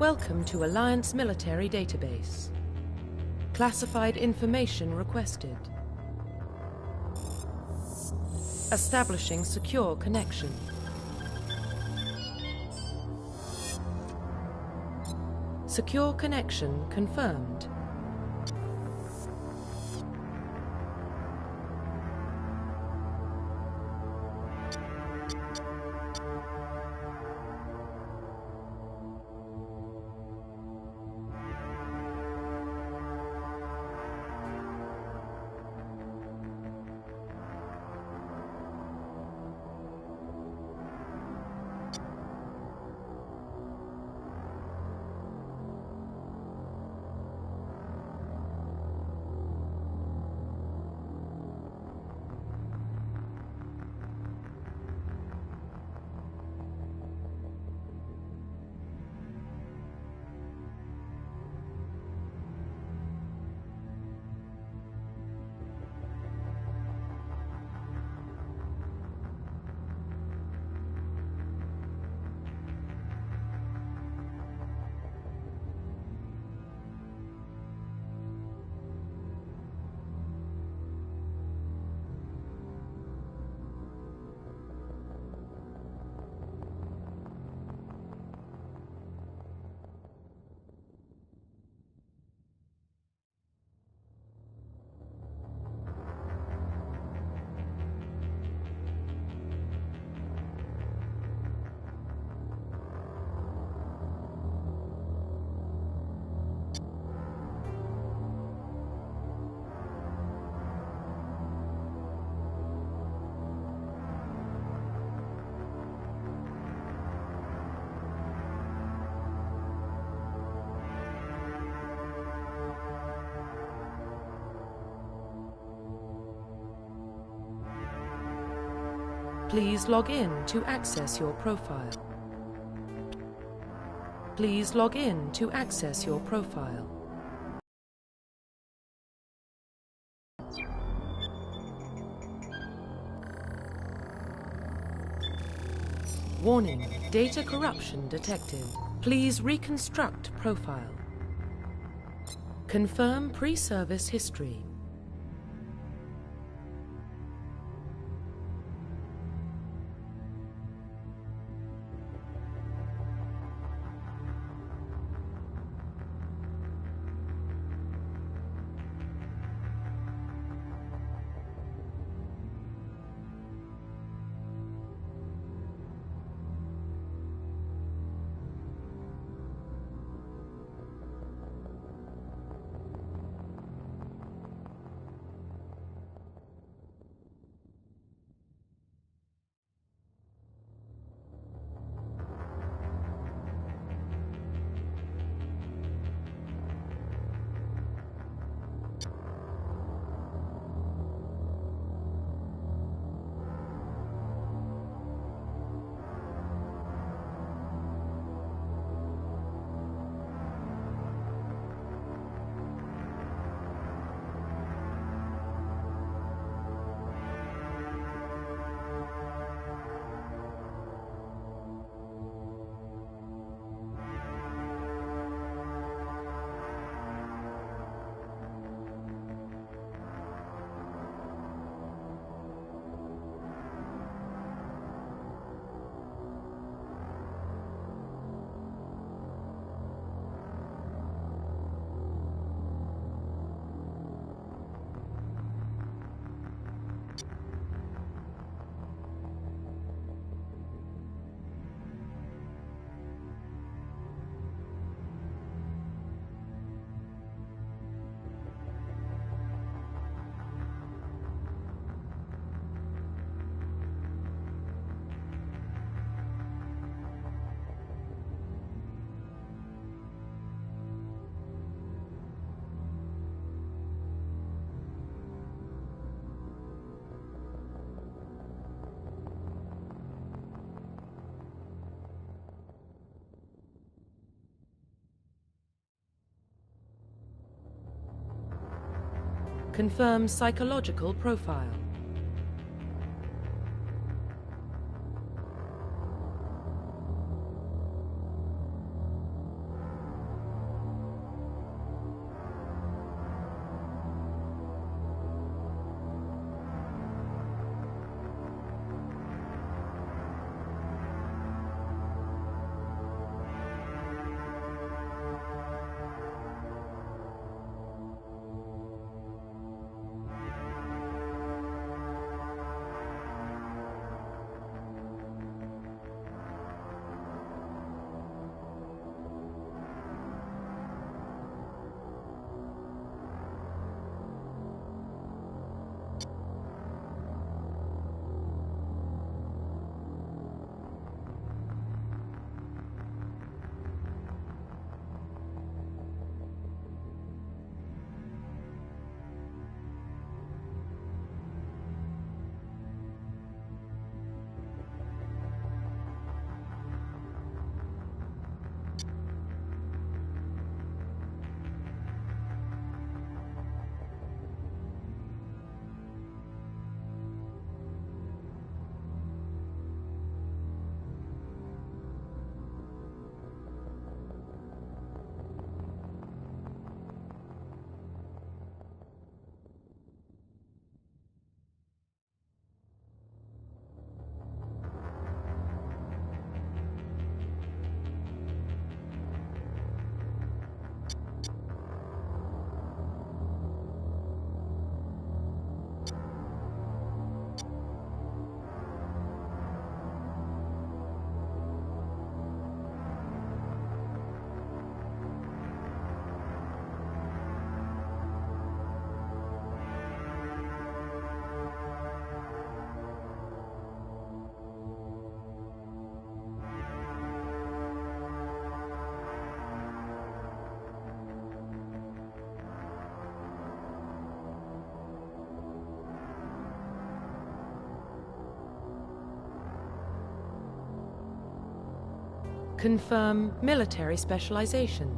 Welcome to Alliance Military Database. Classified information requested. Establishing secure connection. Secure connection confirmed. Please log in to access your profile. Please log in to access your profile. Warning, data corruption detected. Please reconstruct profile. Confirm pre-service history. Confirm psychological profile. Confirm military specialization.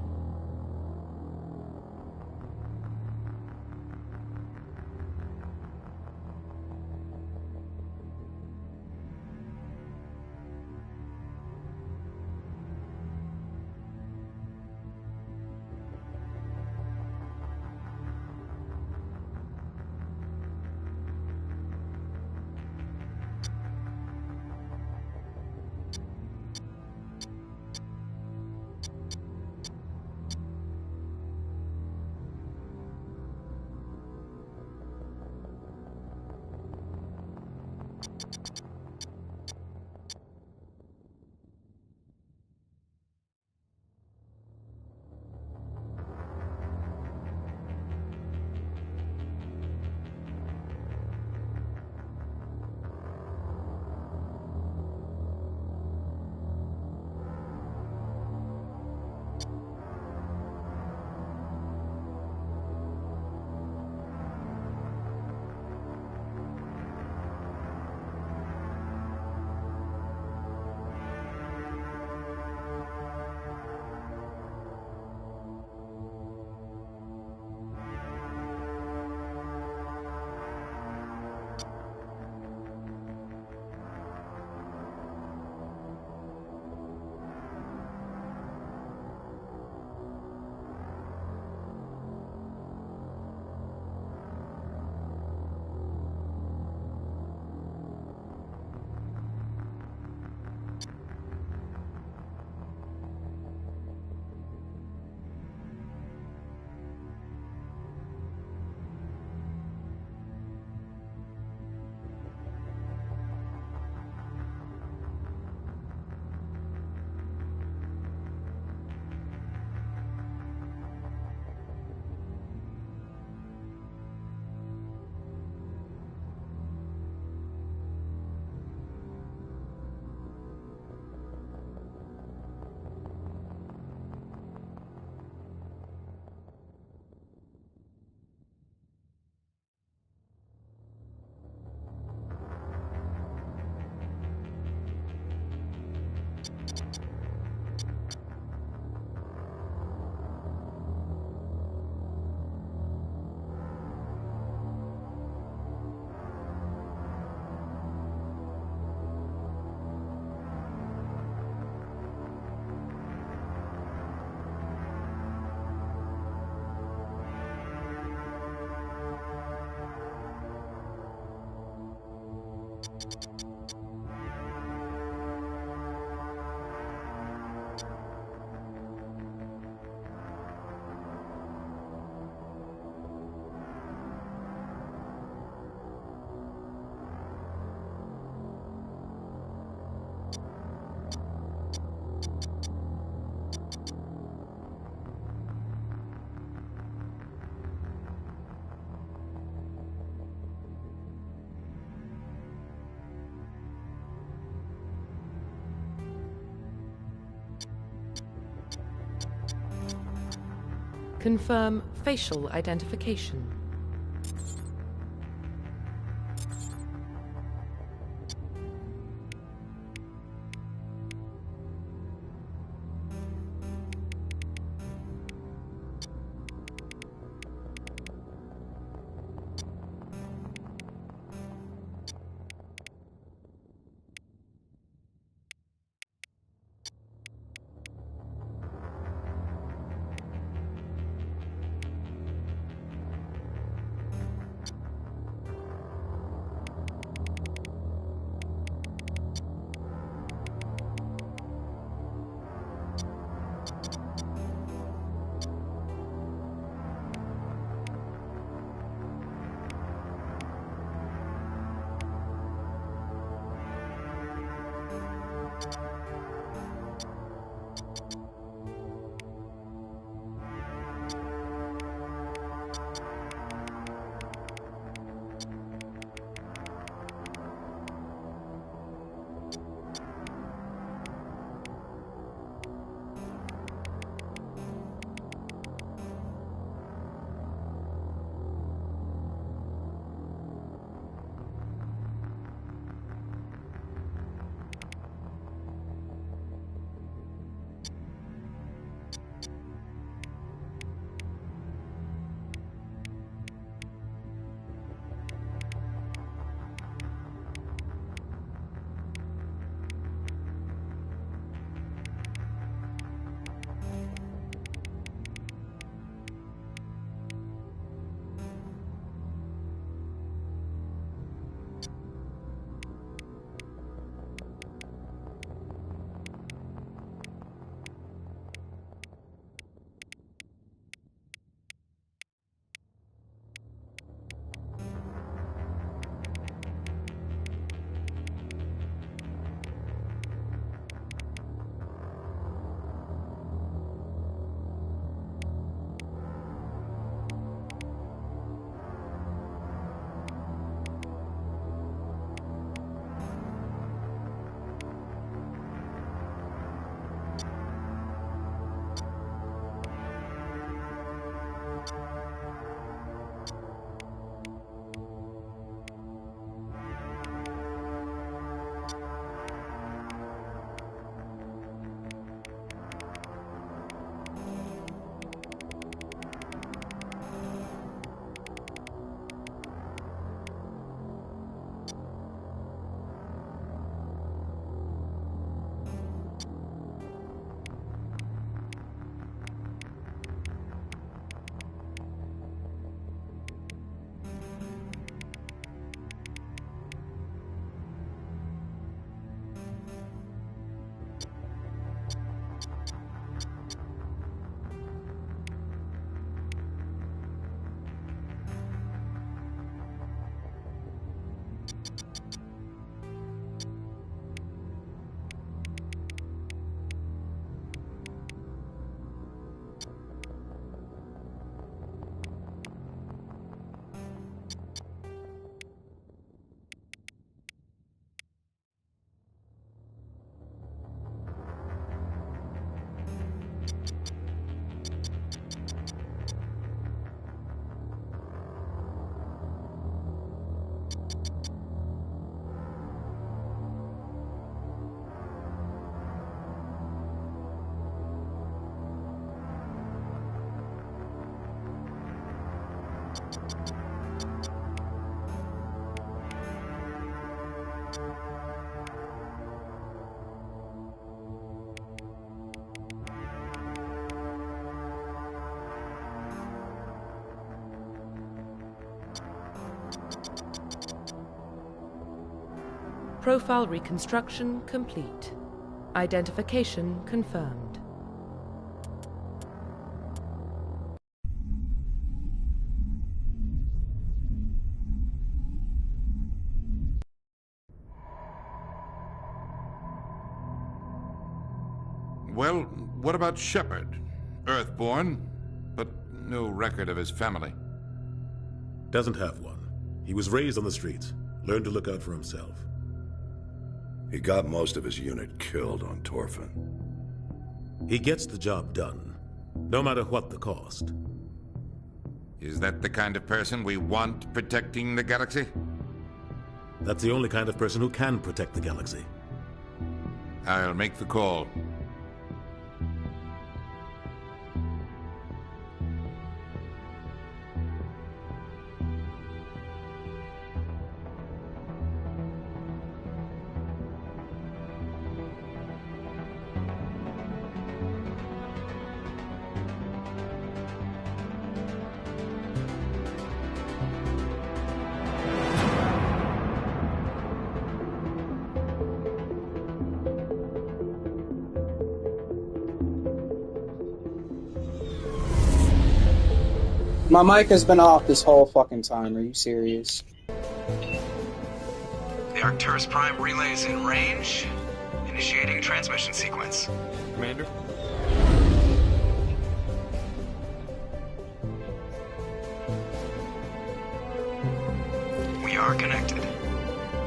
Confirm facial identification. Profile reconstruction complete. Identification confirmed. Well, what about Shepard? Earthborn, but no record of his family. Doesn't have one. He was raised on the streets. Learned to look out for himself. He got most of his unit killed on Torfin. He gets the job done, no matter what the cost. Is that the kind of person we want protecting the galaxy? That's the only kind of person who can protect the galaxy. I'll make the call. My mic has been off this whole fucking time. Are you serious? The Arcturus Prime relay is in range. Initiating transmission sequence. Commander? We are connected.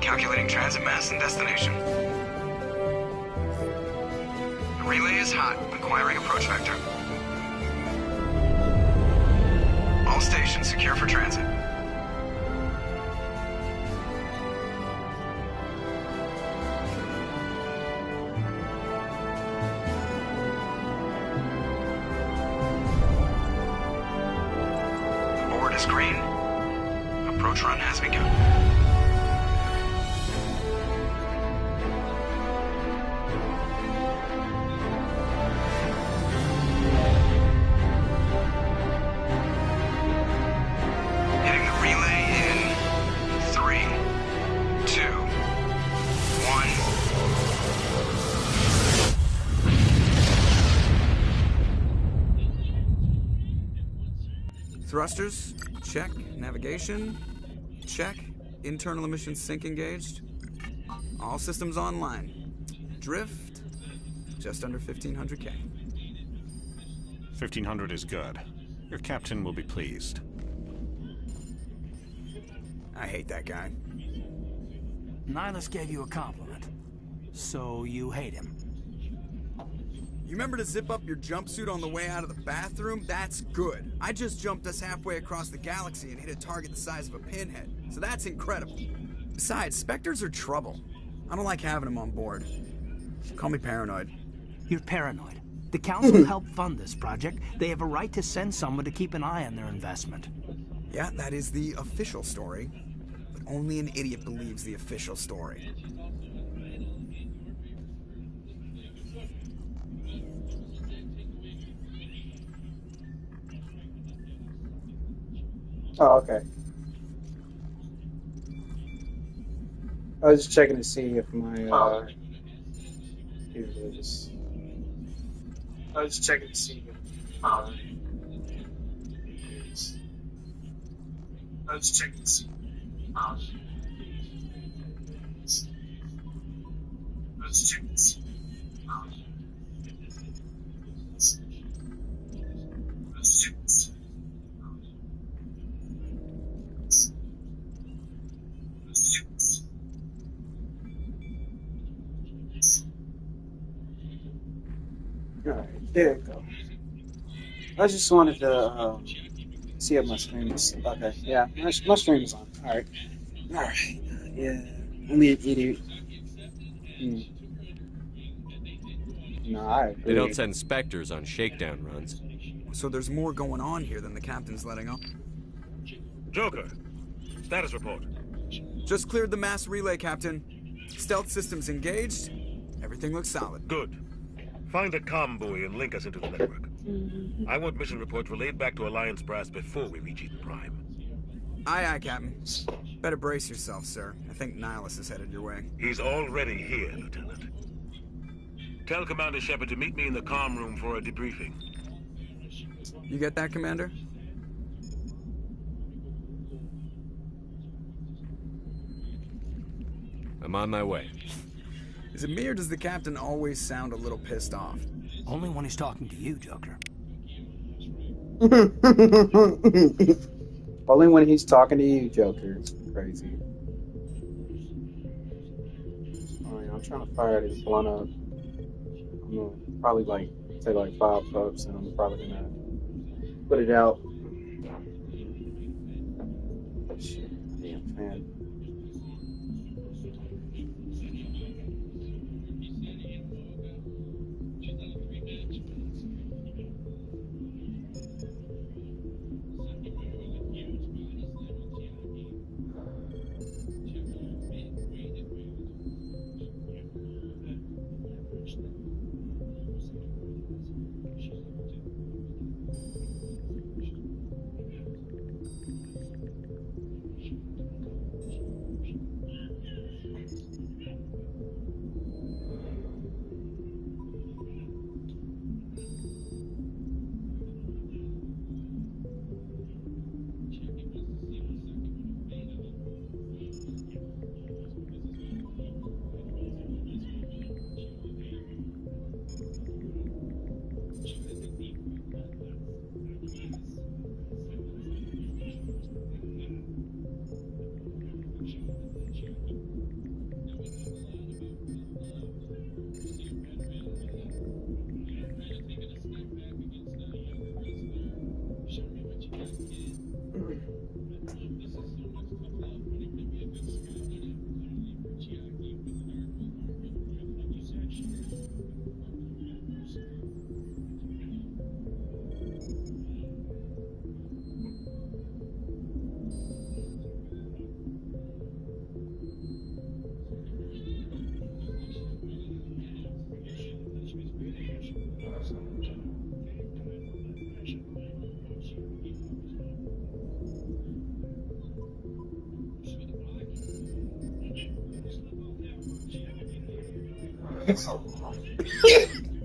Calculating transit mass and destination. The relay is hot, acquiring approach vector. All stations secure for transit. Board is green. Approach run has begun. Thrusters, check. Navigation, check. Internal emissions sync engaged. All systems online. Drift, just under 1500K. 1500 is good. Your captain will be pleased. I hate that guy. Nihilus gave you a compliment. So you hate him. You remember to zip up your jumpsuit on the way out of the bathroom? That's good. I just jumped us halfway across the galaxy and hit a target the size of a pinhead. So that's incredible. Besides, Spectres are trouble. I don't like having them on board. Call me paranoid. You're paranoid. The Council helped fund this project. They have a right to send someone to keep an eye on their investment. Yeah, that is the official story. But only an idiot believes the official story. Oh, okay. I was just checking to see if my, here it is. I was just checking to see if, here it is. I was just checking to see, I was just checking to see, I was just checking to see. Alright, there we go. I just wanted to see if my stream is okay. Yeah, my stream is on. Alright. Alright. Yeah. Only an idiot. No, I agree. They don't send Spectres on shakedown runs. So there's more going on here than the captain's letting on. Joker, status report. Just cleared the mass relay, Captain. Stealth systems engaged. Everything looks solid. Good. Find the comm buoy and link us into the network. I want mission reports relayed back to Alliance Brass before we reach Eden Prime. Aye, aye, Captain. Better brace yourself, sir. I think Nihilus is headed your way. He's already here, Lieutenant. Tell Commander Shepard to meet me in the comm room for a debriefing. You get that, Commander? I'm on my way. Is it me or does the captain always sound a little pissed off? Only when he's talking to you, Joker. Only when he's talking to you, Joker. It's crazy. Alright, I'm trying to fire this blunt up. I'm gonna probably like take like 5 puffs and I'm probably gonna put it out. Shit, damn fan.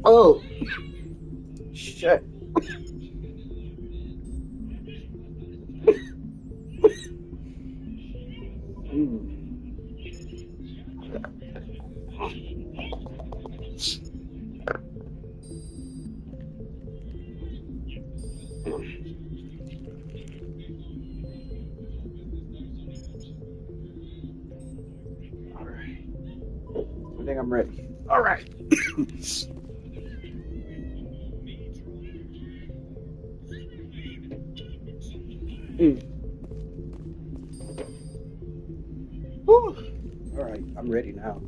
Oh shit. Alright. I think I'm ready. Alright. Alright, I'm ready now.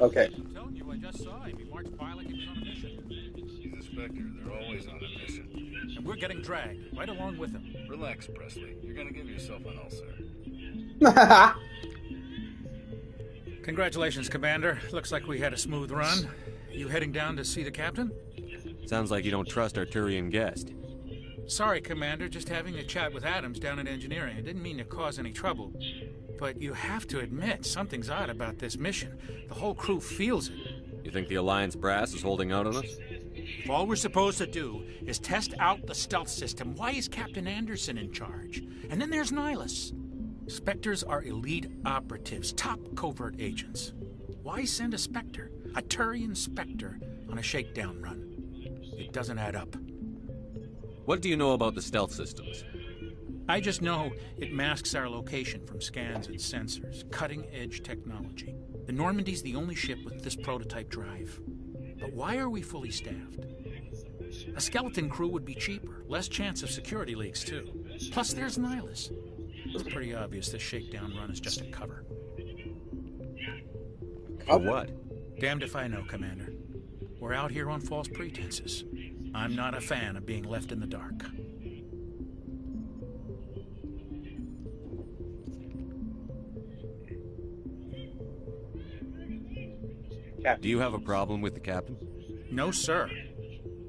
Okay. I'm telling you, I just saw him. He marched by like he was on a mission. He's a Spectre. They're always on a mission. And we're getting dragged, right along with him. Relax, Presley. You're gonna give yourself an ulcer. Congratulations, Commander. Looks like we had a smooth run. You heading down to see the captain? Sounds like you don't trust our Turian guest. Sorry, Commander. Just having a chat with Adams down in engineering. I didn't mean to cause any trouble. But you have to admit, something's odd about this mission. The whole crew feels it. You think the Alliance brass is holding out on us? If all we're supposed to do is test out the stealth system, why is Captain Anderson in charge? And then there's Nihilus. Spectres are elite operatives, top covert agents. Why send a Spectre, a Turian Spectre, on a shakedown run? It doesn't add up. What do you know about the stealth systems? I just know it masks our location from scans and sensors. Cutting-edge technology. The Normandy's the only ship with this prototype drive. But why are we fully staffed? A skeleton crew would be cheaper, less chance of security leaks, too. Plus, there's Nihilus. It's pretty obvious this shakedown run is just a cover. For what? Damned if I know, Commander. We're out here on false pretenses. I'm not a fan of being left in the dark. Do you have a problem with the captain? No, sir.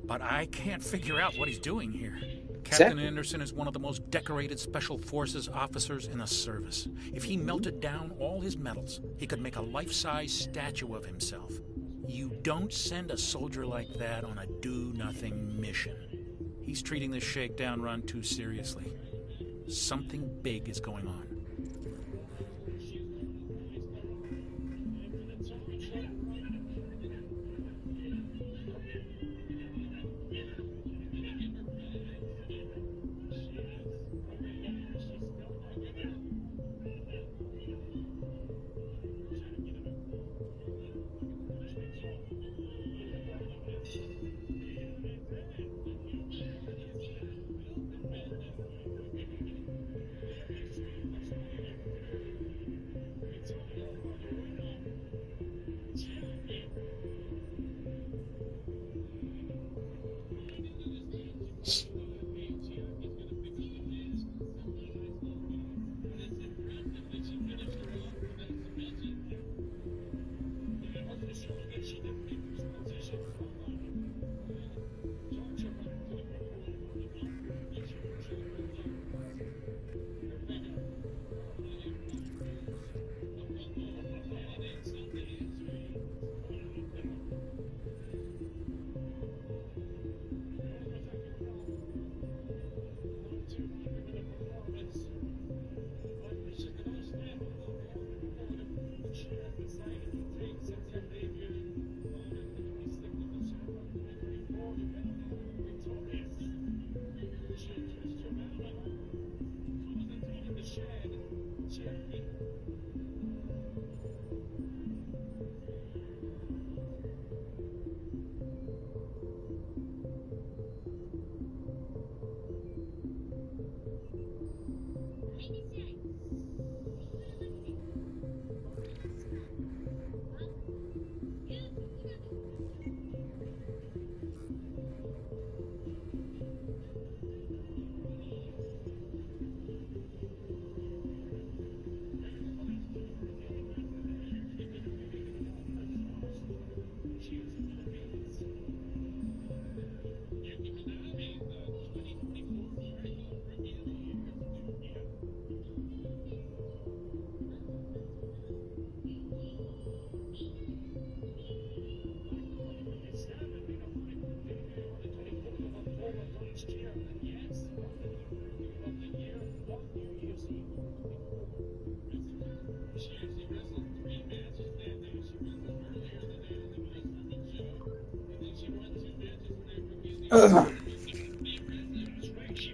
But I can't figure out what he's doing here. Captain Anderson is one of the most decorated Special Forces officers in the service. If he melted down all his medals, he could make a life-size statue of himself. You don't send a soldier like that on a do-nothing mission. He's treating this shakedown run too seriously. Something big is going on.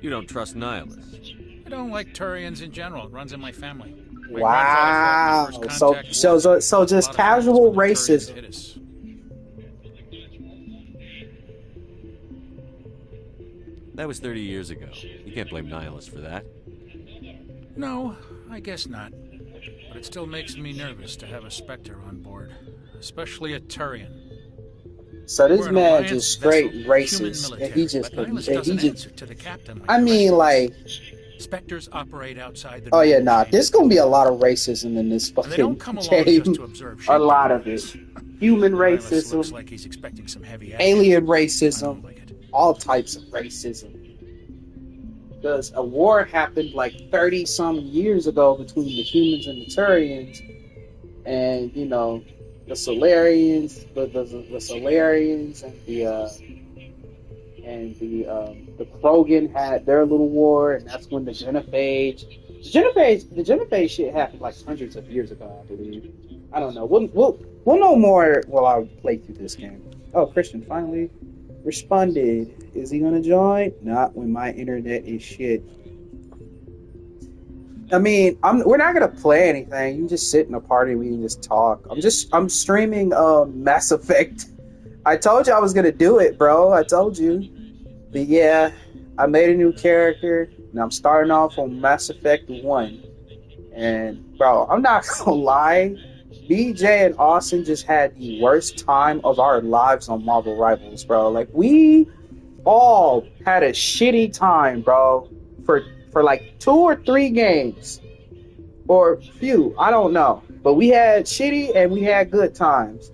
You don't trust nihilists. I don't like Turians in general. It runs in my family. My Wow. grandfather fought in the first So contact war. so just A lot of casual friends when the Turians racism. hit us. That was 30 years ago. You can't blame nihilists for that. No, I guess not. But it still makes me nervous to have a Spectre on board. Especially a Turian. So this We're an man alliance just straight vessel, racist, human and he military, just, but Nihilus and he doesn't just. answer to the captain like I the mean, rest of us. like, Spectres operate outside the oh yeah, normal nah. chain. There's gonna be a lot of racism in this And they fucking don't come along game. just to observe A lot of shakedowns. it. Human Nihilus looks racism, like he's expecting some heavy action. alien I racism, don't like it. all types of racism. Because a war happened like 30 some years ago between the humans and the Turians, and you know, the Solarians, the Solarians and the Krogan had their little war, and that's when the Genophage. The Genophage shit happened like hundreds of years ago, I believe. I don't know. We'll know more while I play through this game. Oh, Christian finally responded. Is he gonna join? Not when my internet is shit. I mean, we're not gonna play anything. You can just sit in a party and we can just talk. I'm streaming Mass Effect. I told you I was gonna do it, bro. I told you. But yeah, I made a new character and I'm starting off on Mass Effect 1. And bro, I'm not gonna lie, BJ and Austin just had the worst time of our lives on Marvel Rivals, bro. Like, we all had a shitty time, bro, for like 2 or 3 games. Or few, I don't know. But we had shitty and we had good times.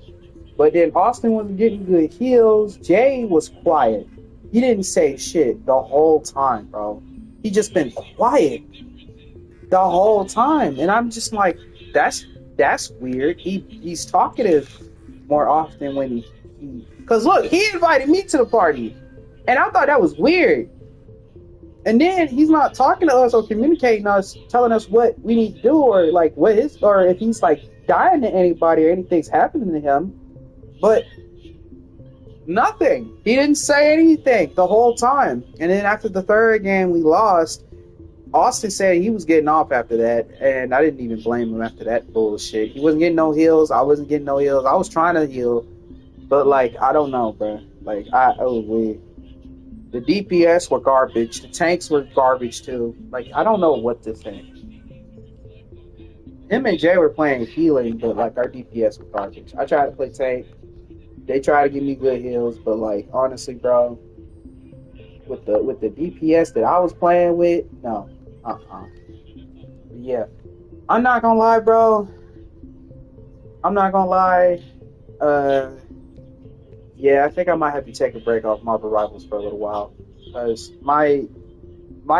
But then Austin was getting good heals. Jay was quiet. He didn't say shit the whole time, bro. He just been quiet the whole time, and I'm just like, that's weird. He's talkative more often when he because look, he invited me to the party, and I thought that was weird. And then he's not talking to us or communicating us, telling us what we need to do or like what his or if he's like dying to anybody or anything's happening to him. But nothing. He didn't say anything the whole time. And then after the third game we lost, Austin said he was getting off after that, and I didn't even blame him after that bullshit. He wasn't getting no heals. I wasn't getting no heals. I was trying to heal, but like I don't know, bro. Like the DPS were garbage. The tanks were garbage too. Like I don't know what to say. Him and Jay were playing healing, but like our DPS were garbage. I tried to play tank. They tried to give me good heals, but like honestly, bro, with the DPS that I was playing with, no. Yeah. I'm not gonna lie, bro. I'm not gonna lie. Yeah, I think I might have to take a break off Marvel Rivals for a little while. Because my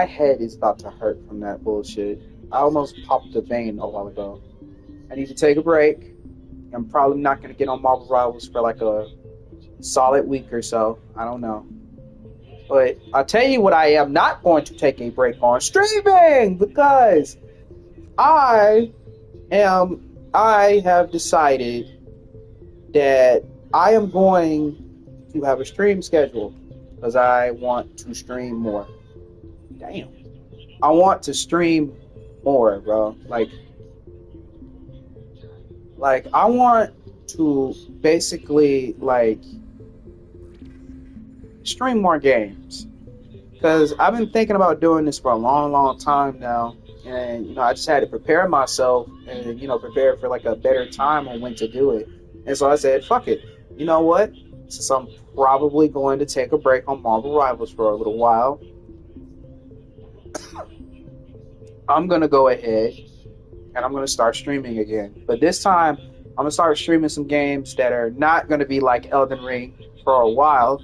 head is about to hurt from that bullshit. I almost popped a vein a while ago. I need to take a break. I'm probably not gonna get on Marvel Rivals for like a solid week or so. I don't know. But I'll tell you what I am not going to take a break on streaming, because I have decided that I am going to have a stream schedule because I want to stream more. Damn. I want to stream more, bro. Like I want to basically like stream more games, because I've been thinking about doing this for a long time now, and you know I just had to prepare myself and prepare for like a better time on when to do it. And so I said, fuck it, you know what, since I'm probably going to take a break on Marvel Rivals for a little while, I'm gonna go ahead and I'm gonna start streaming again. But this time I'm gonna start streaming some games that are not gonna be like Elden Ring for a while.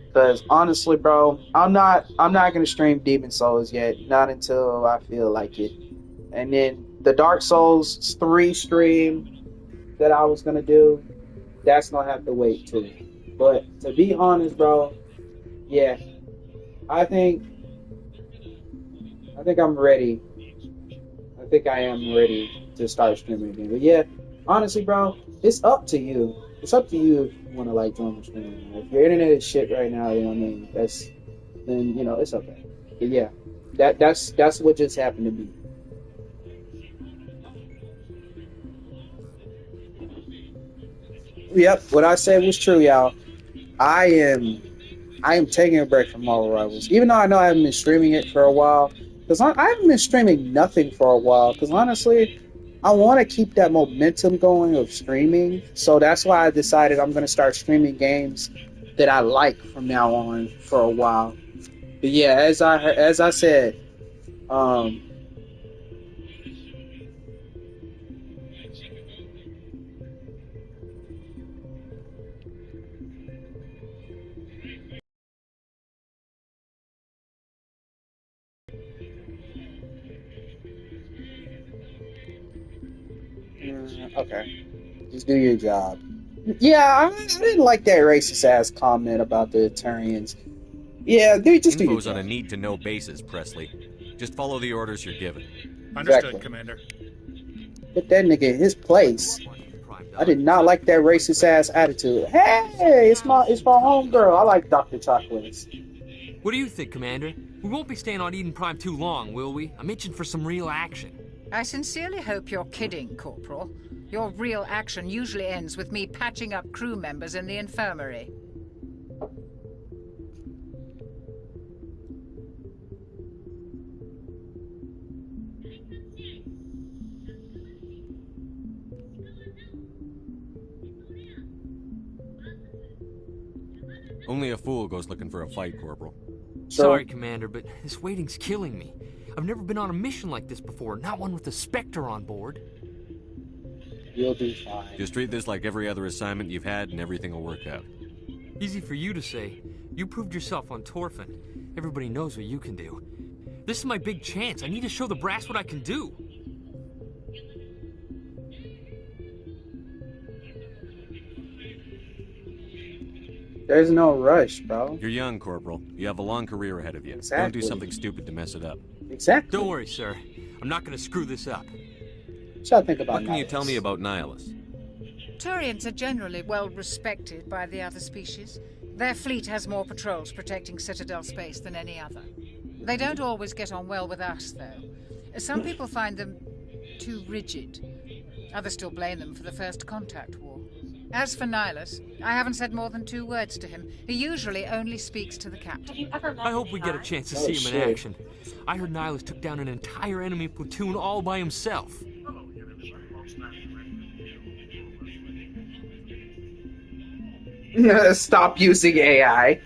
Because honestly, bro, I'm not gonna stream Demon Souls yet, not until I feel like it. And then the Dark Souls 3 stream that I was gonna do, that's gonna have to wait too. But to be honest, bro, yeah, I think I'm ready. I think I am ready to start streaming again. But yeah, honestly, bro, it's up to you. It's up to you if you want to like join the stream. If your internet is shit right now, you know what I mean. Then it's okay. But yeah, that's what just happened to me. Yep, what I said was true, y'all. I am taking a break from Marvel Rivals, even though I know I haven't been streaming it for a while. Because I haven't been streaming nothing for a while. Because honestly, I want to keep that momentum going of streaming. So that's why I decided I'm going to start streaming games that I like from now on for a while. But yeah, as I said, okay, just do your job. Yeah, I didn't like that racist ass comment about the Eturians. Yeah, they just Info's do your on a job. need-to-know basis, Presley. Just follow the orders you're given. Understood, Exactly. Commander. Put that nigga in his place. I did not like that racist ass attitude. Hey, it's my homegirl. I like Dr. Chocolates. What do you think, Commander? We won't be staying on Eden Prime too long, will we? I'm itching for some real action. I sincerely hope you're kidding, Corporal. Your real action usually ends with me patching up crew members in the infirmary. Only a fool goes looking for a fight, Corporal. Sorry, Commander, but this waiting's killing me. I've never been on a mission like this before, not one with a Spectre on board. You'll do fine. Just treat this like every other assignment you've had and everything will work out. Easy for you to say. You proved yourself on Torfin. Everybody knows what you can do. This is my big chance. I need to show the brass what I can do. There's no rush, bro. You're young, Corporal. You have a long career ahead of you. Exactly. Don't do something stupid to mess it up. Exactly. Don't worry, sir. I'm not going to screw this up. What y'all think about What can you Nihilus? tell me about Nihilus? Turians are generally well respected by the other species. Their fleet has more patrols protecting Citadel space than any other. They don't always get on well with us, though. Some people find them too rigid. Others still blame them for the First Contact War. As for Nihilus, I haven't said more than 2 words to him. He usually only speaks to the captain. I hope we get a chance to see him in action. I heard Nihilus took down an entire enemy platoon all by himself. Stop using AI.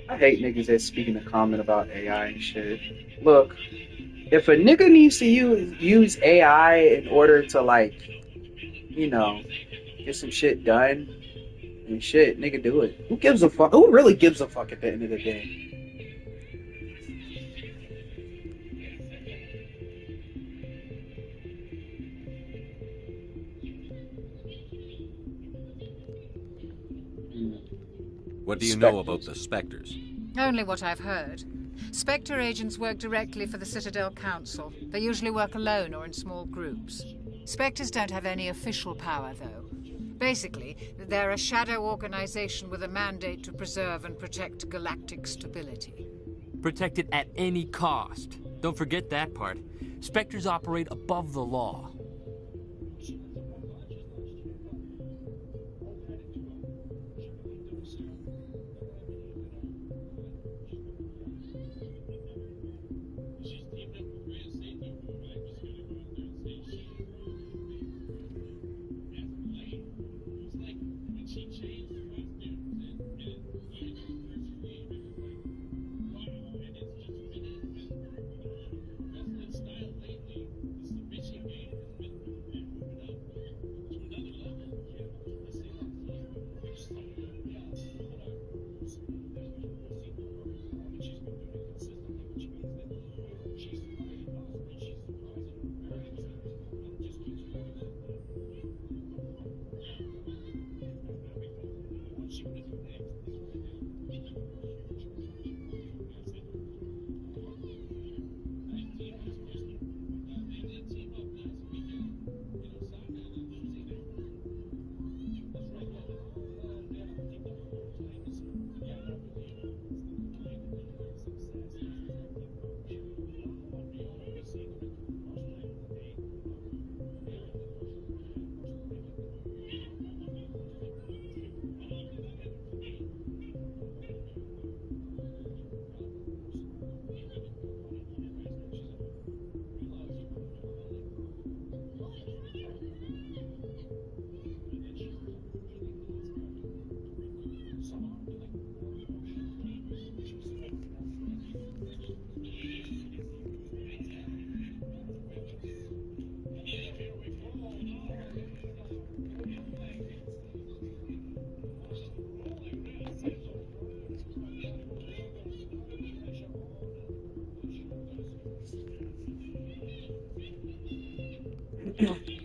I hate niggas that speak in the comment about AI and shit. Look, if a nigga needs to use AI in order to, like, you know, get some shit done and shit, nigga, do it. Who gives a fuck? Who really gives a fuck at the end of the day? What do you know about the Spectres? Only what I've heard. Spectre agents work directly for the Citadel Council. They usually work alone or in small groups. Spectres don't have any official power, though. Basically, they're a shadow organization with a mandate to preserve and protect galactic stability. Protect it at any cost. Don't forget that part. Spectres operate above the law.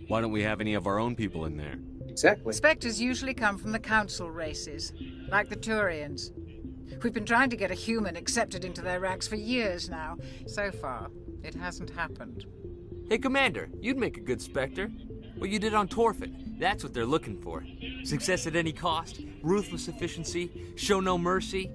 Why don't we have any of our own people in there? Exactly. Spectres usually come from the council races, like the Turians. We've been trying to get a human accepted into their ranks for years now. So far, it hasn't happened. Hey, Commander, you'd make a good Spectre. What you did on Torfin, that's what they're looking for. Success at any cost, ruthless efficiency, show no mercy.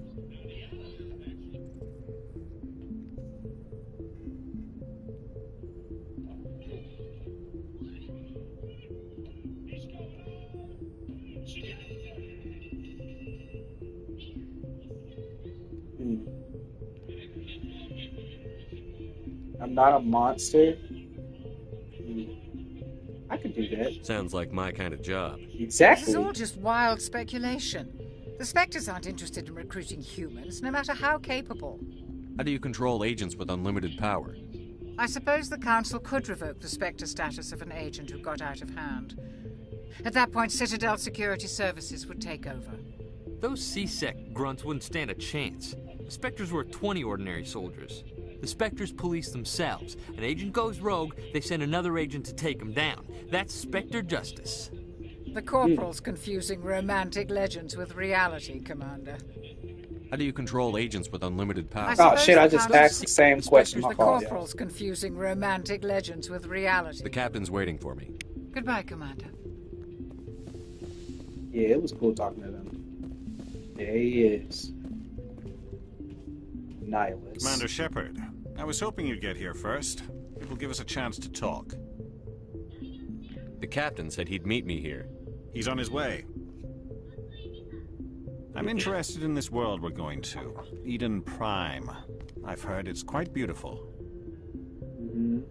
I'm not a monster. I could do that. Sounds like my kind of job. Exactly. This is all just wild speculation. The Spectres aren't interested in recruiting humans, no matter how capable. How do you control agents with unlimited power? I suppose the Council could revoke the Spectre status of an agent who got out of hand. At that point, Citadel Security Services would take over. Those C-Sec grunts wouldn't stand a chance. The Spectres were 20 ordinary soldiers. The Spectres police themselves. An agent goes rogue, they send another agent to take him down. That's Spectre justice. The Corporal's confusing romantic legends with reality, Commander. How do you control agents with unlimited power? Oh shit, I just asked the same question. The Corporal's confusing romantic legends with reality. The captain's waiting for me. Goodbye, Commander. Yeah, it was cool talking to them. There he is. Nihilus. Commander Shepard, I was hoping you'd get here first. It will give us a chance to talk. The captain said he'd meet me here. He's on his way. I'm interested in this world we're going to. Eden Prime. I've heard it's quite beautiful. Mm-hmm.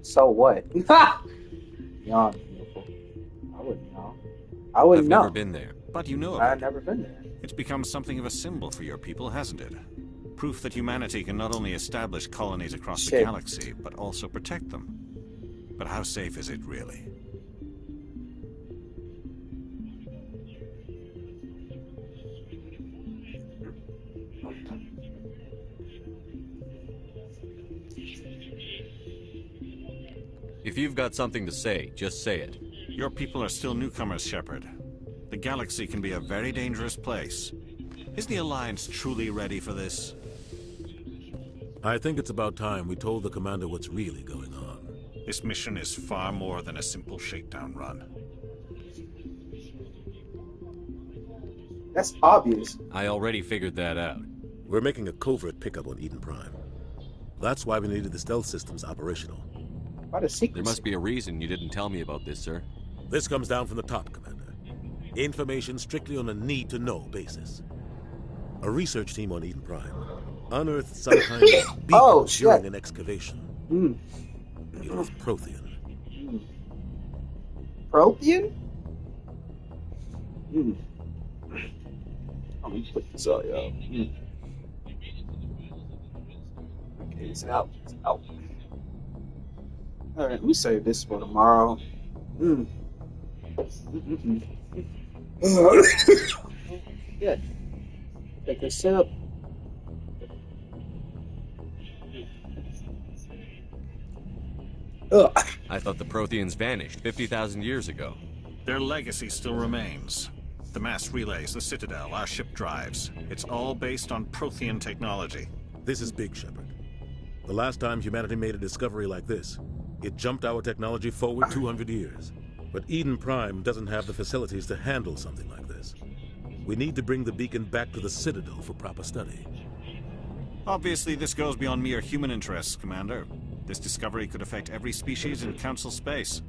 So what? Beyond beautiful. I wouldn't know. I wouldn't know. I've never been there. But you know of I've it. never been there. It's become something of a symbol for your people, hasn't it? Proof that humanity can not only establish colonies across the galaxy, but also protect them. But how safe is it, really? If you've got something to say, just say it. Your people are still newcomers, Shepard. The galaxy can be a very dangerous place. Is the Alliance truly ready for this? I think it's about time we told the commander what's really going on. This mission is far more than a simple shakedown run. That's obvious. I already figured that out. We're making a covert pickup on Eden Prime. That's why we needed the stealth systems operational. Why the secrecy? There must be a reason you didn't tell me about this, sir. This comes down from the top, Commander. Information strictly on a need-to-know basis. A research team on Eden Prime unearthed some kind of beacon during an excavation. It was Prothean. Prothean? I'm gonna put this out, y'all. Okay, it's out. It's out. Alright, we save this for tomorrow. Yeah. Take a sip. I thought the Protheans vanished 50,000 years ago. Their legacy still remains. The mass relays, the Citadel, our ship drives. It's all based on Prothean technology. This is big, Shepard. The last time humanity made a discovery like this, it jumped our technology forward 200 years. But Eden Prime doesn't have the facilities to handle something like this. We need to bring the beacon back to the Citadel for proper study. Obviously, this goes beyond mere human interests, Commander. This discovery could affect every species in Council space.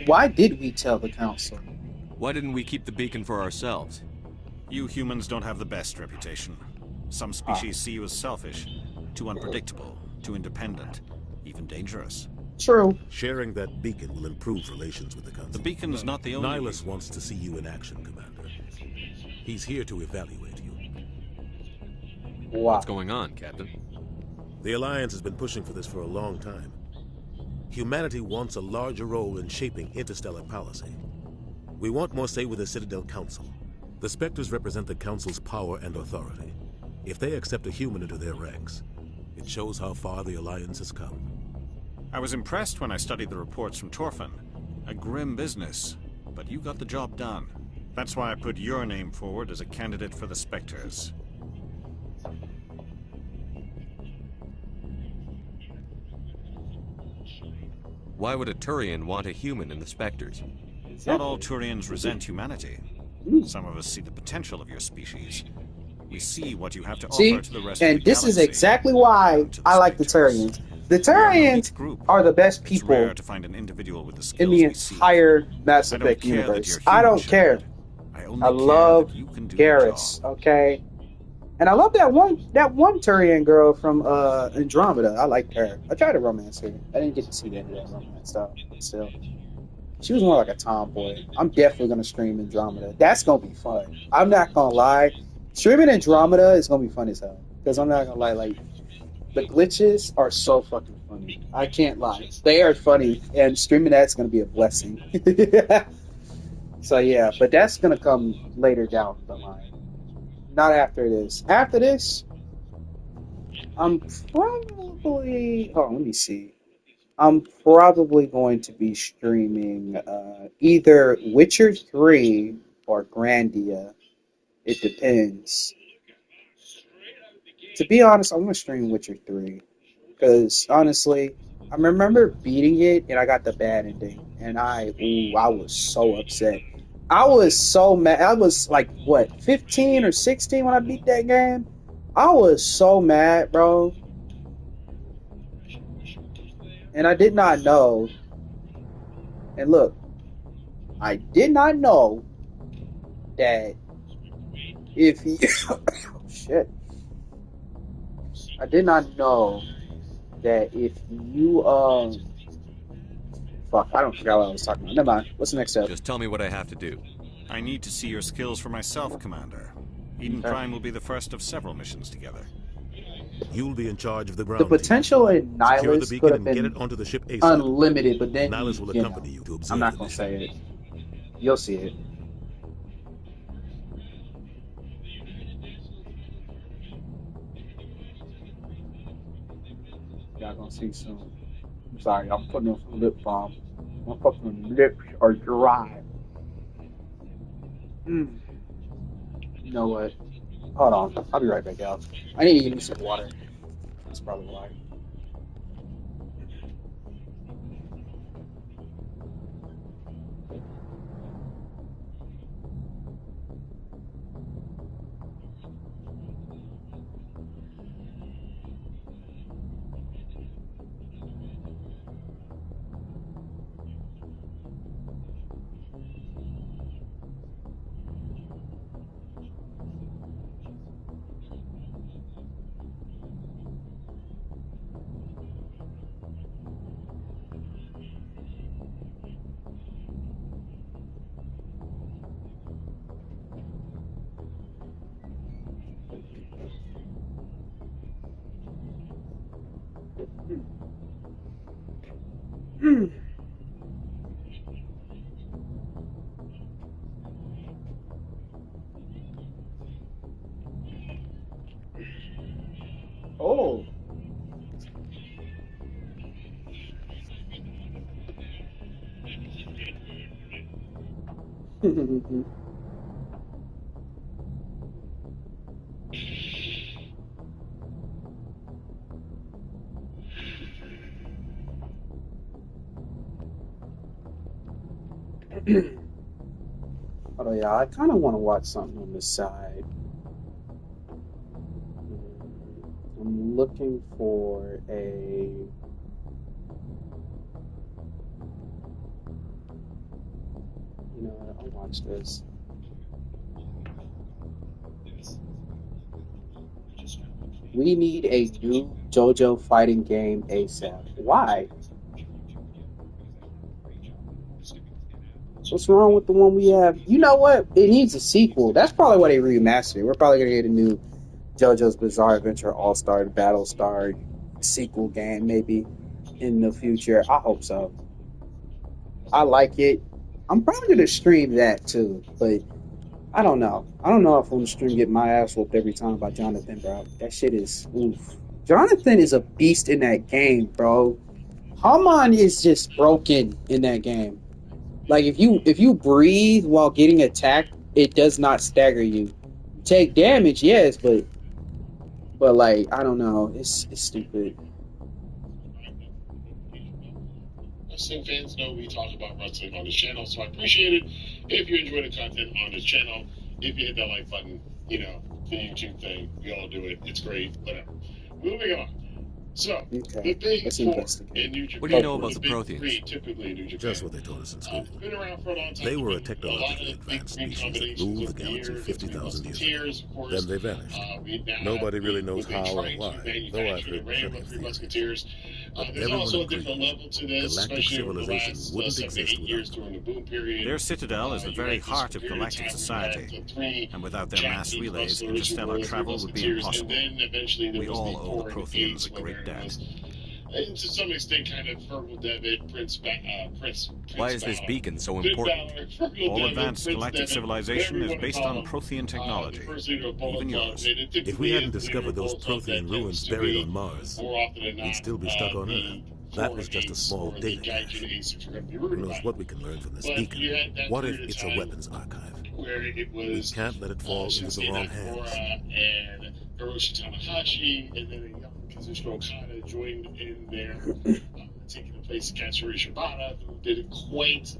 Why did we tell the Council? Why didn't we keep the beacon for ourselves? You humans don't have the best reputation. Some species see you as selfish, too unpredictable, too independent, even dangerous. True. Sharing that beacon will improve relations with the Council. The beacon is not the only... Nihilus wants to see you in action, Commander. He's here to evaluate you. Wow. What's going on, Captain? The Alliance has been pushing for this for a long time. Humanity wants a larger role in shaping interstellar policy. We want more say with the Citadel Council. The Spectres represent the Council's power and authority. If they accept a human into their ranks, it shows how far the Alliance has come. I was impressed when I studied the reports from Torfin. A grim business, but you got the job done. That's why I put your name forward as a candidate for the Spectres. Why would a Turian want a human in the Spectres? Not all Turians resent humanity. Some of us see the potential of your species. We see what you have to offer to the rest of the and this galaxy. is exactly why I like the Turians. The Turians are the best It's people rare to find an individual with the in skills the we seek. entire Mass I don't Effect care that universe. you're I human, don't care. I only I care love that you can do the Garrus, job. okay? And I love that one Turian girl from Andromeda. I liked her. I tried to romance her. I didn't get to see the end of that romance stuff, but still. She was more like a tomboy. I'm definitely gonna stream Andromeda. That's gonna be fun. I'm not gonna lie. Streaming Andromeda is gonna be fun as hell. Because I'm not gonna lie, like the glitches are so fucking funny. I can't lie. They are funny, and streaming that's gonna be a blessing. So yeah, but that's gonna come later down the line. Not after this. After this, I'm probably. Oh, let me see. I'm probably going to be streaming either Witcher 3 or Grandia. It depends. To be honest, I'm going to stream Witcher 3. Because honestly, I remember beating it and I got the bad ending. And I was so upset. I was so mad. I was like, what, 15 or 16 when I beat that game? I was so mad, bro. And I did not know. And look, I did not know that if he oh, shit. I did not know that if you fuck, I don't forget what I was talking about. Never mind. What's the next step? Just tell me what I have to do. I need to see your skills for myself, Commander. Eden Prime will be the first of several missions together. You'll be in charge of the ground. The potential in Nihilus could have get been it onto the ship ASAP. unlimited, but then Nihilus will accompany you to observe. I'm not gonna say it. You'll see it. Y'all gonna see soon. I'm sorry, I'm putting on some lip balm. My fucking lips are dry. You know what? Hold on. I'll be right back, y'all. I need to get me some water. That's probably why. Oh. Oh yeah, I kind of want to watch something on this side. I'm looking for a. You know what? I'll watch this. We need a new JoJo fighting game ASAP. Why? What's wrong with the one we have? You know what? It needs a sequel. That's probably why they remastered it. We're probably going to get a new JoJo's Bizarre Adventure All-Star Battlestar sequel game maybe in the future. I hope so. I like it. I'm probably going to stream that too, but I don't know. I don't know if I'm going to stream get my ass whooped every time by Jonathan, bro. That shit is oof. Jonathan is a beast in that game, bro. Haman is just broken in that game. Like if you breathe while getting attacked, it does not stagger you. You take damage, yes, but like I don't know, it's stupid. Wrestling fans know we talk about wrestling on this channel, so I appreciate it if you enjoy the content on this channel. If you hit that like button, you know, the YouTube thing, we all do it. It's great, whatever. Moving on. So, the Okay, big let's four investigate. in New Japan. What do you know or about the the big Protheans? three, typically in New Japan. Just what they taught us in school. Been around for a long time. They were a A lot technologically of big advanced green species that combinations ruled the over the galaxy years, 50,000 years Musketeers, ago. of course. Then they vanished. We now Nobody have really the- knows what they how or tried to why, though I've manufacture heard an array plenty of of Three theories. Musketeers. But There's everyone also a agrees different level to this, galactic especially over the civilization last wouldn't 7 to exist 8 without years them. during the boom period. Their citadel is the You very had this heart of period galactic time where society. you had the three And without their mass Japanese relays, wrestlers who interstellar were the travel would be Musketeers, impossible. And then eventually there We was all the owe the 4 and the Protheans 8, a great where there debt. was, and to some extent, kind of Fergal Devitt, Prince Why is this Balor, beacon so Finn important? Balor, Fergal All Devitt, advanced Prince galactic Devitt, civilization whatever is you wanna based call on him, Prothean the technology, first leader of Bullet even Club. yours. And it If we typically hadn't is the leader discovered of those Bullet Club that Prothean tends ruins to buried be, on Mars, more often than we'd not, still be stuck on the Earth. That 4 was and just a 8s small or the data Gaijin cache. 8s if you're going to be Who rooted knows by what we can learn from this But beacon? you had that What if period of it's a time weapons archive? where it We was can't let it fall into the Shinsuke wrong Nakamura hands. and Hiroshi Tanahashi, and then a young Kazuchika Okada joined in there, taking the place of Katsuyori Shibata, who didn't quite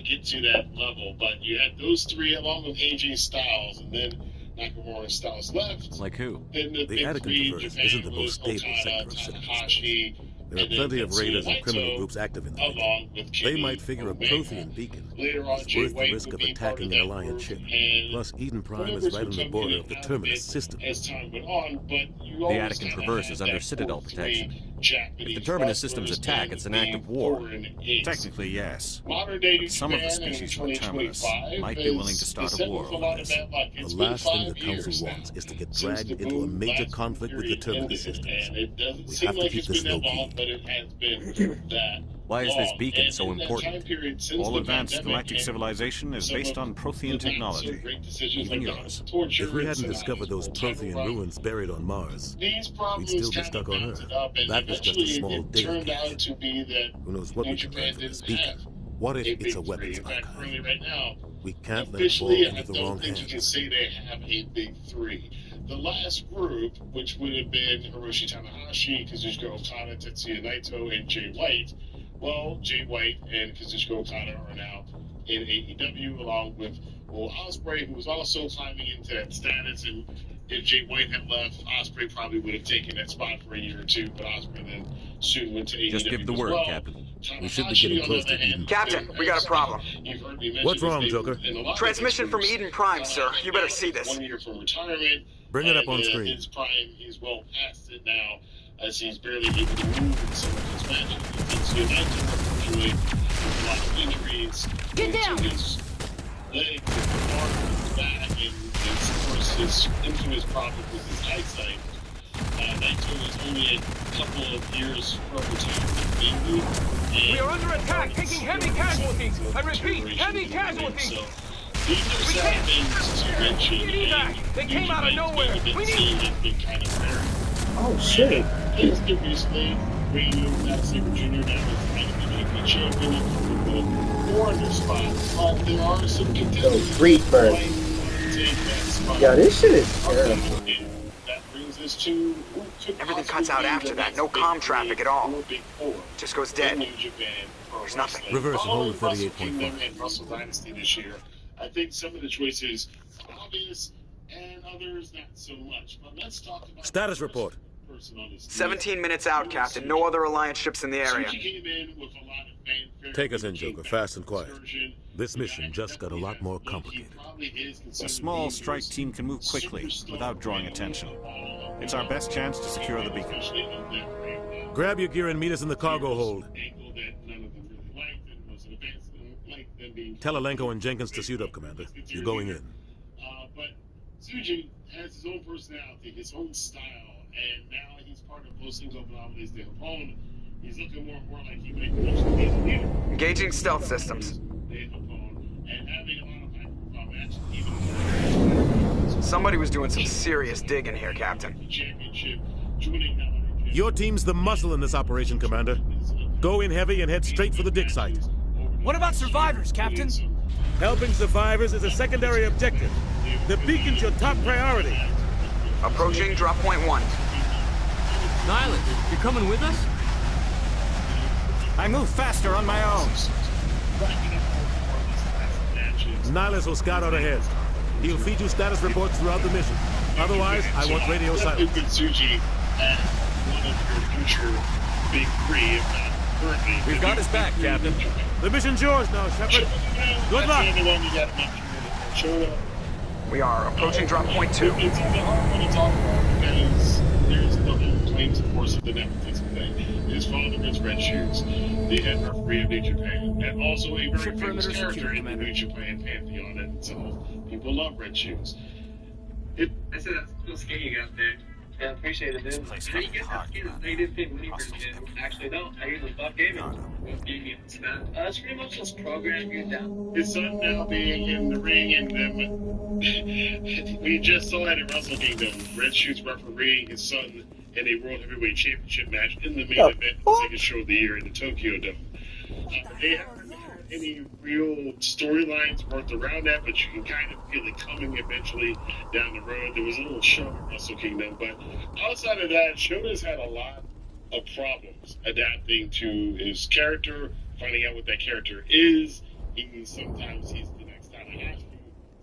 get to that level. But you had those three along with AJ Styles, and then Nakamura and Styles left. Like who? Then the big Attica three in Traverse Japan isn't the most was stable sector Okada, of cyberspace. Tanahashi, There are and then plenty of Tetsuya raiders and criminal Naito, groups active in the along region. with They Kenny might figure a Omega. Prothean beacon Later on, is Jay worth the White risk would of be part attacking of an that Alliance group, ship. and Plus, Eden Prime numbers is right would on the come border in of the and out Terminus it system. as time went on, but you The always Attican kinda Traverse had is under that Citadel 4-3 protection. Japanese If the Terminus systems wrestlers attack, and it's an act the of war. 4 and 8. Technically, yes. Modern day But some of the Japan in species from Terminus 2025 might be willing to start is a war set with over lot this. of bad luck. It's The been last thing 5 the Council years wants now is to get since dragged the into a boom major last conflict with the period Terminus ended, systems. and it doesn't We seem have to like keep it's this been that low-key. long, but it has been that Why is this long. beacon And so in that important? time period, since All the advanced pandemic galactic and civilization is some based of on the Prothean not so technology, great decisions even like the yours. torture If we and hadn't some discovered those title Prothean run, ruins buried on Mars, these we'd problems still be kind stuck of on mounted Earth. up, and That was just a eventually small it data turned cache. out to be that Who knows what New we can learn Japan from this didn't have beacon? What if a it's big a three. weapons In fact, archive? currently right now, We can't let it fall officially, I into the don't wrong think you can hands. say they have a big three. The last group, which would have been Hiroshi Tanahashi, Kazuchika Okada, Tetsuya Naito, and Jay White, well, Jay White and Kazuchika Okada are now in AEW, along with Will Ospreay, who was also climbing into that status. And if Jay White had left, Ospreay probably would have taken that spot for a year or two, but Ospreay then soon went to AEW. Just give the word, well. Captain. We should be getting close to Eden. Captain, we got a problem. What's wrong, Joker? Transmission from Eden Prime, sir. You better see this. 1 year from retirement. Bring it up on screen. His prime, he's well past it now, as he's barely able to move in some of his matches. It's United, unfortunately, with a lot of injuries. Get down! His legs, his arm, his back, and of course his infamous problem with his eyesight. Naito is only a couple of years from retirement, mainly. We are under attack, taking heavy casualties. I repeat, heavy casualties. So, these are sad things to mention, and they came out of nowhere. We need has been kind of rare. Oh shit! Just recently, Radio Zack Sabre Jr. now is trying to be AP champion and the 400 spot, but there are some contenders. Great bird. Yeah, this shit is terrible. That brings us to Everything cuts out after that. No comm traffic at all. Just goes dead. There's nothing. Reverse and hold at Wrestle 38.5. Kingdom and Wrestle Dynasty this year. I think some of the choices are obvious and others not so much. But let's talk about Status report. 17 minutes out, Captain. No other Alliance ships in the area. Take us in, Joker, fast and quiet. This mission just got a lot more complicated. A small strike team can move quickly without drawing attention. It's our best chance to secure the beacon. Grab your gear and meet us in the cargo hold. Tell Alenko and Jenkins to suit up, Commander. You're going in. But Tsuji has his own personality, his own style, and now he's part of Los Ingobernables de Japón. He's looking more and more like he might eventually be the leader. Engaging stealth systems. And having a lot of high-profile matches, even Somebody was doing some serious digging here, Captain. championship, joining now. Your team's the muscle in this operation, Commander. Go in heavy and head straight for the dig site. What about survivors, Captain? Helping survivors is a secondary objective. The beacon's your top priority. Approaching drop point 1. Nyland, you're coming with us? I move faster on my own. Nihilus will scout out ahead. He'll feed you status reports throughout the mission. Otherwise, I want radio silence. Tsuji as one of your future big three, if not currently. We've got his back, Captain. The mission's yours now, Shepard. Good luck. That's the one you got to make sure that We are approaching drop point 2. It's a hard one to talk about because there's the whole claims, of course, of the nepotism thing. His father was Red Shoes, the head referee of New Japan, and also a very famous character in the New Japan pantheon in itself. People love Red Shoes. I said that's cool skin you got there. Yeah, appreciate it, dude. How do you get that skin? I didn't pay money for it. Actually, no. I use a Buff Gaming. It's pretty much just program you down. His son now being in the ring, and them. We just saw it at Wrestle Kingdom. Red Shoes refereeing his son in a World Heavyweight Championship match in the main event of the biggest show of the year in the Tokyo Dome. They haven't had any real storylines worked around that, but you can kind of feel it coming eventually down the road. There was a little show at Wrestle Kingdom, but outside of that, Shota's had a lot of problems adapting to his character, finding out what that character is. Sometimes he's the next Tanahashi,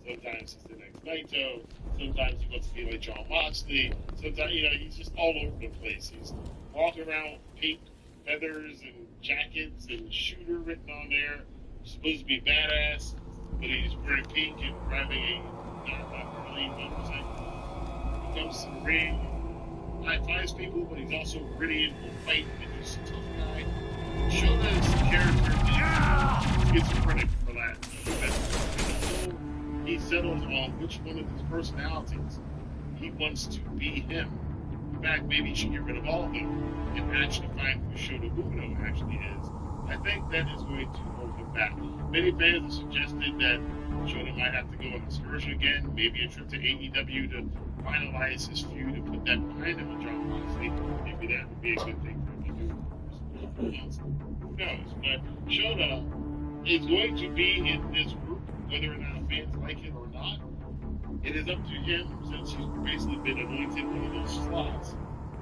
sometimes he's the next Naito, sometimes he wants to be like John Moxley, sometimes, he's just all over the place. He's walking around with pink feathers and jackets and shooter written on there. He's supposed to be badass, but he's wearing pink and driving a Harley motorcycle. He comes to the ring, high fives people, but he's also gritty and will fight, and he's a tough guy. Shota's character is schizophrenic for that. He settles on which one of his personalities he wants to be him. In fact, maybe he should get rid of all of them and actually find who Shota Umino actually is. I think that is going to hold him back. Many fans have suggested that Shota might have to go on excursion again, maybe a trip to AEW to finalize his feud and put that behind him with John Moxley. Maybe that would be a good thing for him to do. Who knows? But Shota is going to be in this group, whether or not fans like it or not. It is up to him, since he's basically been anointed one of those slots,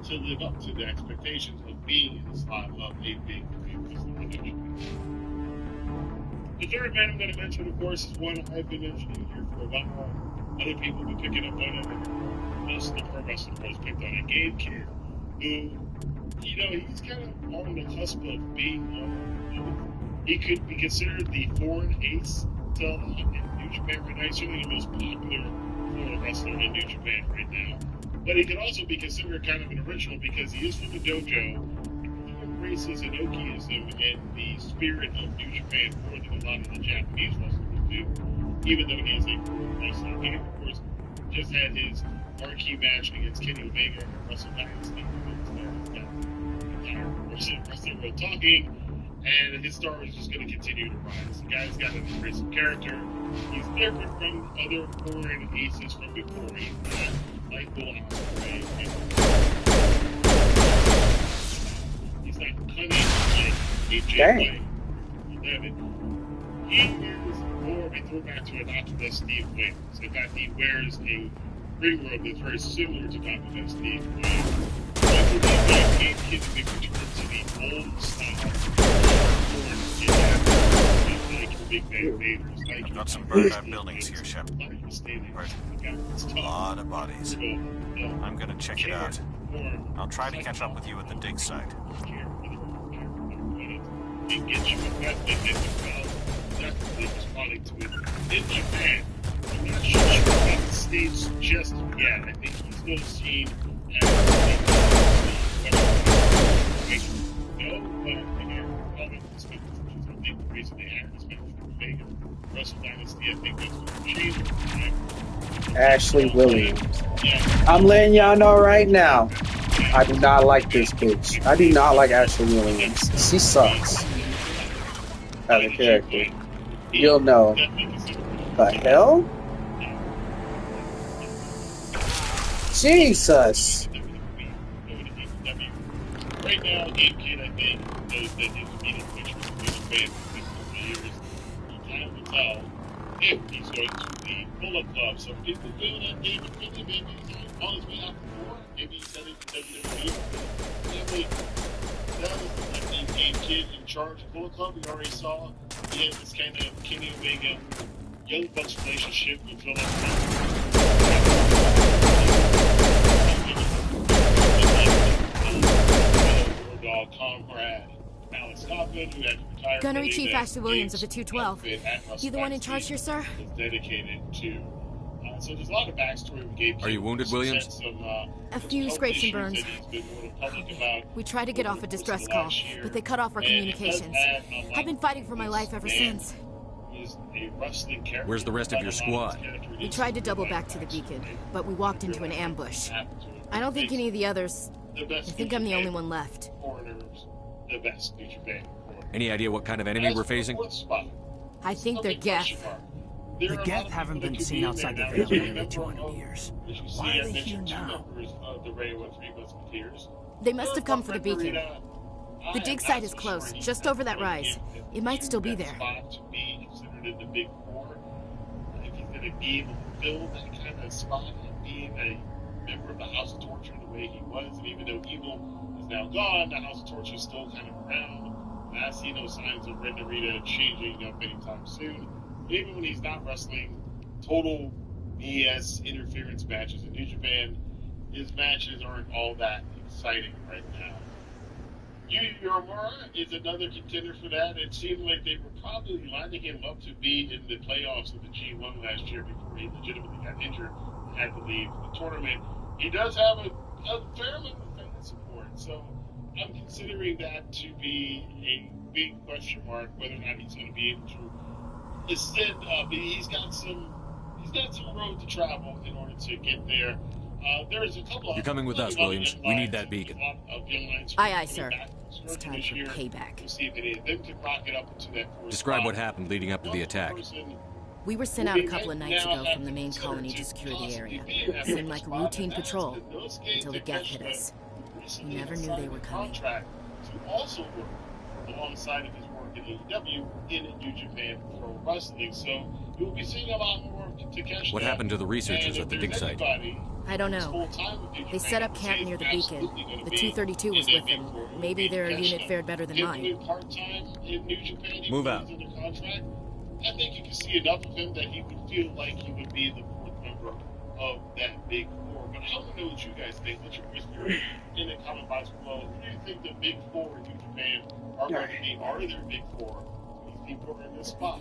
to live up to the expectations of being in the slot of a big wrestler. The third man I'm going to mention, of course, is one I've been mentioning here for a while. Other people have been picking up on it, and most of the pro wrestling world's picked on it. Gabe Kidd, who, he's kind of on the cusp of being he could be considered the foreign ace in New Japan right now. He's certainly the most popular foreign wrestler in New Japan right now. But he could also be considered kind of an original because he is from the dojo. He embraces Inokiism and the spirit of New Japan more than a lot of the Japanese wrestlers do, even though he is a foreign wrestler. And of course, just had his marquee match against Kenny Omega at Wrestle Dynasty. He's got the entire wrestling world talking. And his star is just going to continue to rise. The guy's got an impressive character. He's different from other foreign aces from before. He's not like Will Ospreay. He's not cunning like AJ White. He is more of a throwback to an Optimus Steve Williams. In fact, he wears a ring robe that's very similar to Optimus Steve Williams. I believe that Gabe Kidd will be returned to the old style. We've got some burned out buildings here, Shep. A lot of bodies. I'm gonna check it out. I'll try to catch up with you at the dig site. In Japan, I'm not sure about the States just yet. I think he's still seen as the reason they had this match for Omega Wrestle Dynasty. I think that's what changed. Ashley Williams. I'm letting y'all know right now, I do not like this bitch. I do not like Ashley Williams. She sucks as a character. You'll know. The hell? Jesus. Right now, Gabe Kidd, I think, knows that his meeting picture with the fans for years. Time will tell if he's going to the Bullet Club. So people feel that David Finley maybe he's on his way out the door. Maybe he's headed to WWE. Family does leave Gabe Kidd in charge of Bullet Club. We already saw he had this kind of Kenny Omega Young Bucks relationship with Philip. Comrade Alex Coughlin, who had to retire. Gunnery Chief Ashley Williams of the 212. You the one in charge here, sir? Is dedicated to. So there's a lot of backstory we gave. Are you wounded, Williams? A few scrapes and burns. We tried to get off a distress call, but they cut off our communications. I've been fighting for my life ever since. Where's the rest of your squad? We tried to double back to the beacon, but we walked into an ambush. I don't think any of the others... I think I'm the only one left. Any idea what kind of enemy we're facing? I think they're Geth. The Geth haven't been seen outside the Veil in nearly 200 years. Why are they here now? They must have come for the beacon. The dig site is close, just over that rise. It might still be there. If he's going to be able to fill that kind of spot and being a member of the House of Torture the way he was, and even though evil is now gone, the House of Torture is still kind of around. And I see no signs of Ren Narita changing up anytime soon. But even when he's not wrestling total BS interference matches in New Japan, his matches aren't all that exciting right now. Yuya Uemura is another contender for that. It seemed like they were probably lining him up to be in the playoffs of the G1 last year before he legitimately got injured and had to leave the tournament. He does have a fair amount of fan support, so I'm considering that to be a big question mark whether or not he's going to be able to ascend up. He's got some road to travel in order to get there. There's a couple. You're coming with us, Williams. We need that beacon. Aye, aye, sir. It's time for payback. Describe what happened leading up to the attack. We were sent out a couple of nights ago from the main colony to secure the area. It seemed like a routine patrol until the Geth hit us. We never knew they were coming. To also work alongside of his work at AEW in New Japan Pro Wrestling, so you'll be seeing a lot more of Takeshita. What happened to the researchers at the dig site? I don't know. They set up camp near the beacon. The 232 was with them. Maybe their unit fared better than mine. Move out. I think you can see enough of him that he would feel like he would be the fourth member of that big four. But I want to know what you guys think. What's your whisper in the comment box below? Who do you think the big four in New Japan are going to be? Are there big four? These people are in this spot.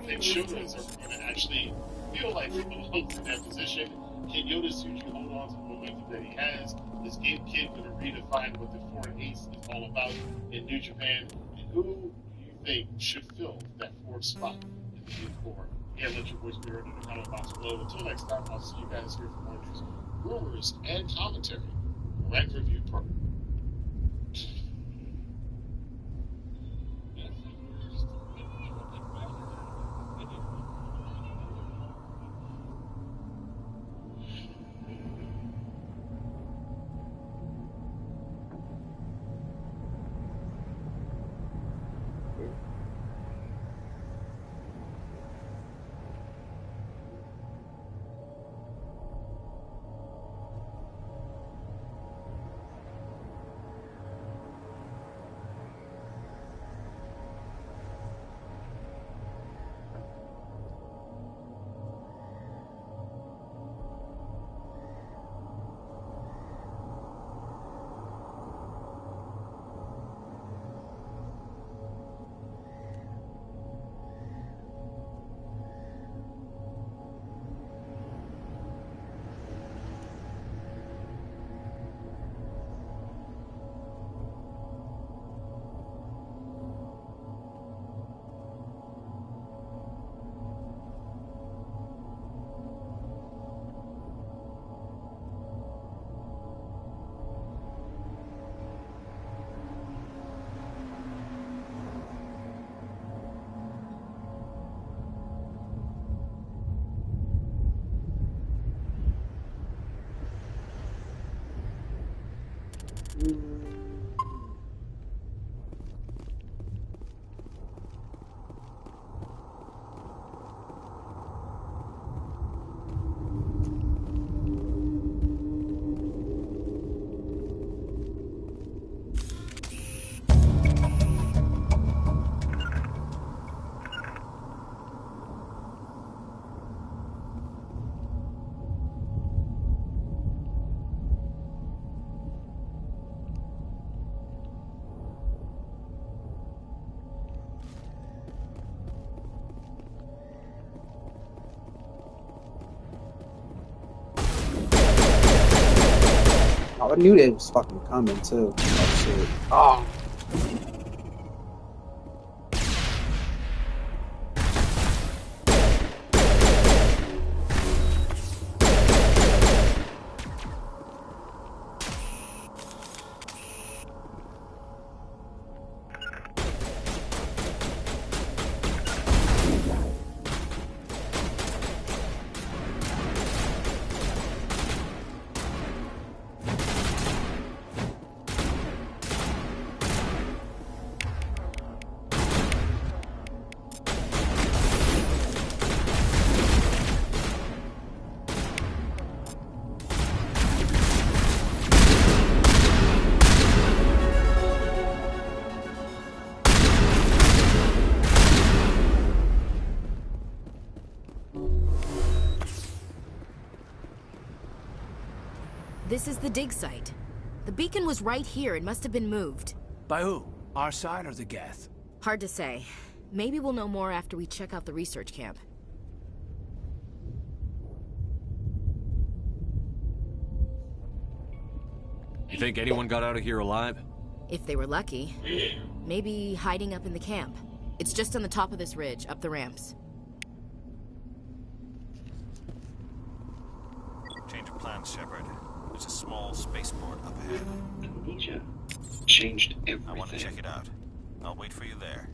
They should are going to actually feel like he belongs in that position. Can Yoda Tsuji hold on to the momentum that he has? Is Gabe Kidd going to redefine what the foreign ace is all about in New Japan? And who do you think should fill that fourth spot in the Big Four? Yeah, let your voice be heard in the comment box below. Until next time, I'll see you guys here for more news, rumors, and commentary. Rank Review Pro. Oh, I knew they was fucking coming too. Oh shit. Oh. This is the dig site. The beacon was right here. It must have been moved. By who? Our side or the Geth? Hard to say. Maybe we'll know more after we check out the research camp. You think anyone got out of here alive? If they were lucky. Maybe hiding up in the camp. It's just on the top of this ridge, up the ramps. Change of plans, Shepard. There's a small spaceport up ahead. Amnesia changed everything. I want to check it out. I'll wait for you there.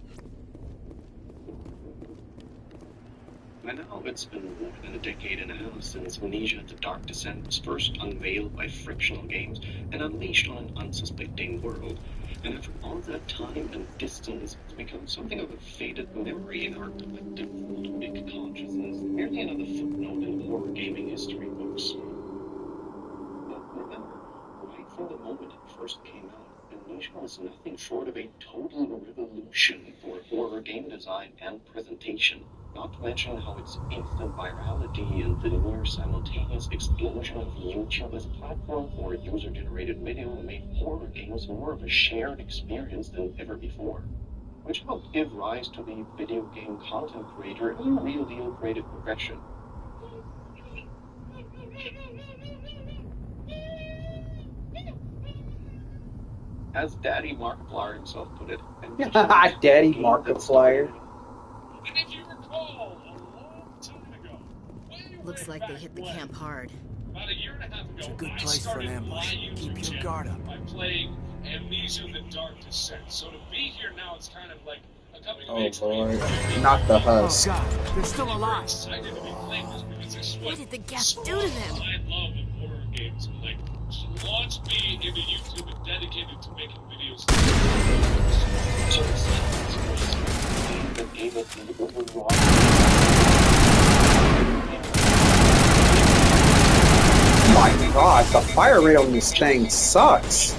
By now, it's been more than a decade and a half since Amnesia: The Dark Descent was first unveiled by Frictional Games and unleashed on an unsuspecting world. And after all that time and distance, it's become something of a faded memory in our collective ludic consciousness, merely another footnote in horror gaming history books. But remember, right from the moment it first came out, Amnesia was nothing short of a total revolution for horror game design and presentation. Not to mention how its instant virality and the near simultaneous explosion of YouTube as a platform for user-generated video made horror games more of a shared experience than ever before, which helped give rise to the video game content creator as a real-deal creative profession. As Daddy Markiplier himself put it, Daddy Markiplier. And if you recall, a long time ago, Looks like they hit the camp hard. about a year and a half ago, It's a good I place for an started ambush. my Keep YouTube your channel guard up. by playing Amnesia: The Dark Descent. So to be here now, it's kind of like a coming of Oh age boy. thing. Not the Oh husk. god, they're still alive. Excited to be playing this because I swear. What did the Geth do to them? I love horror games. And like, launched me into YouTube and dedicated to making videos. So that gave us the overall. Oh my god, the fire rate on this thing sucks.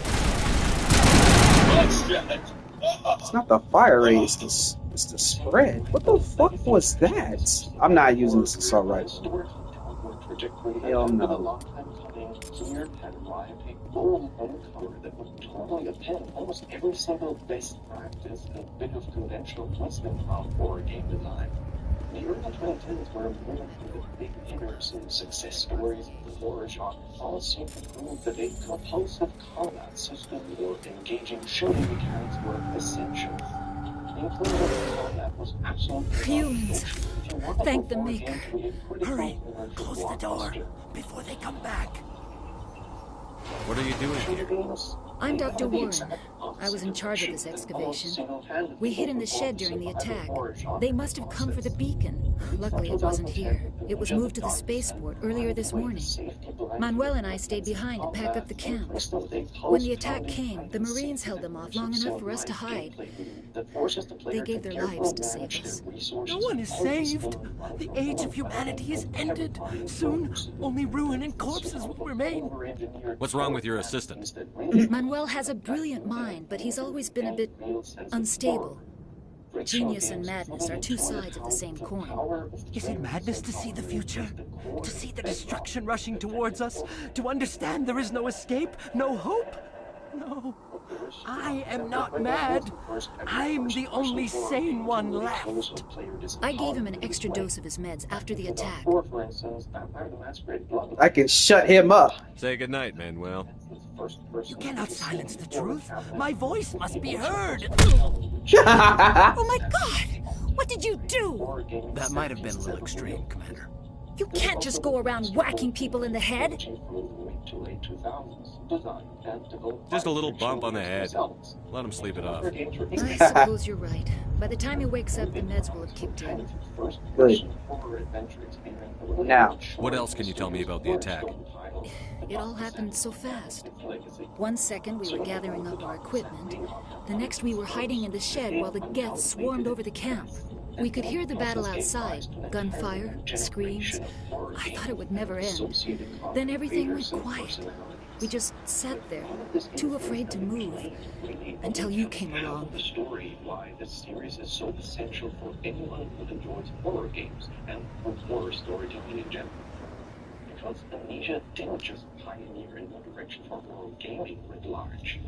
It's not the fire rate, it's the spread. What the fuck was that? I'm not using this assault rifle. Hell no. Here had arrived a gold uncover that would totally append almost every single best practice and bit of conventional wisdom about horror game design. The early 2010s were moving through the big hitters and success stories of the horror genre. All seemed to prove that a compulsive combat system or engaging shooting mechanics were essential. Humans, thank the Maker. Hurry, close the door before they come back. What are you doing here? I'm Dr. Warren. I was in charge of this excavation. We hid in the shed during the attack. They must have come for the beacon. Luckily, it wasn't here. It was moved to the spaceport earlier this morning. Manuel and I stayed behind to pack up the camp. When the attack came, the Marines held them off long enough for us to hide. They gave their lives to save us. No one is saved. The age of humanity is ended. Soon, only ruin and corpses will remain. What's wrong with your assistant? Manuel has a brilliant mind, but he's always been a bit unstable. Genius and madness are two sides of the same coin. Is it madness to see the future? To see the destruction rushing towards us? To understand there is no escape? No hope? No. I am not mad. I'm the only sane one left. I gave him an extra dose of his meds after the attack. I can shut him up. Say goodnight, Manuel. You cannot silence the truth. My voice must be heard. Oh my god! What did you do? That might have been a little extreme, Commander. You can't just go around whacking people in the head. Just a little bump on the head. Let him sleep it off. I suppose you're right. By the time he wakes up, the meds will have kicked in. Good. Now. What else can you tell me about the attack? It all happened so fast. 1 second we were gathering up our equipment. The next we were hiding in the shed while the Geth swarmed over the camp. We could hear the battle outside. Gunfire, screams. I thought it would never end. Then everything went quiet. We just sat there, too afraid to move, until you came along. The story why this series is so essential for anyone who enjoys horror games and for horror storytelling in general. Because Amnesia didn't just pioneer a new direction for horror gaming writ large.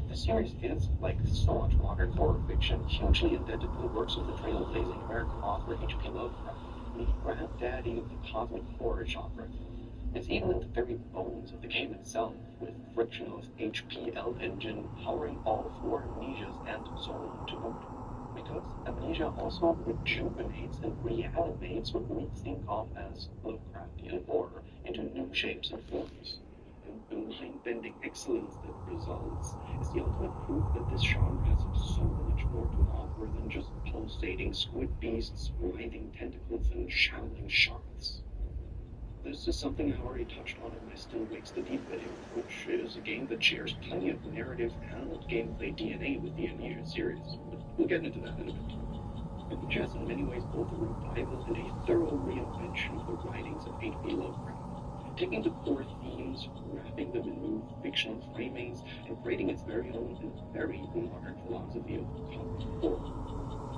The series is, like so much modern horror fiction, hugely indebted to the works of the trailblazing American author H.P. Lovecraft, the granddaddy of the cosmic horror genre. It's even in the very bones of the game itself, with frictionless HPL engine powering all 4 Amnesias and Zone to boot. Because Amnesia also rejuvenates and reanimates what we think of as Lovecraftian horror into new shapes and forms. The mind-bending excellence that results is the ultimate proof that this genre has so much more to offer than just pulsating squid beasts, writhing tentacles, and showering sharks. This is something I already touched on in my Still Wakes the Deep video, which is a game that shares plenty of narrative and gameplay DNA with the Amnesia series, but we'll get into that in a bit. Amnesia is in many ways both a revival and a thorough reinvention of the writings of H.P. Lovecraft, taking the core themes, wrapping them in new fictional framings, and creating its very own and very modern philosophy of cosmic horror.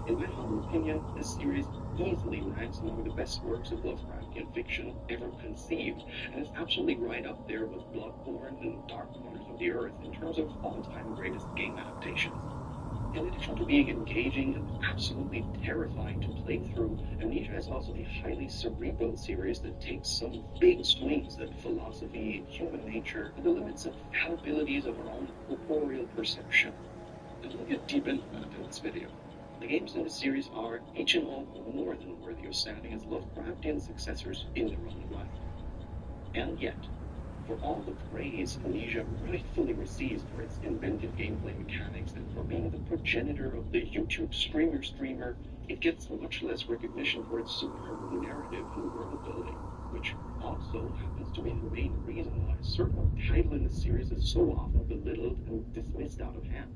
In my humble opinion, this series easily ranks among the best works of Lovecraftian fiction ever conceived, and is absolutely right up there with Bloodborne and Dark Corners of the Earth in terms of all-time greatest game adaptations. In addition to being engaging and absolutely terrifying to play through, Amnesia is also a highly cerebral series that takes some big swings at philosophy, human nature, and the limits and fallibilities of our own corporeal perception. And we'll get deep into that in this video. The games in the series are, each and all, more than worthy of standing as Lovecraftian successors in their own right. And yet, for all the praise Amnesia rightfully receives for its inventive gameplay mechanics and for being the progenitor of the YouTube streamer, it gets much less recognition for its superb narrative and world building, which also happens to be the main reason why a certain title in the series is so often belittled and dismissed out of hand.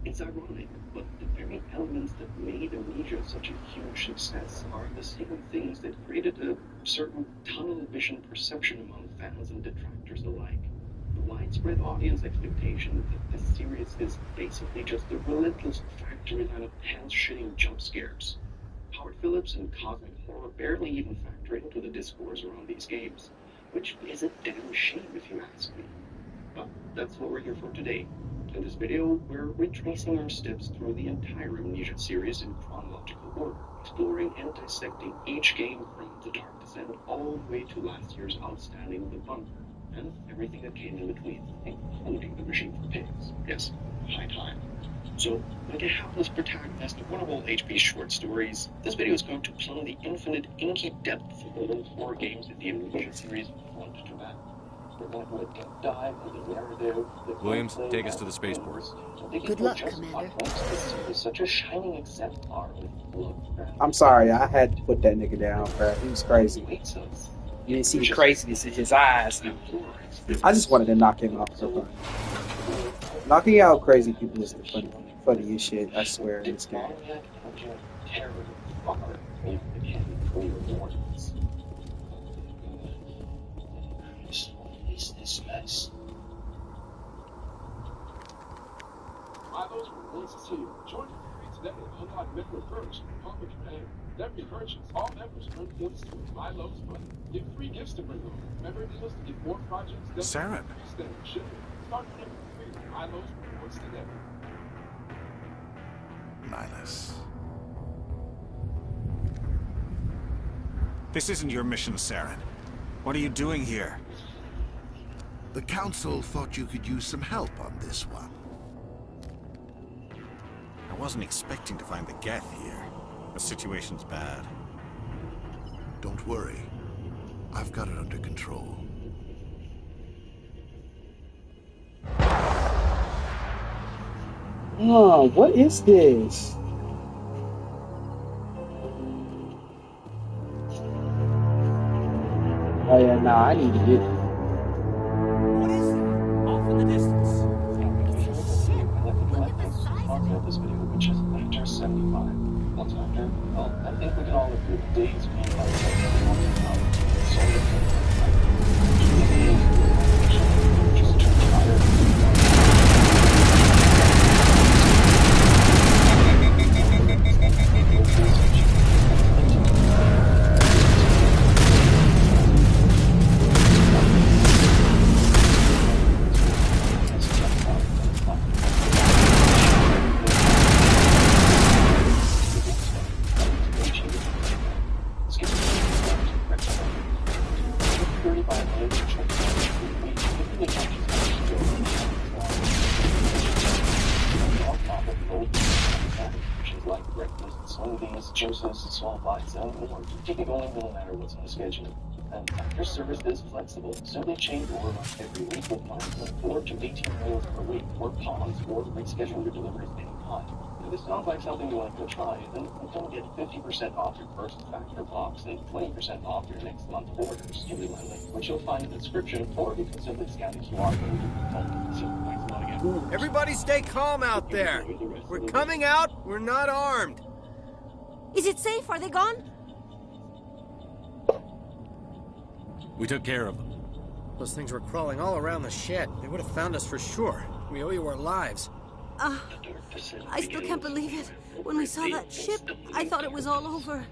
It's ironic, but the very elements that made Amnesia such a huge success are the same things that created a certain tunnel vision perception among fans and detractors alike. The widespread audience expectation that this series is basically just a relentless factory line of pants-shitting jump scares. Howard Phillips and cosmic horror barely even factor into the discourse around these games, which is a damn shame if you ask me. But that's what we're here for today. In this video, we're retracing our steps through the entire Amnesia series in chronological order, exploring and dissecting each game from The Dark Descent all the way to last year's outstanding The Bunker, and everything that came in between, including The Machine for Pigs. Yes, high time. So, like a hapless protagonist of one of old HP's short stories, this video is going to plumb the infinite, inky depths of the old horror games in the Amnesia series front to back. We're going to do a deep dive into the narrative, Williams, take us to the spaceport. Good luck, Commander. Is such a shining exemplar with Lovecraft. I'm sorry, I had to put that nigga down, bro. He was crazy. You didn't see the craziness in his eyes. I just wanted to knock him out for fun. Knocking out crazy people is the funniest shit, I swear, in this game. Is nice. Milo's releases here. Join the free today and unlock member perks from Public Command. Every purchase, all members earn points to Milo's money. Get free gifts to bring home. Member deals to get more projects done. Saren. Start member free with Milo's rewards today. Nihilus. This isn't your mission, Saren. What are you doing here? The Council thought you could use some help on this one. I wasn't expecting to find the Geth here. The situation's bad. Don't worry. I've got it under control. Oh, what is this? Oh yeah, no, I need to get it. What is it? Off in the distance. This video, which is Factor 75. What's Factor? Well, I think we can all agree that days being like small bites and more. Typically, no matter what's on the schedule. And Factor service is flexible, so they change order every week with plans of 4 to 18 meals per week, or pause, or reschedule your deliveries anytime. If this sounds like something you want to go try, then don't get 50% off your first Factor box and 20% off your next month orders using my link, which you'll find in the description, or you can simply scan the QR code. So, thanks a lot again. Everybody stay calm out there. We're coming out, we're not armed. Is it safe? Are they gone? We took care of them. Those things were crawling all around the shed. They would have found us for sure. We owe you our lives. I still can't believe it. When we saw that ship, I thought it was all over.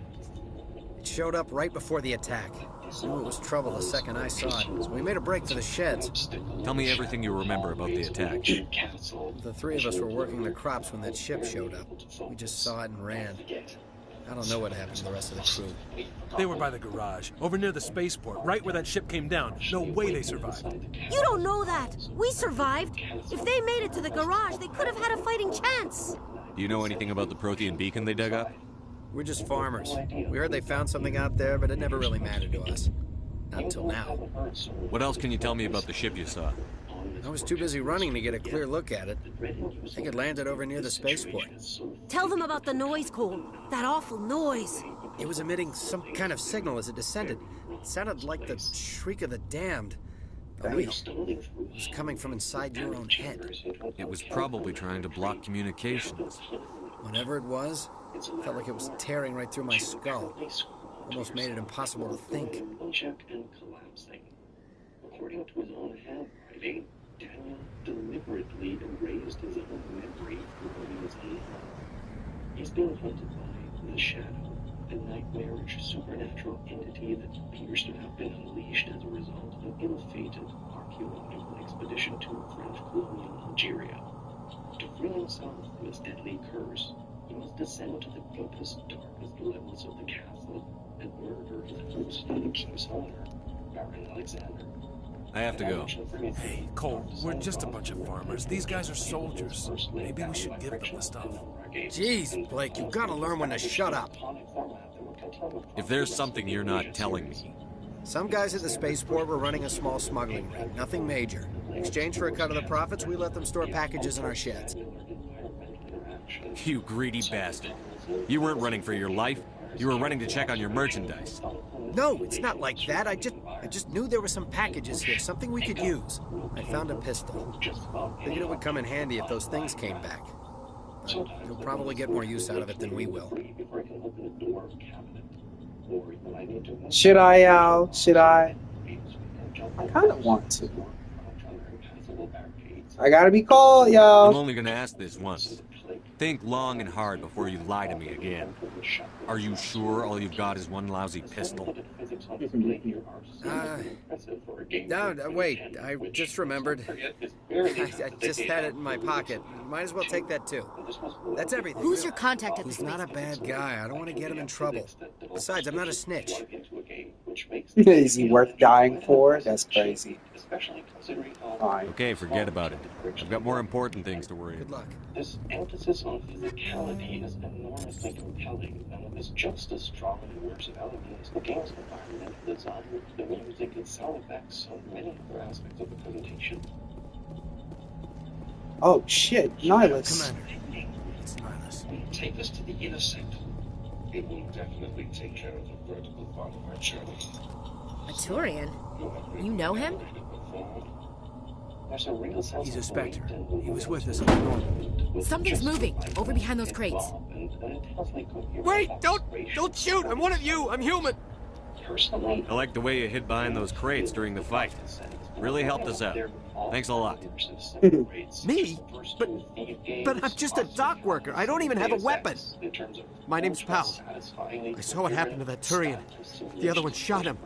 It showed up right before the attack. I knew it was trouble the second I saw it, so we made a break for the sheds. Tell me everything you remember about the attack. The three of us were working the crops when that ship showed up. We just saw it and ran. I don't know what happened to the rest of the crew. They were by the garage, over near the spaceport, right where that ship came down. No way they survived. You don't know that. We survived. If they made it to the garage, they could have had a fighting chance. Do you know anything about the Prothean beacon they dug up? We're just farmers. We heard they found something out there, but it never really mattered to us. Not until now. What else can you tell me about the ship you saw? I was too busy running to get a clear look at it. I think it landed over near the spaceport. Tell them about the noise, Cole. That awful noise. It was emitting some kind of signal as it descended. It sounded like the shriek of the damned. Oh, it was coming from inside your own head. It was probably trying to block communications. Whatever it was, it felt like it was tearing right through my skull. Almost made it impossible to think. According to his own handwriting, Daniel deliberately erased his own memory from his hand. He's being hunted by the Shadow, a nightmarish supernatural entity that appears to have been unleashed as a result of an ill-fated archaeological expedition to French colonial Algeria. To free himself from his deadly curse, he must descend to the deepest, darkest levels of the castle and murder his host and keep's owner, Baron Alexander. I have to go. Hey, Cole, we're just a bunch of farmers. These guys are soldiers. Maybe we should give them the stuff. Jeez, Blake, you gotta learn when to shut up. If there's something you're not telling me. Some guys at the spaceport were running a small smuggling ring, nothing major. In exchange for a cut of the profits, we let them store packages in our sheds. You greedy bastard. You weren't running for your life. You were running to check on your merchandise. No, it's not like that. I just knew there were some packages here, something we could use. I found a pistol. Figured it would come in handy if those things came back. But you'll probably get more use out of it than we will. Should I, should I? I kind of want to. I gotta be called, y'all. I'm only gonna ask this once. Think long and hard before you lie to me again. Are you sure all you've got is one lousy pistol? No, wait. I just remembered. I just had it in my pocket. Might as well take that too. That's everything. Who's your contact at He's this not a bad guy. I don't want to get him in trouble. Besides, I'm not a snitch. Is he worth dying for? That's crazy. Fine. Okay, forget about it. I've got more important things to worry about. Good luck. This emphasis on physicality is enormously compelling, and it is just as strong in the works of elements, the game's environmental design, the music, and sound effects, and many other aspects of the presentation. Oh shit, Nihilus. Commander, it's Nihilus. Take us to the intersect. It will definitely take care of the vertical part of our journey. A Turian? You know him? There's a real sense He's a of Spectre. weight He was with us on the North. Something's moving over behind those crates. Wait! Don't shoot! I'm one of you! I'm human! Personally, I like the way you hid behind those crates during the fight. Really helped us out. Thanks a lot. Me? But I'm just a dock worker. I don't even have a weapon. My name's Powell. I saw what happened to that Turian. The other one shot him.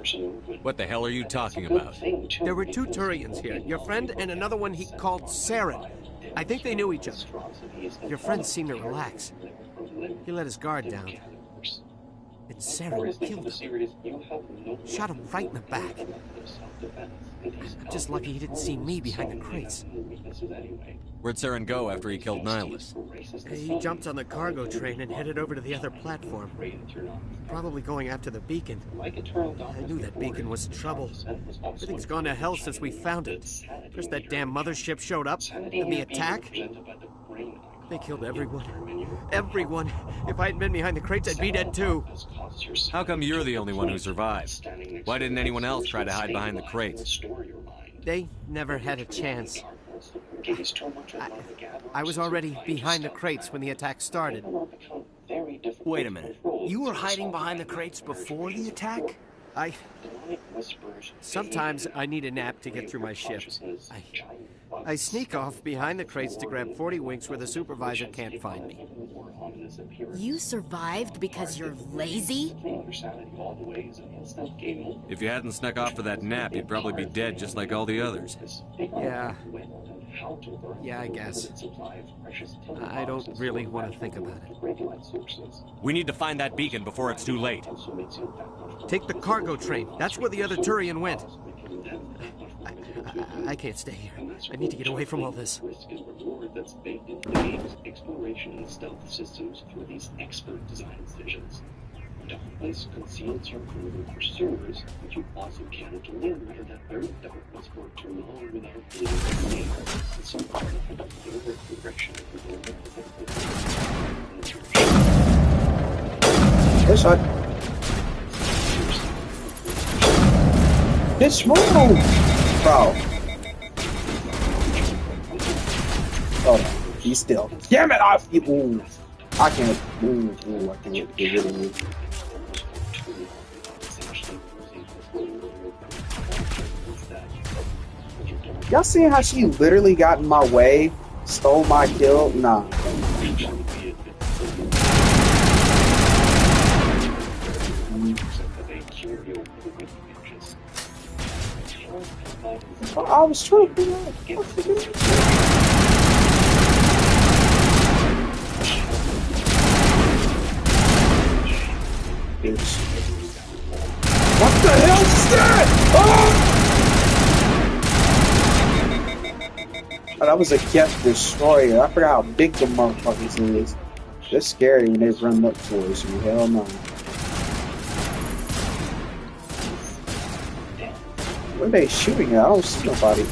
What the hell are you talking about? There were two Turians here. Your friend and another one he called Saren. I think they knew each other. Your friend seemed to relax. He let his guard down. And Saren killed him. Shot him right in the back. I'm just lucky he didn't see me behind the crates. Where'd Saren go after he killed Nihilus? He jumped on the cargo train and headed over to the other platform. Probably going after the beacon. I knew that beacon was trouble. Everything's gone to hell since we found it. First that damn mothership showed up, and the attack. They killed everyone. Everyone. If I hadn't been behind the crates, I'd be dead too. How come you're the only one who survived? Why didn't anyone else try to hide behind the crates? They never had a chance. I was already behind the crates when the attack started. Wait a minute. You were hiding behind the crates before the attack? Sometimes I need a nap to get through my shift. I sneak off behind the crates to grab 40 winks where the supervisor can't find me. You survived because you're lazy? If you hadn't snuck off for that nap, you'd probably be dead just like all the others. Yeah, I guess. I don't really want to think about it. We need to find that beacon before it's too late. Take the cargo train. That's where the other Turian went. I can't stay here. I need to get away from all this. That's baked into the game's exploration and stealth systems through these expert design decisions. Darkness conceals your crew from pursuers, but you also can't live under that very darkness for too long without being seen. And so part of the favorite progression of the game Yes, I... It's wrong! Bro. Oh, he's still. Damn it! Ooh. I can't. Ooh, I can't get rid of you. Y'all seen how she literally got in my way? Stole my kill? Nah. I was trying to figure out. What the hell is that? Oh, that was a Geth Destroyer. I forgot how big the motherfuckers is. They're scary when they run up towards you. Hell no. What are they shooting at? I don't see nobody.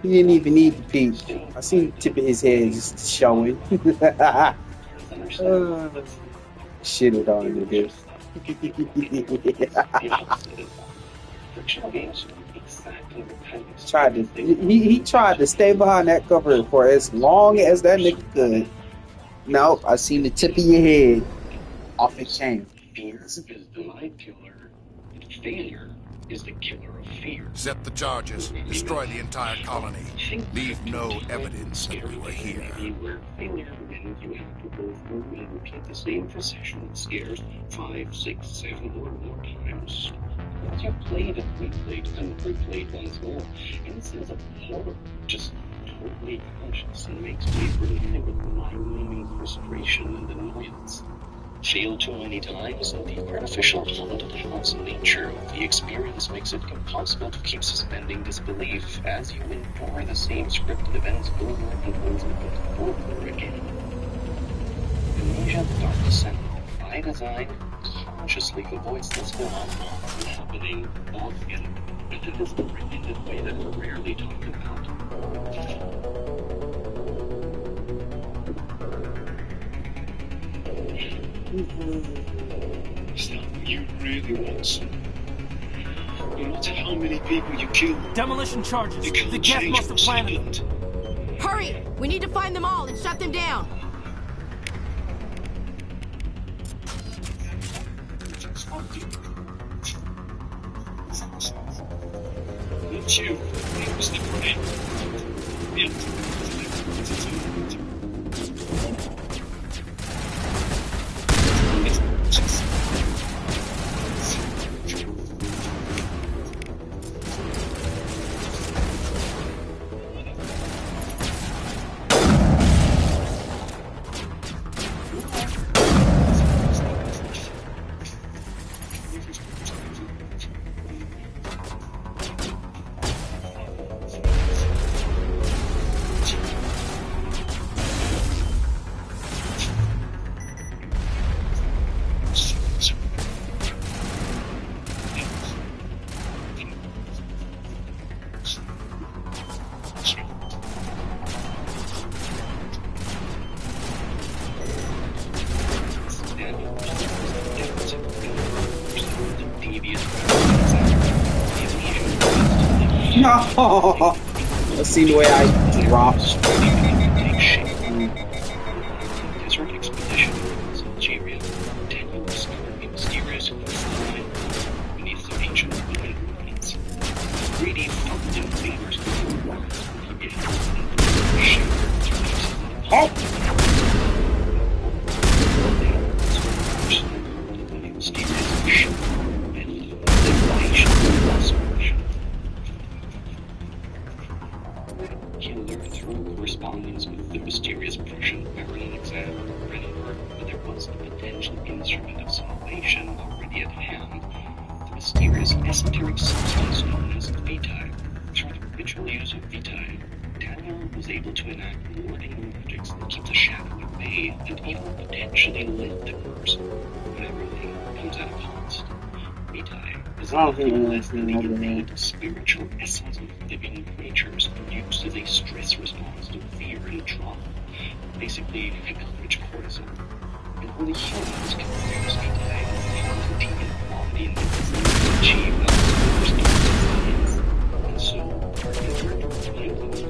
He didn't even need to peek. I seen the tip of his head just showing. Shitted on niggas. Fictional games are exactly the kind of Tried to he tried to stay behind that cover for as long as that nigga could. Nope, I seen the tip of your head. Off it came. Fear is the mind killer, and failure is the killer of fear. Set the charges. Destroy the entire colony. Leave no evidence that we were here. Where failure means you have to go through and repeat the same procession of scares 5, 6, 7, or more times. Once you've played and replayed and replayed once more, in a sense of horror, just totally conscious and makes way for living with mind-numbing frustration and annoyance. Failed too many times, and the artificial haunted house nature of the experience makes it impossible to keep suspending disbelief as you endure the same scripted events over and over again. Amnesia: Dark Descent, by design, consciously avoids this phenomenon from happening often, and it is written in a way that is rarely talked about. Is that what you really want? No matter how many people you kill, Demolition charges. you can't The Geth change must have what's planted happened. Hurry! We need to find them all and shut them down. Not you. It was the brain. No! Let's see the way I dropped. Desert expedition in Algeria, tenuous, mysterious coastline beneath some ancient Roman ruins. 3D thumped invaders Killer through correspondence with the mysterious Prussian Baron Alexander Renenberg, but there was a potential instrument of salvation already at hand, the mysterious esoteric substance known as vitae. Through the ritual use of vitae, Daniel was able to enact warding magics that keep the shadow at bay and even potentially lift the curse. But everything comes at a cost. Vitae is nothing less than the innate spiritual essence of living creatures used as a stress response to fear and trauma. Basically, encourage cortisol. And only humans can use vitae as a quantity and quality to achieve that first experience. And so, in order to find those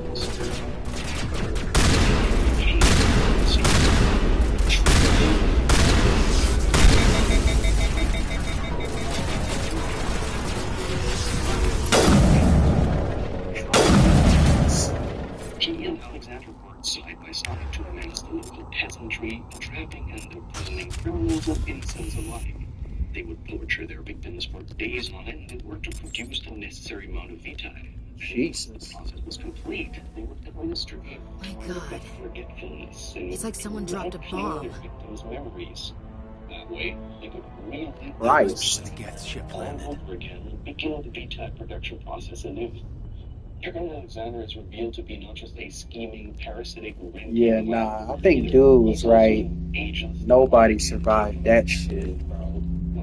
he and Alexander worked side by side to amass the local peasantry, entrapping and imprisoning criminals of innocence alike. They would torture their victims for days on end in order to produce the necessary amount of vitae. Jesus. The process was complete. They would administer My God. forgetfulness. It's like someone dropped a bomb. Their victims' memories. That way, they could relive Right. the Geth ship all over again and begin the vitae production process anew. Baron Alexander is revealed to be not just a scheming, parasitic Yeah, nah, I think dude was right. Nobody survived that shit, bro.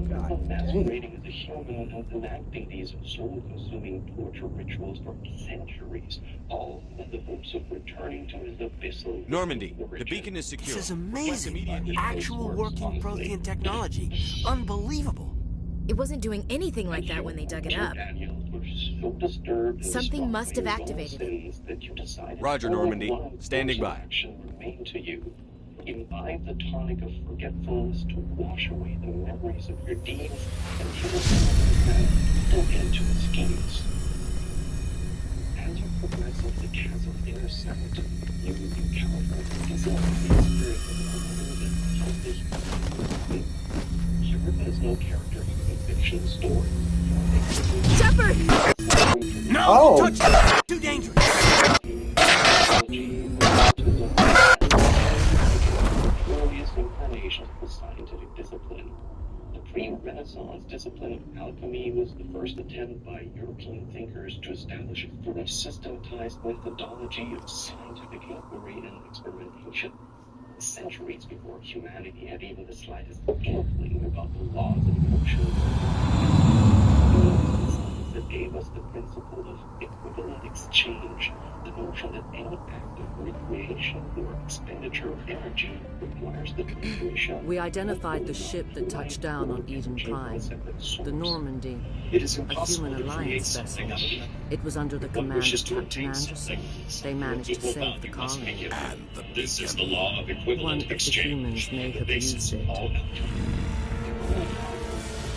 God masquerading as a human and enacting these soul-consuming torture rituals for centuries, all in the hopes of returning to his abyssal... Normandy, the beacon is secure. This is amazing. Actual working Prothean technology. Unbelievable. It wasn't doing anything like that when they dug it up. Something must have activated it. Roger, Normandy. Standing by. Imbibe the tonic of forgetfulness to wash away the memories of your deeds and look into the schemes. As you progress up the chasm intersect, you encounter the spirit of Shepard has no character in a fiction story. Shepard! No! Touch it! Too dangerous! Incarnation of the scientific discipline. The pre-Renaissance discipline of alchemy was the first attempt by European thinkers to establish a fully systematized methodology of scientific inquiry and experimentation. Centuries before humanity had even the slightest inkling about the laws of motion. That gave us the principle of equivalent exchange, the notion that any act of recreation or expenditure of energy requires the transmission. We identified the ship that touched down on Eden Prime, the Normandy, a human alliance vessel. It was under the command of Captain Anderson. They managed to save the colony. And the This is the law of equivalent exchange. One of the humans may have used it.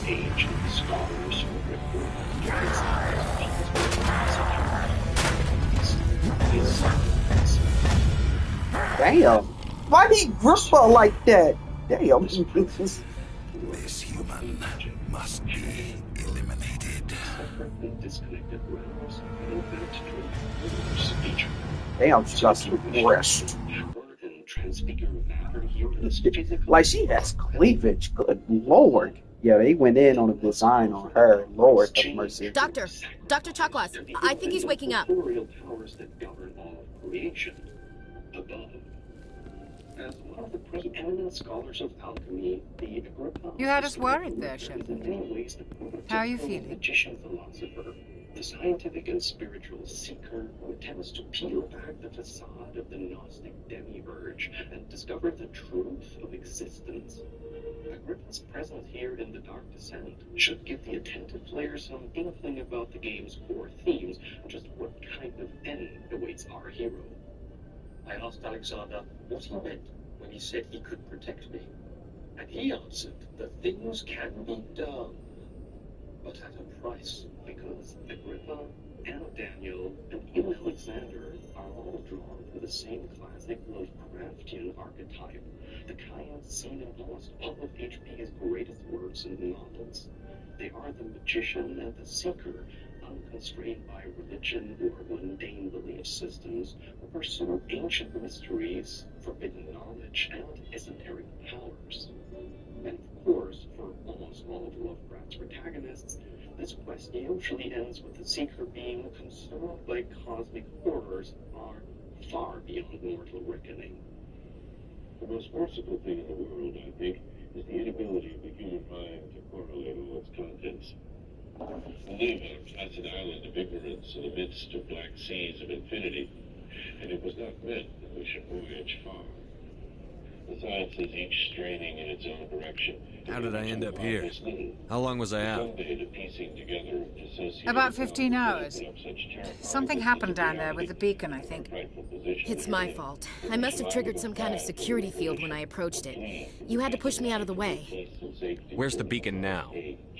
Age scholars who report Damn. Why did he grip her like that? Damn. This human must be eliminated. Damn, just regressed. Like, she has cleavage. Good lord. Yeah, they went in on a design on her. Lord have mercy. Dr. Chakwas, I think he's waking up. As one of the preeminent scholars of alchemy, the Agrippa... You had us worried there, Shepard. How are you feeling? Magician philosopher, the scientific and spiritual seeker who attempts to peel back the facade of the Gnostic demiurge and discover the truth of existence. Agrippa's presence here in the Dark Descent should give the attentive player some inkling about the game's core themes and just what kind of end awaits our hero. I asked Alexander what he meant when he said he could protect me. And he answered that things can be done, but at a price. Because Agrippa and Daniel and even Alexander are all drawn from the same classic Lovecraftian archetype, the kind seen in almost all of HP's greatest works and novels. They are the magician and the seeker, unconstrained by religion or mundane belief systems, who pursue ancient mysteries, forbidden knowledge, and esoteric powers. And of course, for almost all of Lovecraft's protagonists, this quest usually ends with the seeker being consumed by cosmic horrors far beyond mortal reckoning. The most merciful thing in the world, I think, is the inability of the human mind to correlate all its contents. We live on a placid island of ignorance in the midst of black seas of infinity, and it was not meant that we should voyage far. The sciences each straining in its own direction. How did I end up here? How long was I out? About 15 hours. Something happened down there with the beacon, I think. It's my fault. I must have triggered some kind of security field when I approached it. You had to push me out of the way. Where's the beacon now?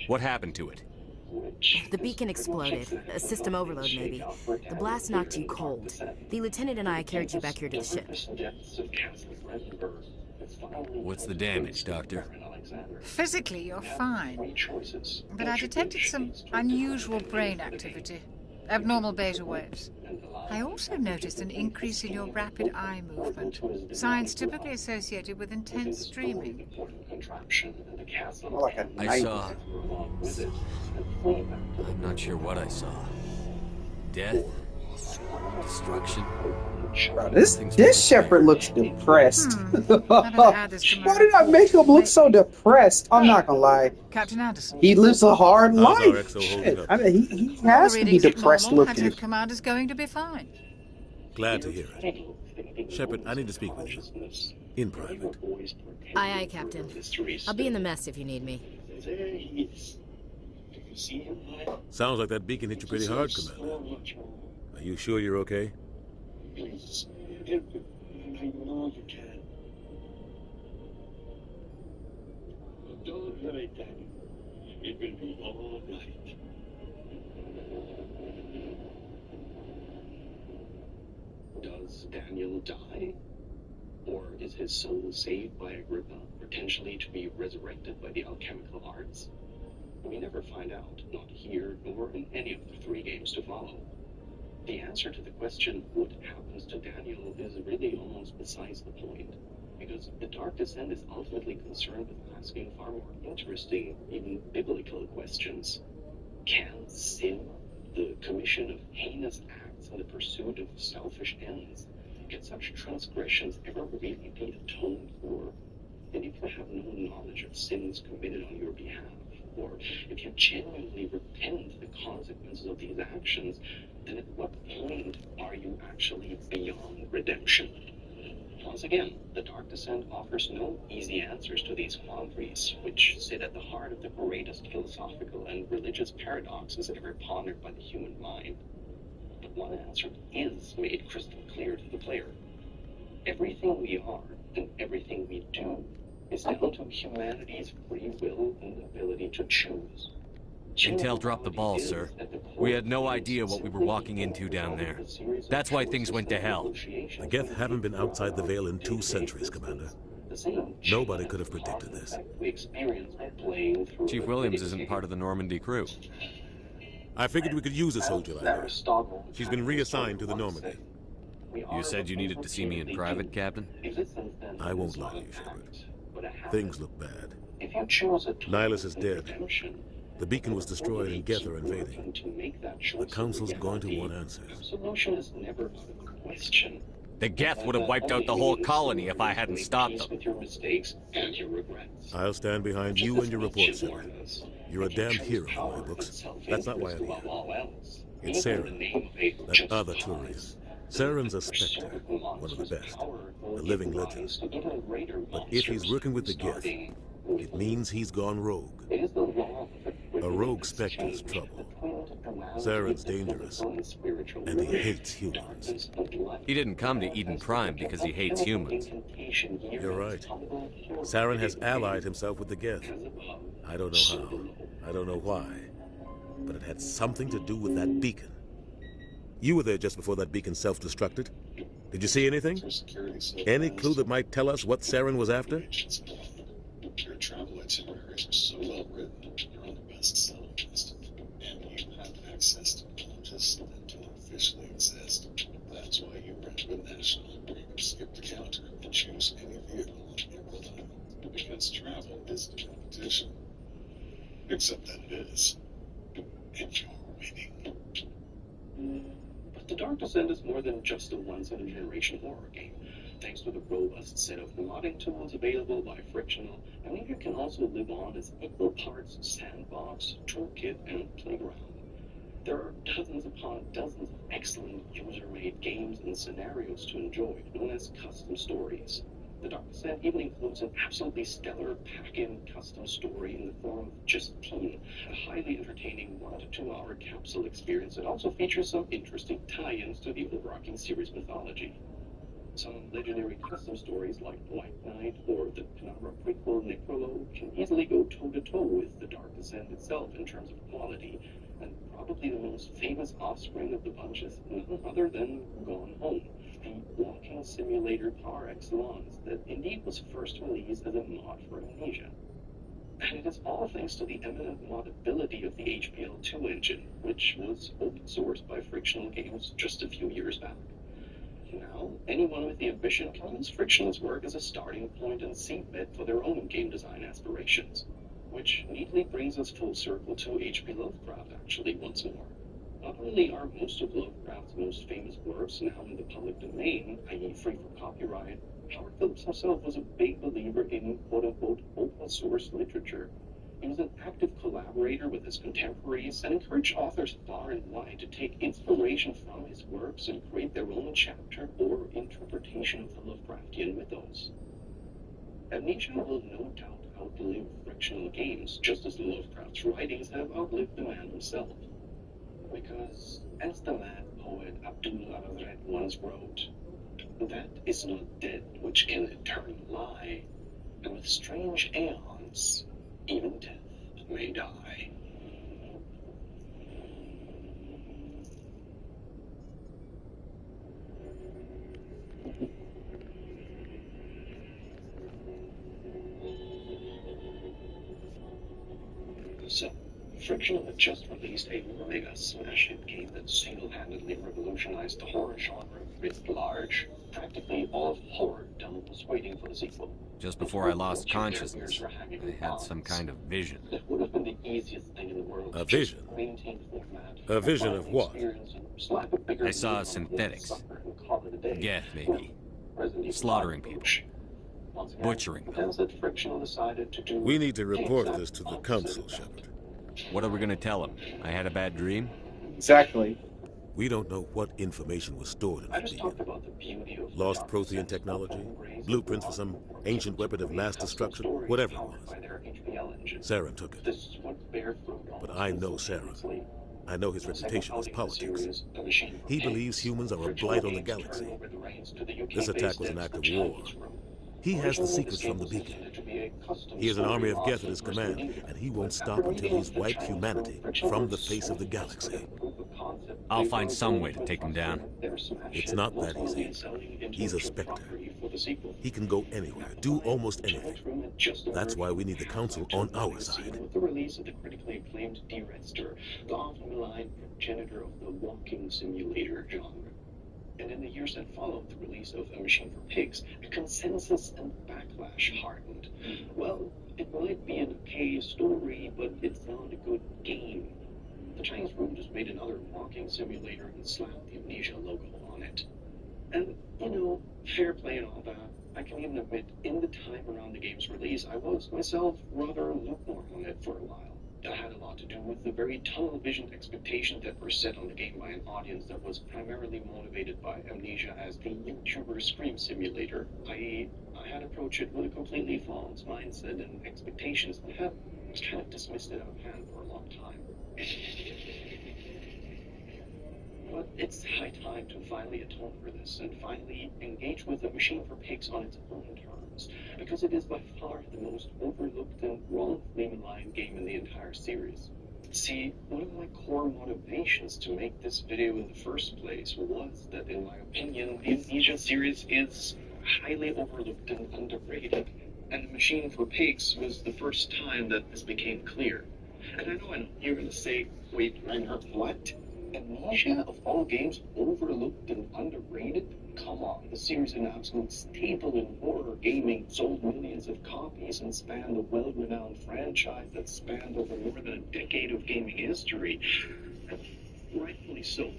What happened to it? The beacon exploded. A system overload, maybe. The blast knocked you cold. The lieutenant and I carried you back here to the ship. What's the damage, Doctor? Physically, you're fine. But I detected some unusual brain activity. Abnormal beta waves. I also noticed an increase in your rapid eye movement. Signs typically associated with intense dreaming. I saw... I'm not sure what I saw. Death? Destruction. Bro, this Shepherd looks depressed. Add this to my Why did I make him look so depressed? I'm not gonna lie. Captain Anderson. He lives a hard How's our life. XO holding Shit. up? I mean, he Well, has the to be readings look depressed normal. looking. Hatchet Commander's going to be fine. Glad to hear it. Shepard, I need to speak with you. In private. Aye, aye, Captain. I'll be in the mess if you need me. Sounds like that beacon hit you pretty hard, Commander. Are you sure you're okay? Please, I know you can. Don't worry, Daddy. It will be all right. Does Daniel die? Or is his soul saved by Agrippa, potentially to be resurrected by the alchemical arts? We never find out, not here nor in any of the 3 games to follow. The answer to the question, what happens to Daniel, is really almost besides the point, because the Dark Descent is ultimately concerned with asking far more interesting, even biblical questions. Can sin, the commission of heinous acts in the pursuit of selfish ends, can such transgressions ever really be atoned for? And if you have no knowledge of sins committed on your behalf, or if you genuinely repent the consequences of these actions, then at what point are you actually beyond redemption? Once again, the Dark Descent offers no easy answers to these quandaries, which sit at the heart of the greatest philosophical and religious paradoxes ever pondered by the human mind. But one answer is made crystal clear to the player. Everything we are and everything we do is down to humanity's free will and ability to choose. Intel dropped the ball, sir. We had no idea what we were walking into down there. That's why things went to hell. The Geth haven't been outside the Veil in 2 centuries, Commander. Nobody could have predicted this. Chief Williams isn't part of the Normandy crew. I figured we could use a soldier like her. She's been reassigned to the Normandy. You said you needed to see me in private, Captain? I won't lie to you, Shepard. Things look bad. Nihilus is dead. The beacon was destroyed and Geth are invading. The Council's going to want answers. The Geth would have wiped out the whole colony if I hadn't stopped them. I'll stand behind you and your reports, Shepard. You're a damned hero in my books. That's not why I'm here. It's Saren, that other Turian. Saren's a Spectre, one of the best, a living legend. But if he's working with the Geth, it means he's gone rogue. A rogue Spectre's trouble. Saren's dangerous, and he hates humans. He didn't come to Eden Prime because he hates humans. You're right. Saren has allied himself with the Geth. I don't know how, I don't know why, but it had something to do with that beacon. You were there just before that beacon self-destructed. Did you see anything? Any clue that might tell us what Saren was after? Your travel itineraries are so well written, you're on the bestseller list. And you have access to Atlantis that don't officially exist. That's why you rent with National. You can skip the counter and choose any vehicle on Emerald Island. Because travel is the competition. Except that it is. And you're winning. But the Dark Descent is more than just a once-in-a-generation horror game. Thanks to the robust set of modding tools available by Frictional, Amnesia can also live on as equal parts sandbox, toolkit, and playground. There are dozens upon dozens of excellent user-made games and scenarios to enjoy, known as custom stories. The Dark Descent even includes an absolutely stellar pack-in custom story in the form of Justine, a highly entertaining 1 to 2 hour capsule experience that also features some interesting tie-ins to the overarching series mythology. Some legendary custom stories like White Knight or the Penumbra prequel Necrolo can easily go toe-to-toe with the Dark Descent itself in terms of quality, and probably the most famous offspring of the bunch is none other than Gone Home, the walking simulator par excellence that indeed was first released as a mod for Amnesia. And it is all thanks to the eminent modability of the HPL2 engine, which was open sourced by Frictional Games just a few years back. Now, anyone with the ambition can use Frictional's work as a starting point and seedbed for their own game design aspirations. Which neatly brings us full circle to H.P. Lovecraft, actually, once more. Not only are most of Lovecraft's most famous works now in the public domain, i.e. free from copyright, Howard Phillips himself was a big believer in quote-unquote open source literature. He was an active collaborator with his contemporaries and encouraged authors far and wide to take inspiration from his works and create their own chapter or interpretation of the Lovecraftian mythos. Amnesia will no doubt outlive fictional games, just as Lovecraft's writings have outlived the man himself. Because, as the mad poet Abdul al-Hazred once wrote, that is not dead which can eternal lie, and with strange aeons, even death may die. So, Frictional had just released a mega smash hit game that single-handedly revolutionized the horror genre writ large. Practically all of horror-dom was waiting for the sequel. Just before I lost consciousness, I had some kind of vision. It would have been the easiest thing in the world. A vision? A vision of what? I saw synthetics. Geth, maybe. Slaughtering people. Butchering them. We need to report this to the council, Shepard. What are we going to tell them? I had a bad dream? Exactly. We don't know what information was stored in the beacon. Lost Prothean technology, blueprints for some ancient weapon of mass destruction, whatever it was. Saren took it. But I know Saren. I know his reputation as politics. He believes humans are a blight on the galaxy. This attack was an act of war. He has the secrets from the beacon. He has an army of Geth at his command, and he won't stop until he's wiped humanity from the face of the galaxy. I'll find some way to take him down. It's not that easy. He's a Spectre. He can go anywhere, do almost anything. That's why we need the Council on our side. With the release of the critically acclaimed D-Redster, the often-maligned progenitor of the walking simulator genre. And in the years that followed the release of A Machine for Pigs, a consensus and backlash hardened. Well, it might be an okay story, but it's not a good game. The Chinese Room just made another walking simulator and slapped the Amnesia logo on it. And, you know, fair play and all that. I can even admit, in the time around the game's release, I was myself rather lukewarm on it for a while. That had a lot to do with the very tunnel-visioned expectations that were set on the game by an audience that was primarily motivated by Amnesia as the YouTuber Scream simulator, i.e., I had approached it with a completely false mindset and expectations and had kind of dismissed it out of hand for a long time. But it's high time to finally atone for this and finally engage with A Machine for Pigs on its own terms, because it is by far the most overlooked and wrongfully maligned game in the entire series. See, one of my core motivations to make this video in the first place was that, in my opinion, the Amnesia series is highly overlooked and underrated, and A Machine for Pigs was the first time that this became clear. And I know, you're gonna say, wait, Reinhardt, what? Amnesia, of all games, overlooked and underrated? Come on, the series is an absolute staple in horror gaming, sold millions of copies, and spanned a well-renowned franchise that spanned over more than a decade of gaming history. And rightfully so.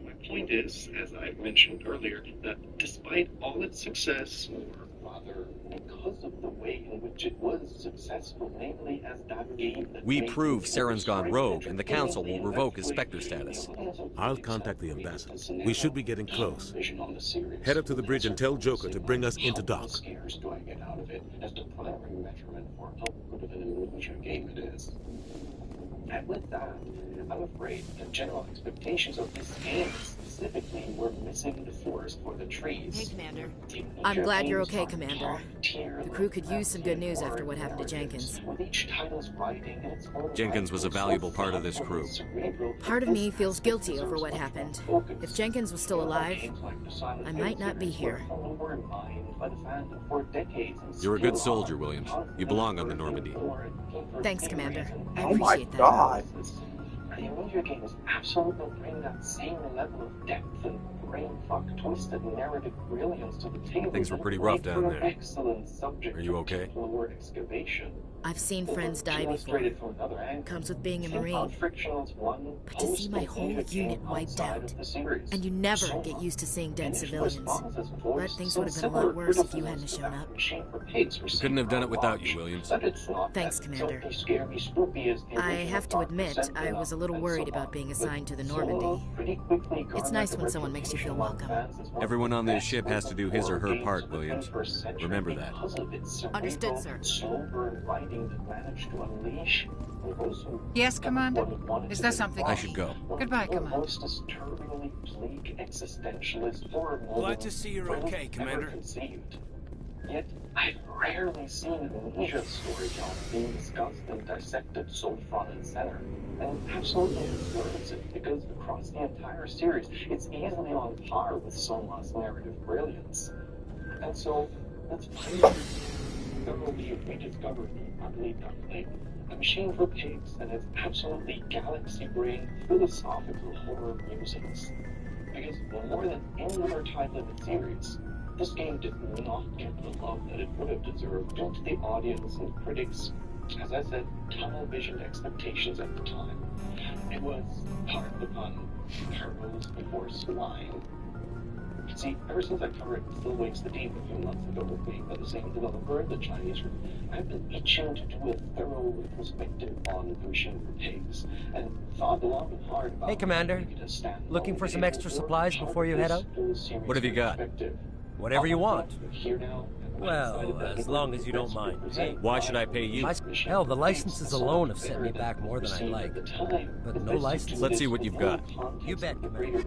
My point is, as I mentioned earlier, that despite all its success, or rather, because of the way in which it was successful, namely as that game that we prove Saren's gone rogue, and the Council will revoke his Spectre status. I'll contact the ambassador. We should be getting close. Head up to the bridge and tell Joker to bring us into dock. Scares do I get out of it as the primary measurement for how good of an Amnesia game it is. And with that, I'm afraid the general expectations of this game specifically were missing the forest for the trees. Hey, Commander. I'm glad you're okay, Commander. The crew could use some good news after what happened to Jenkins. Jenkins was a valuable part of this crew. Part of me feels guilty over what happened. If Jenkins was still alive, I might not be here. You're a good soldier, Williams. You belong on the Normandy. Thanks, Commander. I Oh my appreciate that. god. The Amnesia game is absolutely bringing that same level of depth and brain-fuck twisted narrative brilliance to the table. Things were pretty rough down there. Excellent subject Are you okay? lore excavation. I've seen friends die before. Comes with being a Marine. But to see my whole unit wiped out, and you never get used to seeing dead civilians. But things would have been a lot worse if you hadn't shown up. We couldn't have done it without you, Williams. Thanks, Commander. I have to admit, I was a little worried about being assigned to the Normandy. It's nice when someone makes you feel welcome. Everyone on this ship has to do his or her part, Williams. Remember that. Understood, sir. Yes, Commander? Is there something? I should go. Goodbye, Commander. Glad to see you're okay, Commander. Yet, I've rarely seen amnesia storytelling being discussed and dissected so front and center. And it absolutely deserves it, because across the entire series, it's easily on par with Soma's narrative brilliance. And so, let's finally thoroughly rediscover the ugly duckling, a machine for pigs, and its absolutely galaxy-brain philosophical horror musings. Because more than any other title in the series, this game did not get the love that it would have deserved due to the audience and critics, as I said, tunnel-visioned expectations at the time. It was, pardon the pun, heroes before swine. See, ever since I covered Still Waits the Deep a few months ago with me by the same developer, the Chinese room, I've been itching to do a thorough retrospective on the machine for pigs, and thought long and hard about... Hey, Commander. Looking for some extra supplies before you head out? What have you got? Whatever you want. Well, as long as you don't mind. Why should I pay you? Hell, the licenses alone have set me back more than I'd like. But no license. Let's see what you've got. You bet, Commander.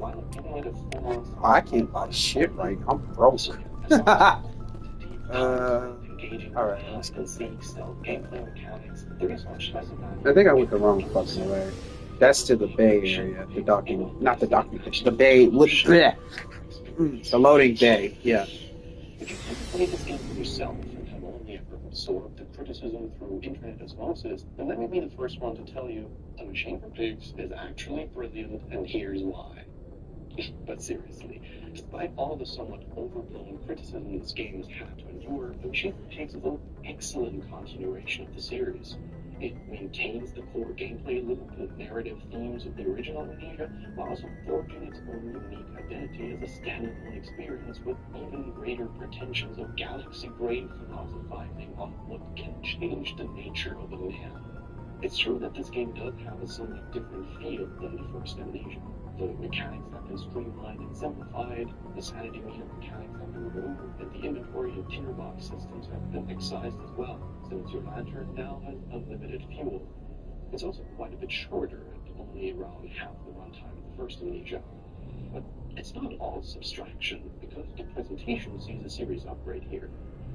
Oh, I can't buy shit right. I'm broke. Alright, let's go. I think I went the wrong fucking way. That's to the Bay area. The docking, not the docking station. The Bay. The loading bay, yeah. If you can play this game for yourself and have only ever absorbed the criticism through internet osmosis, then let me be the first one to tell you The Machine for Pigs is actually brilliant, and here's why. But seriously, despite all the somewhat overblown criticism this game has had to endure, The Machine for Pigs is an excellent continuation of the series. It maintains the core gameplay loop and narrative themes of the original Amnesia, while also forging its own unique identity as a standalone experience with even greater pretensions of galaxy-brain philosophizing on what can change the nature of a man. It's true that this game does have a somewhat different feel than the first Amnesia. The mechanics have been streamlined and simplified, the sanity meter mechanics have been removed, and the inventory and tinderbox systems have been excised as well, since your lantern now has unlimited fuel. It's also quite a bit shorter, at only around half the runtime of the first Amnesia. But it's not all subtraction, because the presentation sees a serious upgrade here.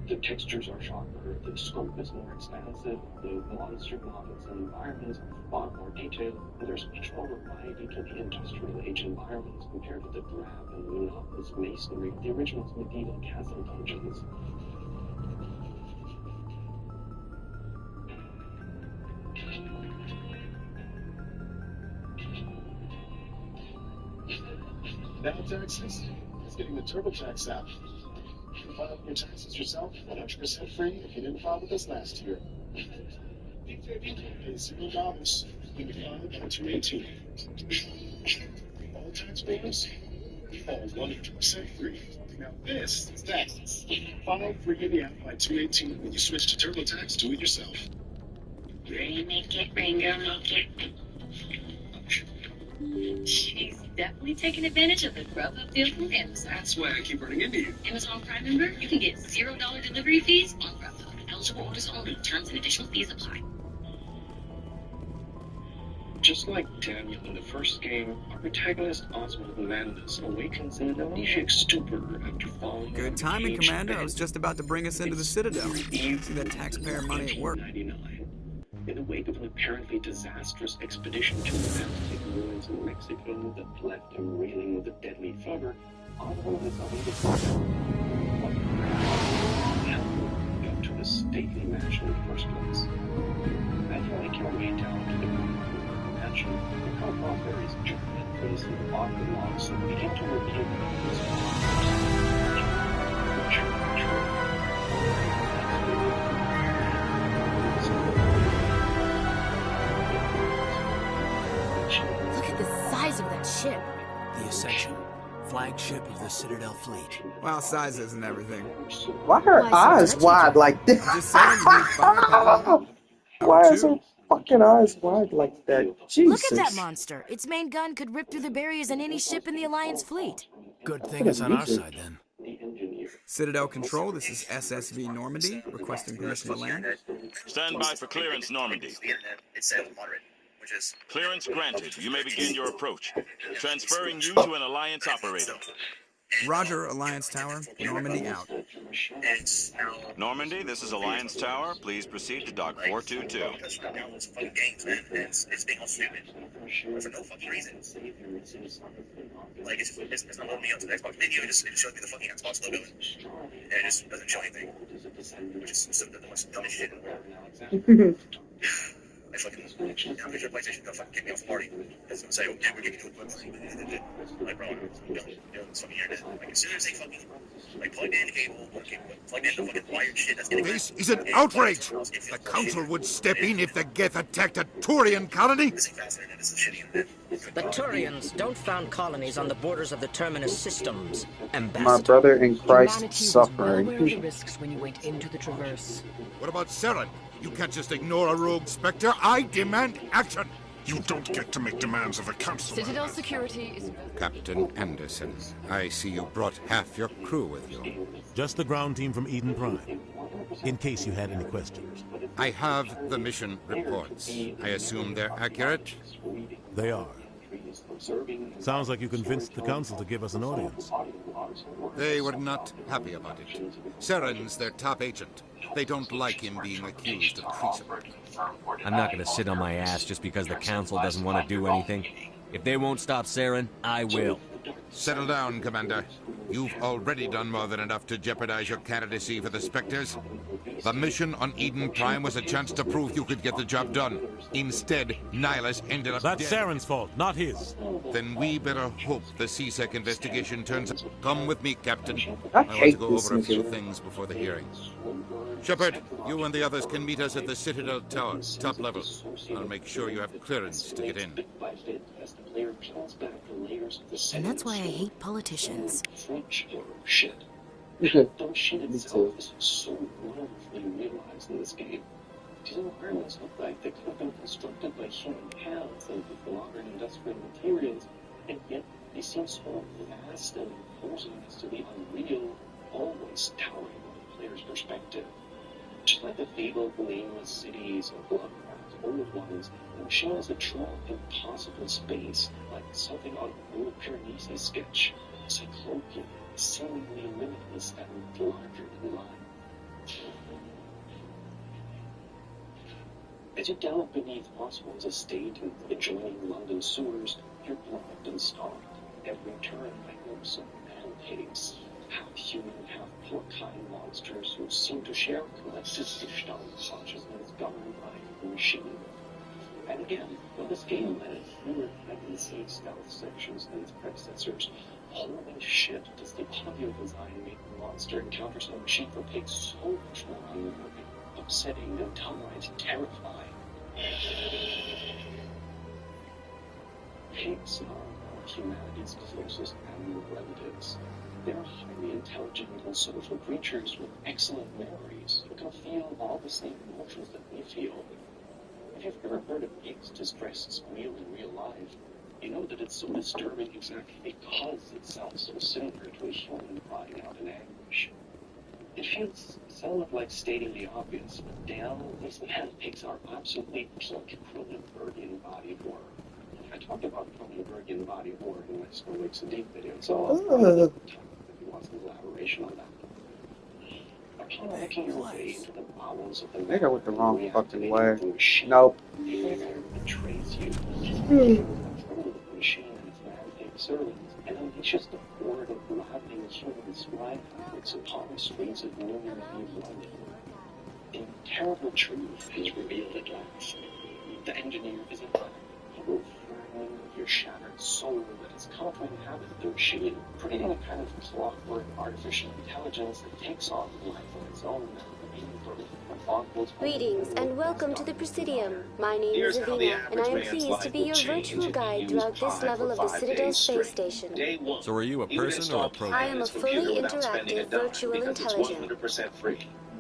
The textures are sharper, the scope is more expansive, the monster models and environments are far more detailed, and there's much more variety to the industrial age environments compared to the drab and monotonous masonry of the original's medieval castle dungeons. Now taxes is getting the TurboTax app. You can file your taxes yourself, 100% free if you didn't file with us last year. Big fair people pay $0 when you file by 218. All taxpayers, all 100% free. Now this is taxes. File free in the app by 218 when you switch to TurboTax. Do it yourself. Rain, make it, rain, girl, make it. She's definitely taking advantage of the Grubhub deal from Amazon. That's why I keep running into you. Amazon Prime member, you can get $0 delivery fees on Grubhub. Eligible orders only. Terms and additional fees apply. Just like Daniel in the first game, our protagonist Oswald Landis awakens in an amnesiac stupor after falling. Good timing, Commander. I was just about to bring us into the Citadel. See that taxpayer money at work. In the wake of an apparently disastrous expedition to the Aztec ruins in Mexico that left him reeling with a deadly fever, Oswald is unable to got to the stately mansion in the first place. As you make your way down to the mansion, you come across various giant faces and awkward logs that begin to reveal ship? The Ascension, flagship of the Citadel fleet. Well, sizes and everything. Why her eyes wide like that? I'm just saying, you need firepower. Why is her fucking eyes wide like that? Jesus. Look at that monster. Its main gun could rip through the barriers in any ship in the Alliance fleet. Good thing it's on our side, then. Citadel Control, this is SSV Normandy, requesting permission to land. Stand by for clearance, Normandy. Clearance granted. You may begin your approach. Transferring you to an Alliance operator. Roger, Alliance Tower. Normandy out. Normandy, this is Alliance Tower. Please proceed to Dock 422. It's being all stupid. For no fucking reason. Like, it's not loading me up to the Xbox menu, it just shows me the fucking Xbox logo. And it just doesn't show anything. Which is the most dumbest shit in the world. I fucking, I'm pretty sure PlayStation gonna fucking kick me off the party. It's gonna say, oh, yeah, we're giving you a like, bro, I'm building this fucking internet. Like, as soon as they fucking, like, plugged in the cable, plugged in the fucking wired shit, that's getting This is an outrage! The Council would step in if the Geth attacked a Turian colony! This ain't fast internet, this is shitty internet. The Turians don't found colonies on the borders of the Terminus systems, Ambassador. My brother in Christ Humanity suffering. was well aware of the risks when you went into the Traverse. What about Saren? You can't just ignore a rogue Spectre. I demand action! You don't get to make demands of the Council. Citadel security is... Captain Anderson, I see you brought half your crew with you. Just the ground team from Eden Prime, in case you had any questions. I have the mission reports. I assume they're accurate? They are. Sounds like you convinced the Council to give us an audience. They were not happy about it. Saren's their top agent. They don't like him being accused of treason. I'm not gonna sit on my ass just because the Council doesn't want to do anything. If they won't stop Saren, I will. Settle down, Commander. You've already done more than enough to jeopardize your candidacy for the Spectres. The mission on Eden Prime was a chance to prove you could get the job done. Instead, Nihilus ended up That's dead. Saren's fault, not his. Then we better hope the CSEC investigation turns out. Come with me, Captain. I want to hate go this over a few nigga. things before the hearing. Shepard, you and the others can meet us at the Citadel Tower, top level. I'll make sure you have clearance to get in. And that's why I hate politicians. Shit. Dumb shit itself is so wonderfully realized in this game. These environments look like they could have been constructed by human hands and with modern industrial materials, and yet they seem so vast and imposing as to be unreal, always towering from the player's perspective. Just like the fabled nameless cities of Lovecraft's old ones, the machine is a true impossible space, like something on a Lord Piranesi sketch, cyclopean, seemingly limitless and larger than life. As you delve beneath Oswald's estate and adjoining London sewers, you're blocked and stalked. Every turn by groups of man-pigs, half-human, half-porcine monsters who seem to share a collective Gestalt consciousness governed by the machine. And again, while this game had fewer preconceived stealth sections than its predecessors, holy shit, does the audio design make the monster encounters on the machine for pigs so much more unnerving, upsetting, and downright terrifying. Pigs are humanity's closest animal relatives. They are highly intelligent and social creatures with excellent memories who can feel all the same emotions that we feel. If you've ever heard a pig's distressed squeal in real life, you know that it's so disturbing exactly because it sounds so similar to a human crying out in anguish. It feels somewhat like stating the obvious, but damn, these man-pigs are absolutely peak Cronenbergian body horror. I talked about Cronenbergian body horror in my Snow Lakes and Deep video, so I'll if you want some elaboration on that. Upon making your way into the bowels of the Nigga with the wrong fucking way. Nope. betrays you. Control the machine and its man-pig servants, and unleashes the horde of ravening human swine fabrics upon the streets of New Year's Eve London. The terrible truth is revealed at last. The engineer is a man. He will fragment your shattered soul that has come to inhabit the machine, creating a kind of clockwork artificial intelligence that takes on life of its own, being Greetings and welcome to the Presidium. My name is Avina, and I am pleased to be your virtual guide throughout this level of the Citadel Space Station. So are you a person or a program? I am a fully interactive virtual intelligence.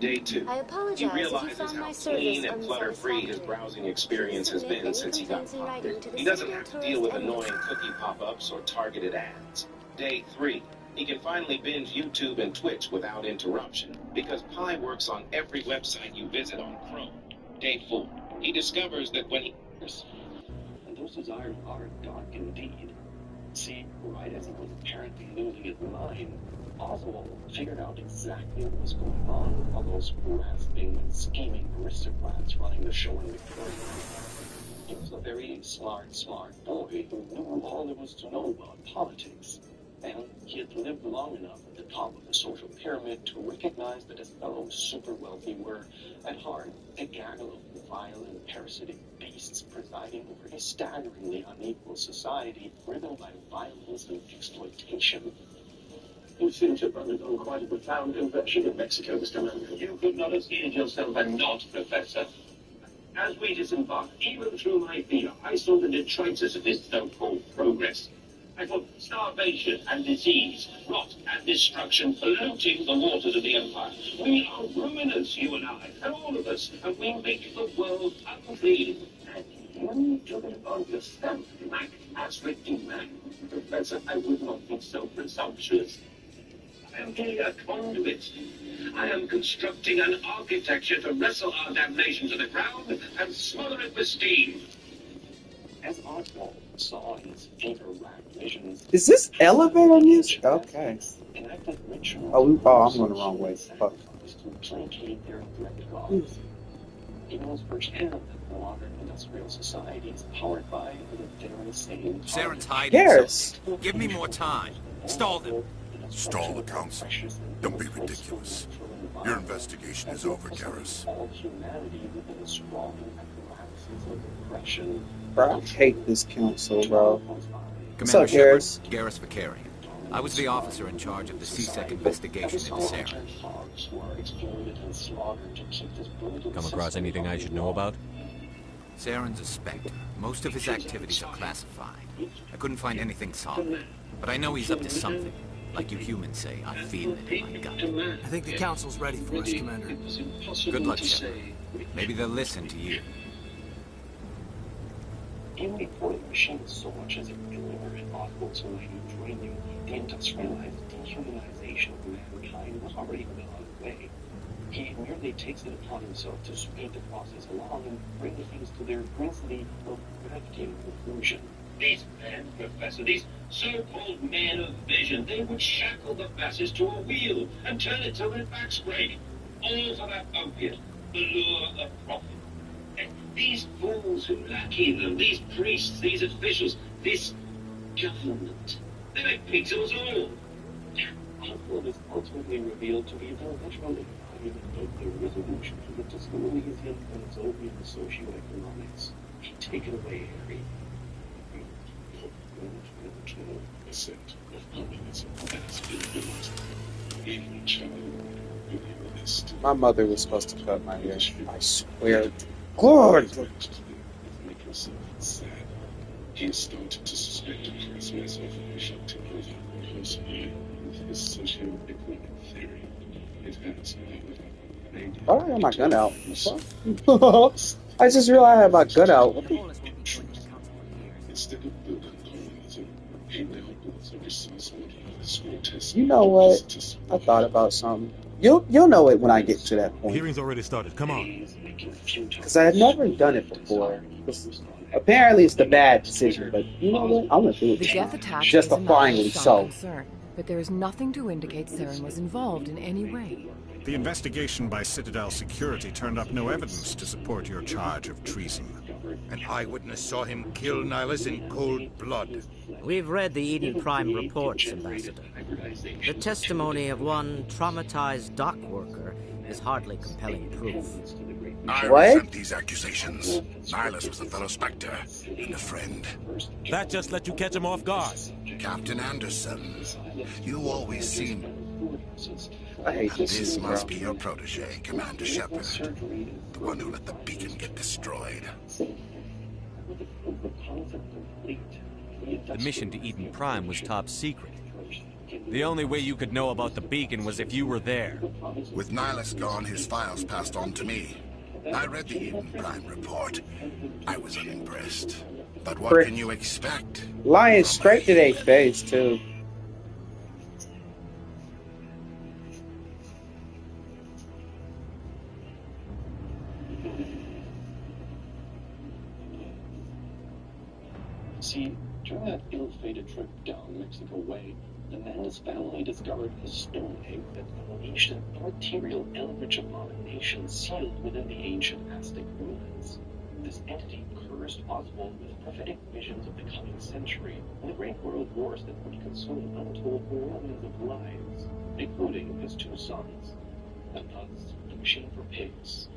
Day 2. I apologize He if you realizes found how my clean service and clutter-free his browsing experience has been since he got hired. He doesn't have to deal with annoying cookie pop-ups or targeted ads. Day 3. He can finally binge YouTube and Twitch without interruption, because Pi works on every website you visit on Chrome. Day 4. He discovers that when he... And those desires are dark indeed. See, right as he was apparently losing his mind, Oswald figured out exactly what was going on with all those grasping and scheming aristocrats running the show in Victoria. He was a very smart boy who knew all there was to know about politics. And he had lived long enough at the top of the social pyramid to recognize that his fellow super-wealthy were, at heart, a gaggle of vile and parasitic beasts presiding over a staggeringly unequal society driven by violence and exploitation. You seem to have undergone quite a profound conversion in Mexico, Mr. Commander. You could not have seen it yourself and not, Professor. As we disembarked, even through my fear, I saw the detritus of this so-called progress. I saw starvation and disease, rot and destruction polluting the waters of the Empire. We are ruiners, you and I, and all of us, and we make the world unclean. And you took it upon yourself to act as written man. Professor, I would not be so presumptuous. I am doing a conduit. I am constructing an architecture to wrestle our damnation to the ground and smother it with steam. As Oswald saw his fever-racked visions... Is this elevator music? Okay. Oh, I'm going the wrong way. Fuck. ...to placate their indirect gods. He knows firsthand that modern industrial society is powered by the very same... Saren's hiding. So give me more time. Stall them. Stall the council? Don't be ridiculous. Your investigation is over, Garrus. Bro, I hate this council, bro. What's Commander up, Garrus? Garrus Vicarian. I was the officer in charge of the CSEC investigation into Saren. Come across anything I should know about? Saren's a Spectre. Most of his activities are classified. I couldn't find anything solid. But I know he's up to something. Like you humans say, I feel it in my gut. I think the council's ready for us, Commander. Good luck, Shepard. Maybe they'll listen to you. Even before the machine so much as a glimmer in Oswald's mind dreaming, the industrialized dehumanization of mankind was already well underway. He merely takes it upon himself to speed the process along and bring things to their grisly, grasping conclusion. These men, Professor, these so-called men of vision, they would shackle the masses to a wheel and turn it till their backs break. All for that opiate, the lure of profit. And these fools who lackey them, these priests, these officials, this government, they make pigs of us all. Oswald is ultimately revealed to be the literal embodiment of the resolution to the Tuscaloosan and Zovian socioeconomics. Take it away, Harry. My mother was supposed to cut my hair. I swear to God. He started to suspect a cross-mass information technology closely with his socio-economic theory. It has, however, Oh, I got my gun out. I just realized I had my gun out. instead of building colonialism, he now builds a precise model of his grotesque. You know what? I thought about something. You'll know it when I get to that The point. hearing's already started. Come on. Because I had never done it before. Apparently it's the bad decision, but you know what? I'm going to do The it. death attack Justifyingly is a matter of some so. concern, but there is nothing to indicate Saren was involved in any way. The investigation by Citadel Security turned up no evidence to support your charge of treason. An eyewitness saw him kill Nihilus in cold blood. We've read the Eden Prime reports, Ambassador. The testimony of one traumatized dock worker is hardly compelling proof. I resent these accusations. Nihilus was a fellow Spectre and a friend. That just let you catch him off guard. Captain Anderson, you always seem... I hate And this this shit, must bro. be your protege, Commander Shepard. The one who let the beacon get destroyed. The mission to Eden Prime was top secret. The only way you could know about the beacon was if you were there. With Nihilus gone, his files passed on to me. I read the Eden Prime report. I was unimpressed. But what can you expect? Lying straight to their face, too. See, during that ill-fated trip down Mexico Way, the Manus family discovered a stone egg that unleashed an arterial eldritch abomination sealed within the ancient Aztec ruins. This entity cursed Oswald with prophetic visions of the coming century and the great world wars that would consume untold millions of lives, including his 2 sons. And thus, the machine for pigs,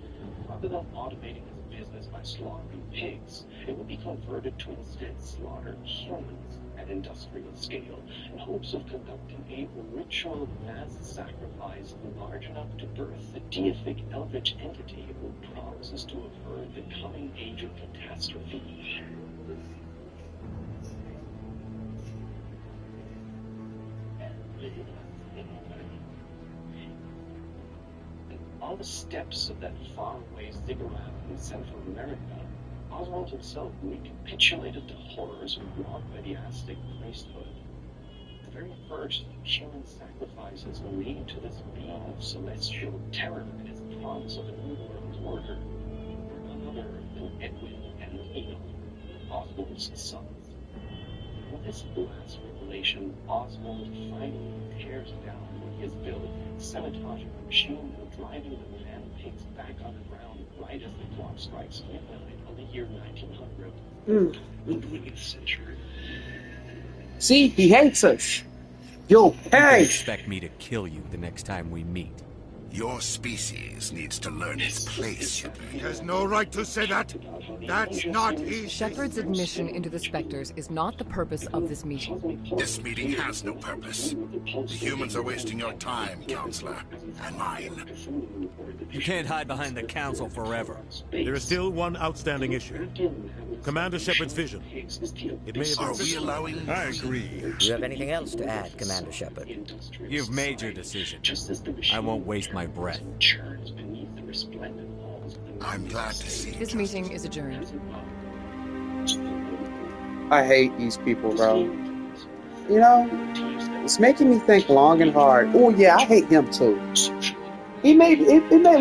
rather than automating his business by slaughtering pigs, it would be converted to instead slaughter humans at industrial scale in hopes of conducting a ritual mass sacrifice large enough to birth the deific eldritch entity who promises to avert the coming age of catastrophe. On the steps of that faraway ziggurat in Central America, Oswald himself recapitulated the horrors wrought by the Aztec priesthood. The very first human sacrifices made to this being of celestial terror and his promise of a new world order were none other than Edwin and Enoch, Oswald's sons. With this last revelation, Oswald finally tears down what he has built, sabotaging the machine and driving the man-pigs back underground right as the clock strikes midnight on the year 1900. The 20th century. See, he hates us. Yo, You can hey! expect me to kill you the next time we meet. Your species needs to learn its place. He has no right to say that. That's not his... Shepard's admission into the Spectres is not the purpose of this meeting. This meeting has no purpose. The humans are wasting your time, Counselor, and mine. You can't hide behind the Council forever. There is still one outstanding issue. Commander Shepard's vision. It may have been... Are we allowing... I agree. Do you have anything else to add, Commander Shepard? You've made your decision. I won't waste my breath. I'm glad to see you. This meeting is adjourned. I hate these people, bro. You know, it's making me think long and hard. Oh yeah, I hate him too. It may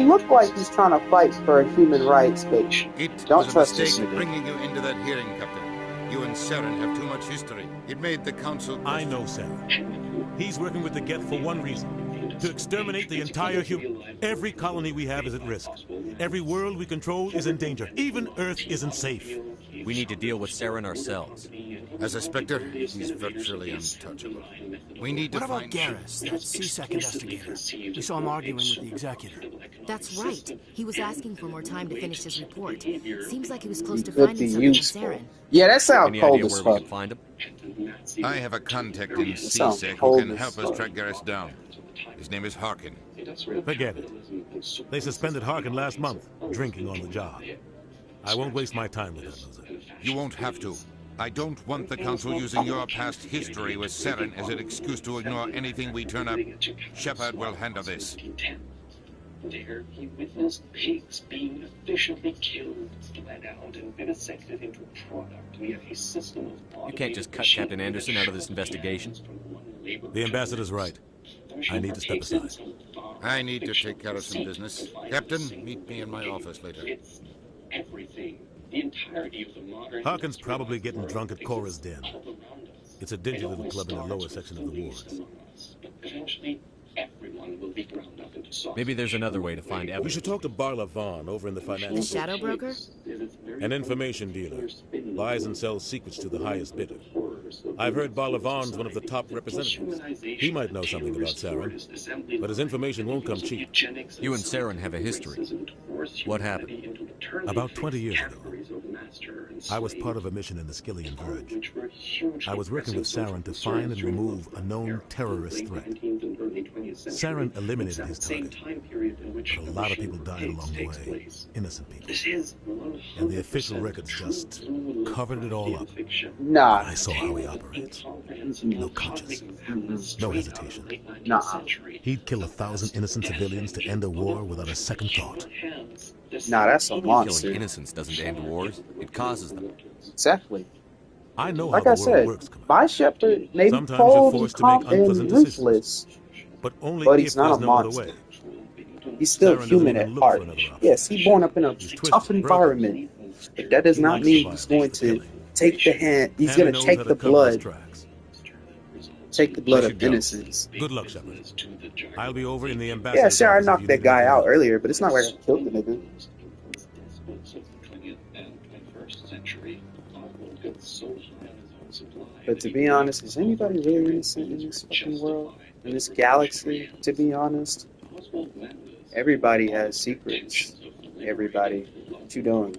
look like he's trying to fight for human rights, but don't trust this nigga. Bringing you into that hearing, Captain. You and Saren have too much history. It made the Council... I know Saren. He's working with the Geth for one reason. To exterminate the entire Every colony we have is at risk. Every world we control is in danger. Even Earth isn't safe. We need to deal with Saren ourselves. As a Spectre, he's virtually untouchable. We need to What about find... Garrus, that CSEC investigator? We saw him arguing with the executor. That's right. He was asking for more time to finish his report. Seems like he was close to Could finding be something in useful. Saren. Yeah, that sounds Any cold idea as where we fuck. can find him? I have a contact in sounds CSEC who cold can as help us fuck. track Garrus down. His name is Harkin. Forget it. They suspended Harkin last month, drinking on the job. I won't waste my time with that loser. You won't have to. I don't want the Council using your past history with Saren as an excuse to ignore anything we turn up. Shepard will handle this. There, he witnessed pigs being efficiently killed, bled out, and vivisected into a product via a system of... You can't just cut Captain Anderson out of this investigation. The ambassador's right. I need to step aside. I need to take care of some business. Captain, meet me in my office later. It's everything. The entirety of the modern... Harkin's probably getting drunk at Cora's Den. It's a dingy little club in the lower section of the wards. But eventually, everyone will be ground up into sausage. Maybe there's another way to find We evidence. should talk to Barla Vaughn over in the financial... The shadow broker? An information dealer. Buys and sells secrets to the highest bidder. I've heard Barla Vaughn's one of the top representatives. He might know something about Saren, but his information won't come cheap. You and Saren have a history. What happened? About 20 years ago, I was part of a mission in the Skillian Verge. I was working with Saren to find and remove a known terrorist threat. Saren eliminated his target, but a lot of people died along the way. Innocent people. And the official records just covered it all up. Nah. I saw how he operates. No conscience. No hesitation. Nah. He'd kill 1,000 innocent civilians to end a war without a second thought. Nah, that's a monster. Killing innocents doesn't end wars. It causes them. Exactly. I know like how I the world said, works, my Shepard may be Sometimes you're cold and forced to make calm and unpleasant decisions. ruthless, but only but if he's not there's a no other monster. way. He's still Saren doesn't human even at look heart. for another option. Yes, he's born up in a He's twisted, tough broken. environment, but that does He not likes mean violence, he's going the to killing. take the hand. He's And he going to knows take how to the cover his blood. tracks. Take the blood I of should go. innocence. Good luck, Shepard. I'll be over in the Yeah, ambassador's sure, I office if knocked you that need guy anything out else. earlier, but it's not like I killed the nigga. But to be honest, is anybody really innocent in this fucking world? In this galaxy, to be honest? Everybody has secrets. Everybody. What you doing?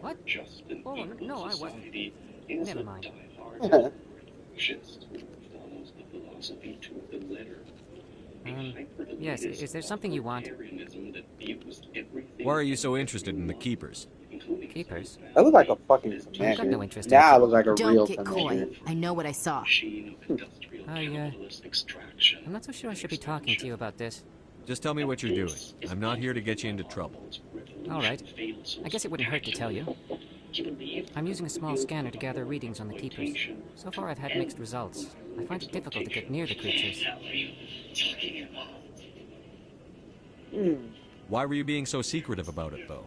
What? Oh, no, I wasn't. Never mind. Yes, is there something you want? Why are you so interested in the Keepers? Keepers? I look like a fucking I've got commander. no interest in Now I it. look like a real Don't get commander. coy. I know what I saw. I'm not so sure I should be talking to you about this. Just tell me what you're doing. I'm not here to get you into trouble. All right. I guess it wouldn't hurt to tell you. I'm using a small scanner to gather readings on the Keepers. So far I've had mixed results. I find it difficult to get near the creatures. Why were you being so secretive about it, though?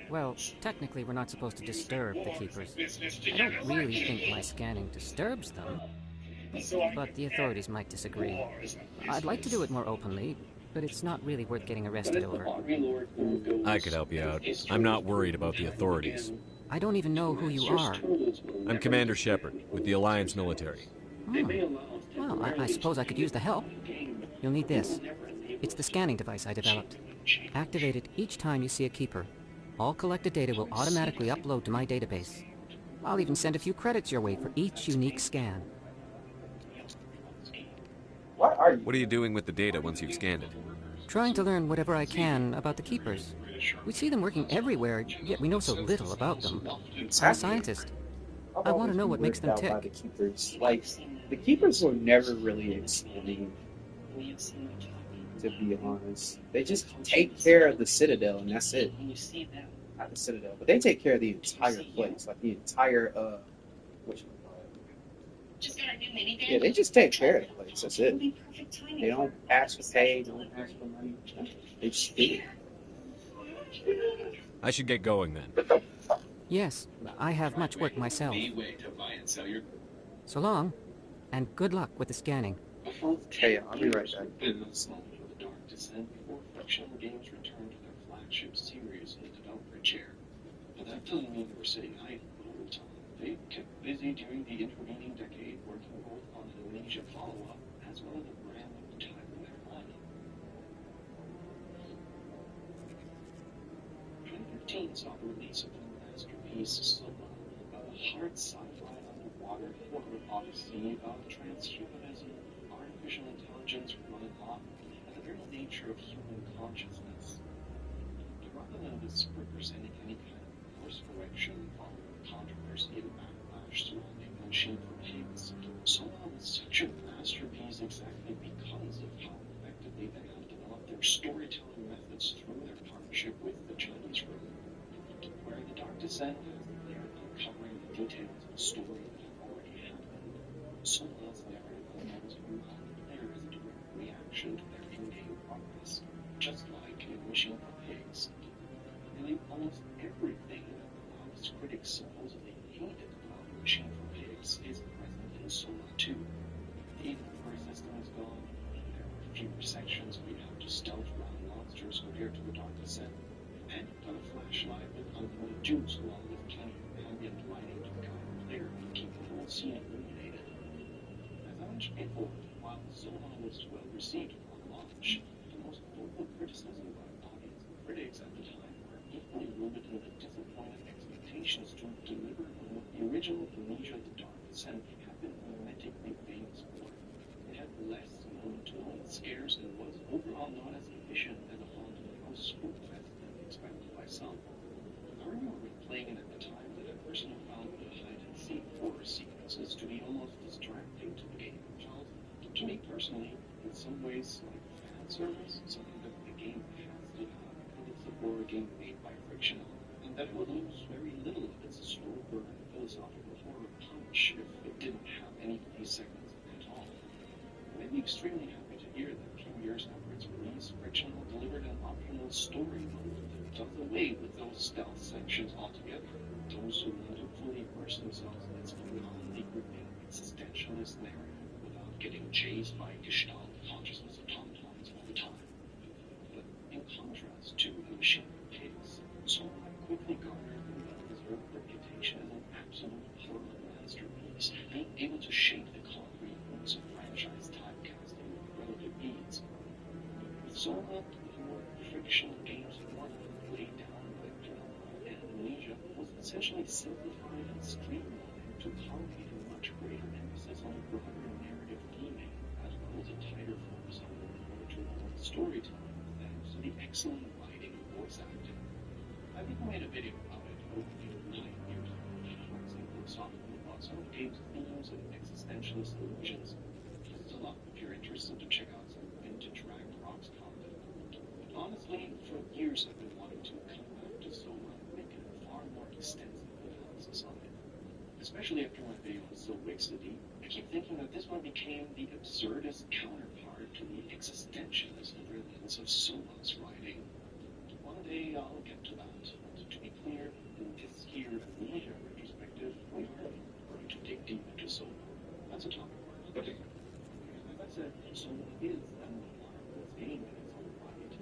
Well, technically we're not supposed to disturb the Keepers. I don't really think my scanning disturbs them. But the authorities might disagree. I'd like to do it more openly, but it's not really worth getting arrested over. I could help you out. I'm not worried about the authorities. I don't even know who you are. I'm Commander Shepard, with the Alliance military. Well, I suppose I could use the help. You'll need this. It's the scanning device I developed. Activate it each time you see a Keeper. All collected data will automatically upload to my database. I'll even send a few credits your way for each unique scan. What are you? What are you doing with the data once you've scanned it? Trying to learn whatever I can about the Keepers. We see them working everywhere, yet we know so little about them. I'm a scientist. I want to know what makes them By the tick. Keepers. Like, the Keepers were never really explained, to be honest. They just take care of the Citadel, and that's it. Not the Citadel, but they take care of the entire place. Like, the entire, yeah, they just take care of the place. That's it. They don't ask for pay, don't ask for money. They just do it. I should get going then. Yes, I have much work myself. So long, and good luck with the scanning. Okay, I'll be right back. Fictional games return to their flagship series in the developer chair. But that doesn't mean they were sitting idle all the time. They kept busy during the intervening decade, working both on an Amnesia follow-up as well as a brand new title in their lineup. 2015 saw the release of the masterpiece Soma, a hard sci-fi underwater horror odyssey about transhumanism, artificial intelligence running off, and the very nature of human consciousness. But rather than this representing any kind of course correction following the controversy and backlash surrounding Machine for Pigs, Soma was such a masterpiece exactly because of how effectively they have developed their storytelling methods through their partnership with the Chinese group. Where The Dark Descent has the layer uncovering the details of a story that had already happened, Soma's narrative allows you how the player is a direct reaction to their in-game progress, just like in Machine for Pigs. Nearly almost everything that the loudest critics supposedly hated about Machine for Pigs is present in Soma 2. The inventory system is gone, there are fewer sections where you have to stealth around monsters compared to The Dark Descent, and you've got a flashlight with unlimited juice along with plenty of ambient lighting to guide the player and keep the whole scene illuminated. As I mentioned before, while Soma was well received upon launch, the most vocal criticism by audience and critics at the time were equally rooted in the disappointed expectations to deliver on what the original Amnesia: The Dark Descent had been mimetically famous for. It had less moment-to-moment scarce and was overall not as efficient as a haunted house spookfest expected by some. I remember playing it at the time that a person who found the hide-and-seek horror sequences to be almost distracting to the game, which felt, to me personally, in some ways like fan service, something that the game has to have, and it's a horror game made by Frictional, and that it would lose very little of its slow burn philosophical horror punch if it didn't have any of these segments at all. I made me extremely happy to hear that a few years after its release, Frictional delivered an optional story mode that does away with those stealth sections altogether. Those who want to fully immerse themselves in its profoundly gripping existentialist narrative without getting chased by Gestalt consciousness automatons all the time. But in contrast to the machine case, Soma quickly garnered the well-deserved reputation as an absolute horror masterpiece, being able to shake the concrete roots of franchise typecasting with relative ease. With Soma, the more Frictional games formula laid down by Penumbra and Amnesia was essentially simplified and streamlined to accommodate a much greater emphasis on broader narrative theming, as well as a tighter focus on more storytelling, thanks to the excellent writing and voice acting. I've even made a video about it, opening 9 years ago, waxing philosophically about some of the game's themes and existentialist illusions. Still up if you're interested to check out some vintage Ragged Rocks content. Honestly, for years I've been wanting to come back to Soma and make a far more extensive analysis on it. Especially after my video on Silwick City, I keep thinking that this one became the absurdist counterpart to the existentialist brilliance of Soma's writing. One day I'll get to that. And to be clear, in this here Amnesia retrospective, we are going to dig deep into Soma. That's a topic for us. As I said, Soma is an marvelous game in its own right.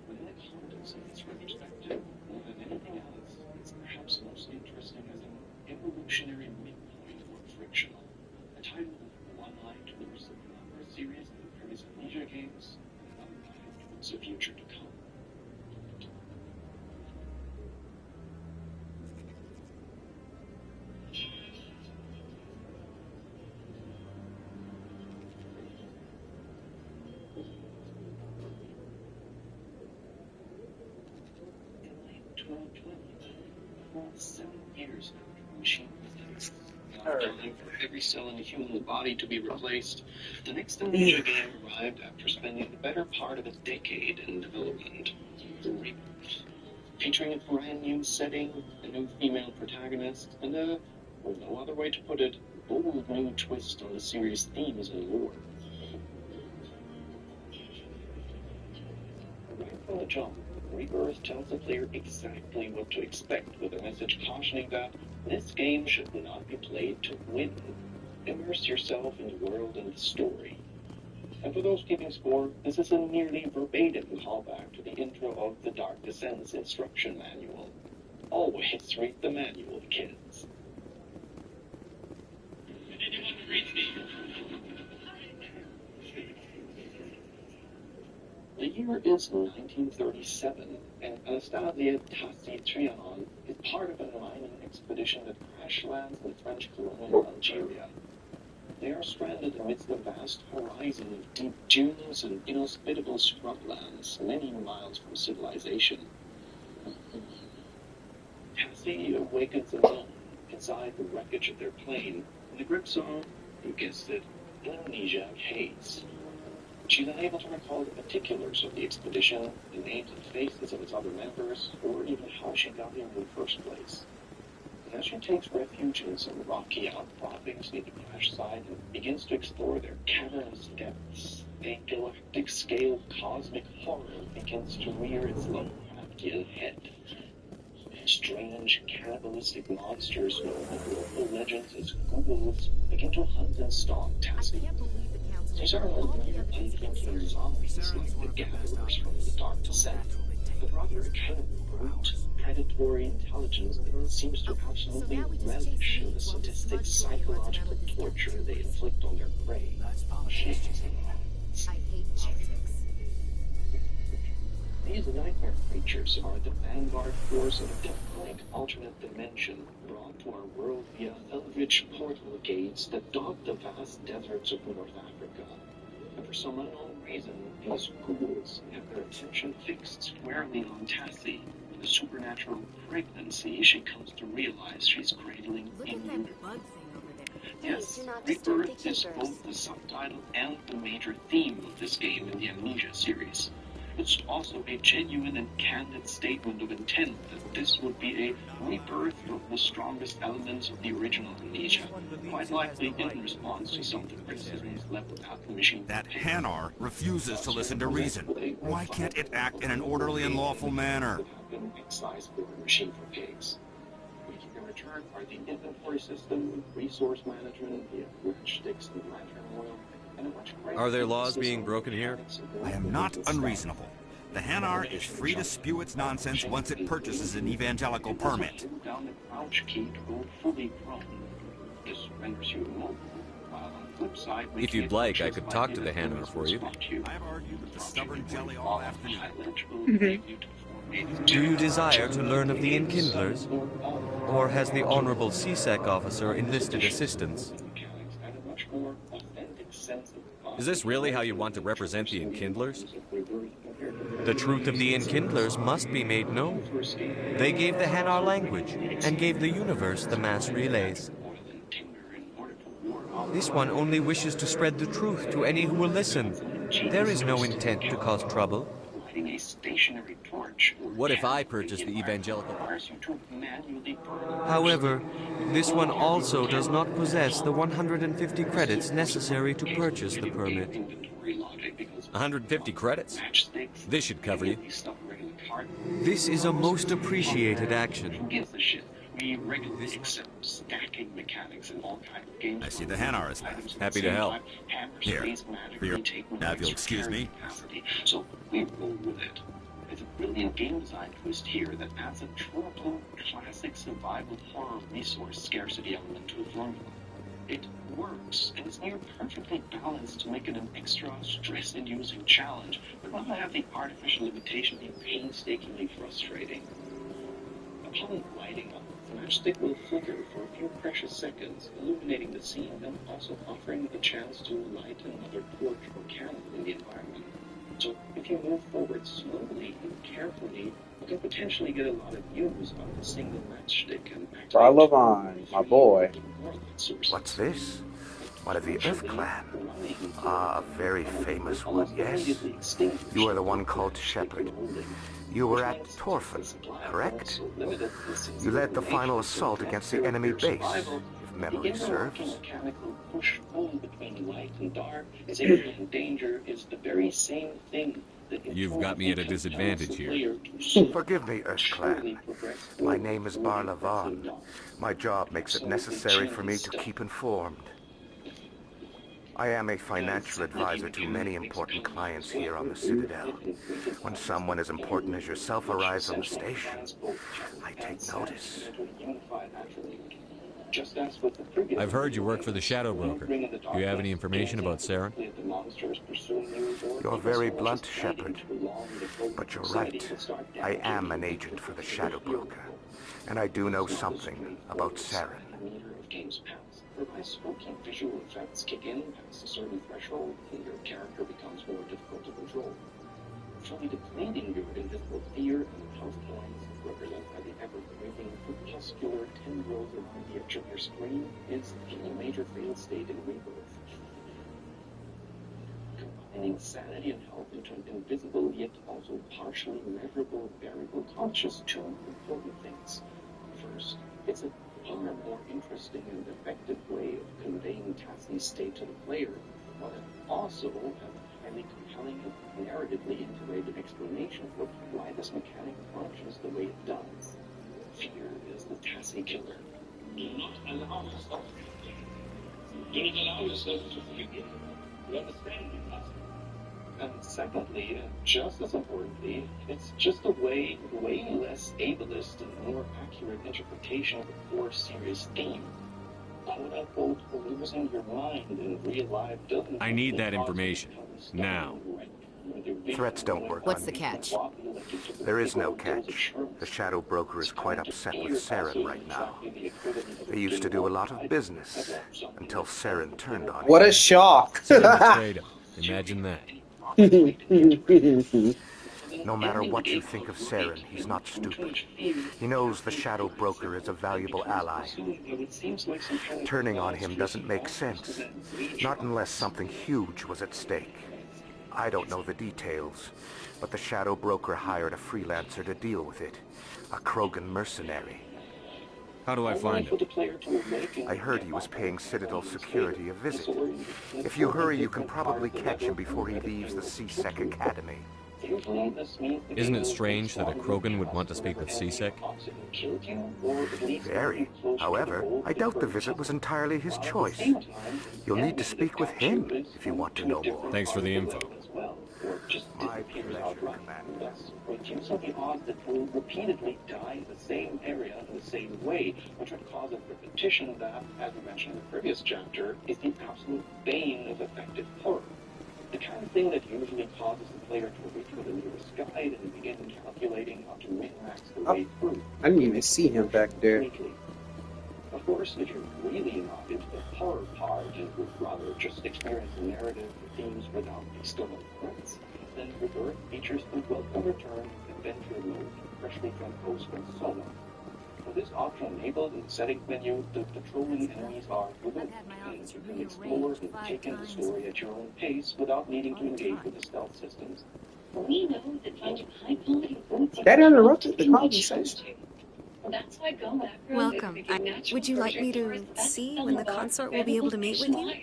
But in the context of its retrospective, more than anything else, it's perhaps most interesting as an evolutionary midpoint for Frictional. A title with one eye towards the Penumbra series and the previous Amnesia games, and another eye towards the future to come. In late 2020, around 7 years after the machine was time for every cell in the human body to be replaced, the next Amnesia game arrived after spending the better part of a decade in development. The Reboot, featuring a brand new setting, a new female protagonist, and a, well, no other way to put it, bold new twist on the series' themes and lore. Right from the jump, Rebirth tells the player exactly what to expect, with a message cautioning that this game should not be played to win. Immerse yourself in the world and the story. And for those keeping score, this is a nearly verbatim callback to the intro of the Dark Descent's instruction manual. Always read the manual, kids. Did anyone read me? The year is 1937, and Anastasia Tassitrianon is part of a mining expedition that crash lands in the French colonial Algeria. They are stranded amidst a vast horizon of deep dunes and inhospitable scrublands, many miles from civilization. Tassie awakens alone inside the wreckage of their plane, in the grips of, you guessed it, amnesiac haze. She's unable to recall the particulars of the expedition, the names and faces of its other members, or even how she got here in the first place. And as she takes refuge in some rocky outcroppings near the crash site and begins to explore their cavernous depths, a galactic-scale cosmic horror begins to rear its Lovecraftian head. Strange, cannibalistic monsters known in local legends as ghouls begin to hunt and stalk Tassie. These are no mere unthinking zombies like the gatherers from the Dark Descent, but rather a kind of brute, predatory intelligence that seems to absolutely relish in the sadistic psychological torture they inflict on their prey. These nightmare creatures are the vanguard force of a demonic alternate dimension brought to our world via eldritch portal gates that dot the vast deserts of North Africa. A for some unknown reason, the schools have their attention fixed squarely on Tassie. The supernatural pregnancy she comes to realize she's cradling in utero. Yes, rebirth is both the subtitle and the major theme of this game in the Amnesia series. It's also a genuine and candid statement of intent that this would be a rebirth of the strongest elements of the original Amnesia, quite likely in response to some of the criticisms leveled at the machine. That Hanar refuses to listen to reason. Why can't it act in an orderly and lawful manner? Excised for a machine for pigs. In return are the inventory system, resource management, the matchsticks and lantern oil, and a much greater... Are there laws being broken here? I am not unreasonable. The Hanar is free to spew its nonsense once it purchases an evangelical permit. Down the crouch key to go fully prone. This renders you immobile. While on the flip side, If you'd like, I could talk to the Hanar for you. I've argued with the stubborn jelly all afternoon. Do you desire to learn of the Enkindlers? Or has the Honorable CSEC officer enlisted assistance? Is this really how you want to represent the Enkindlers? The truth of the Enkindlers must be made known. They gave the Hanar language, and gave the universe the mass relays. This one only wishes to spread the truth to any who will listen. There is no intent to cause trouble. What if I purchase the evangelical? However, this one also does not possess the 150 credits necessary to purchase the permit. 150 credits? This should cover you. This is a most appreciated action. I see the Hanar is left. Happy to help. Here, for your... Now, if you'll excuse me. So we roll with it. It's a brilliant game design twist here that adds a true classic survival horror resource scarcity element to the formula. It works, and it's near perfectly balanced to make it an extra stress-inducing challenge, but not have the artificial limitation be painstakingly frustrating. Upon lighting up, the matchstick will flicker for a few precious seconds, illuminating the scene and also offering the chance to light another torch or candle in the environment. So if you move forward slowly and carefully, you can potentially get a lot of views on the single matchstick and Barlavon, my boy. What's this? One of the Earth Clan. Ah, a very famous one, yes? You are the one called Shepard. You were at Torfan, correct? You led the final assault against the enemy base, if memory serves. Push-pull between light and dark, safety and danger is the very same thing that... You've got me at a disadvantage here. Forgive me, Earth Clan. My name is Barlavon. My job makes it necessary for me to keep informed. I am a financial advisor to many important clients here on the Citadel. When someone as important as yourself arrives on the station, I take notice. I've heard you work for the Shadow Broker. Do you have any information about Saren? You're very blunt, Shepard. But you're right. I am an agent for the Shadow Broker. And I do know something about Saren. Whereby spooky visual effects kick in past a certain threshold, and your character becomes more difficult to control. Fully depleting your invisible fear and health points, represented by the ever-moving, crepuscular tendrils around the edge of your screen, is a major failed state in rebirth. Combining sanity and health into an invisible yet also partially measurable variable touches two important things. First, it's a far more interesting and effective way of conveying Tassie's state to the player, but it also has a highly compelling and narratively integrated explanation for why this mechanic functions the way it does. Fear is the Tassie killer. Do not allow yourself to fear. Do not allow yourself to fear. You understand me, Tassie? And secondly, and just as importantly, it's just a way less ableist and more accurate interpretation of the core series theme. Quote-unquote, losing your mind in real life doesn't... I need that information. Now. Threats don't work. What's the catch? There is no catch. The Shadow Broker is quite upset with Saren right now. They used to do a lot of business until Saren turned on him. What a shock! Imagine that. No matter what you think of Saren, he's not stupid. He knows the Shadow Broker is a valuable ally. Turning on him doesn't make sense. Not unless something huge was at stake. I don't know the details, but the Shadow Broker hired a freelancer to deal with it. A Krogan mercenary. How do I find him? I heard he was paying Citadel security a visit. If you hurry, you can probably catch him before he leaves the C-Sec Academy. Isn't it strange that a Krogan would want to speak with C-Sec? Very. However, I doubt the visit was entirely his choice. You'll need to speak with him if you want to know more. Thanks for the info. My pleasure, Commander. Reducing the odds that we'll repeatedly die in the same area in the same way, which would cause a repetition that, as we mentioned in the previous chapter, is the absolute bane of effective horror. The kind of thing that usually causes the player to reach for the nearest guide and begin calculating how to min-max the way through. I didn't even see him back there. Of course, if you're really not into the horror part and would rather just experience the narrative themes without external threats, then Rebirth features the welcome return adventure mode, freshly composed from Solo. For this option enabled in the setting menu, the patrolling enemies are removed, and you can explore and take in the story at your own pace without needing to engage with the stealth systems. We know that finding high-quality foods... That interrupted the conversation. That's why go back. Welcome. Would you like me to see when the consort will be able to meet with you?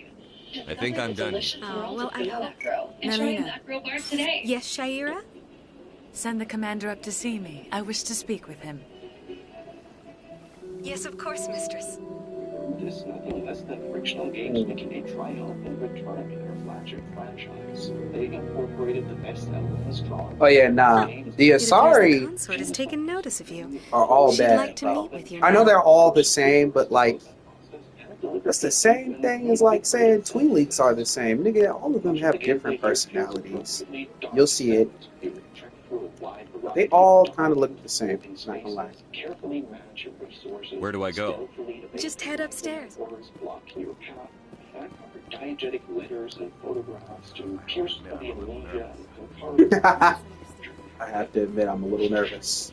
I think I'm done. Oh, well, I hope. Melina. Yes, Shaira? Send the commander up to see me. I wish to speak with him. Yes, of course, mistress. This nothing less than Frictional Games making a triumphant return to their flagship franchise. They incorporated the best elements from... Oh yeah, nah. The Asari The consort has taken notice of you. are all She'd bad. like to meet with you I know now. they're all the same, but like, that's the same thing as like saying Twi'leks are the same. Nigga, all of them have different personalities. You'll see it. They all kind of look the same. Not gonna lie. Where do I go? Just head upstairs. Diegetic letters and photographs to pierce the amnesia and I have to admit, I'm a little nervous.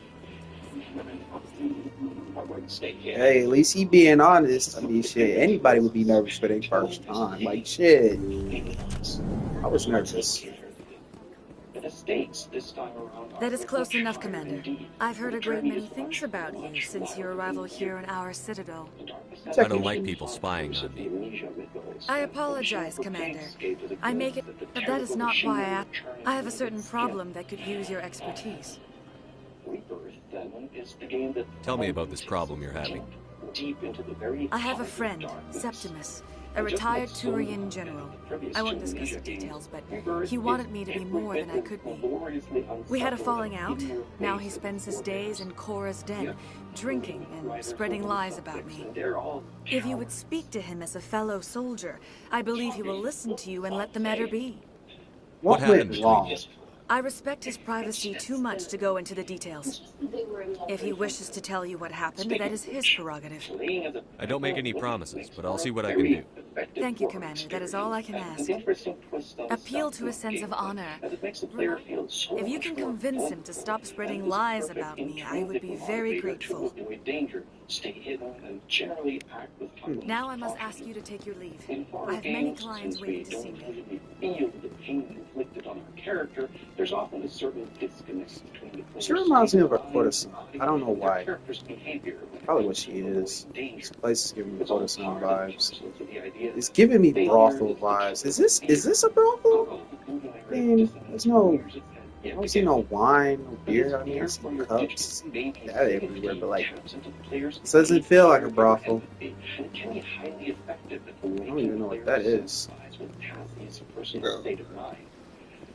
Hey, at least he being honest. I mean, shit, anybody would be nervous for their first time. Like, shit. I was nervous. That is close enough, Commander. I've heard a great many things about you since your arrival here in our citadel. I don't like people spying on me. I apologize, Commander. I make it, but that is not why I asked. I have a certain problem that could use your expertise. Tell me about this problem you're having. I have a friend, Septimus, a retired Turian general. I won't discuss the details, but he wanted me to be more than I could be. We had a falling out. Now he spends his days in Korra's den, drinking and spreading lies about me. If you would speak to him as a fellow soldier, I believe he will listen to you and let the matter be. What went wrong? I respect his privacy too much to go into the details. If he wishes to tell you what happened, that is his prerogative. I don't make any promises, but I'll see what I can do. Thank you, Commander. That is all I can ask. Appeal to a sense of honor. If you can convince him to stop spreading lies about me, I would be very grateful. Now I must ask you to take your leave. I have many clients waiting to see me. There's often a certain disconnect between the She reminds me of a courtesan. I don't know why. Probably what she is. This place is giving me courtesan vibes. It's giving me brothel vibes. Is this a brothel? I mean, there's no... I don't see no wine, no beer. I mean, I see cups. That everywhere, but like, it doesn't feel like a brothel. I don't even know what that is.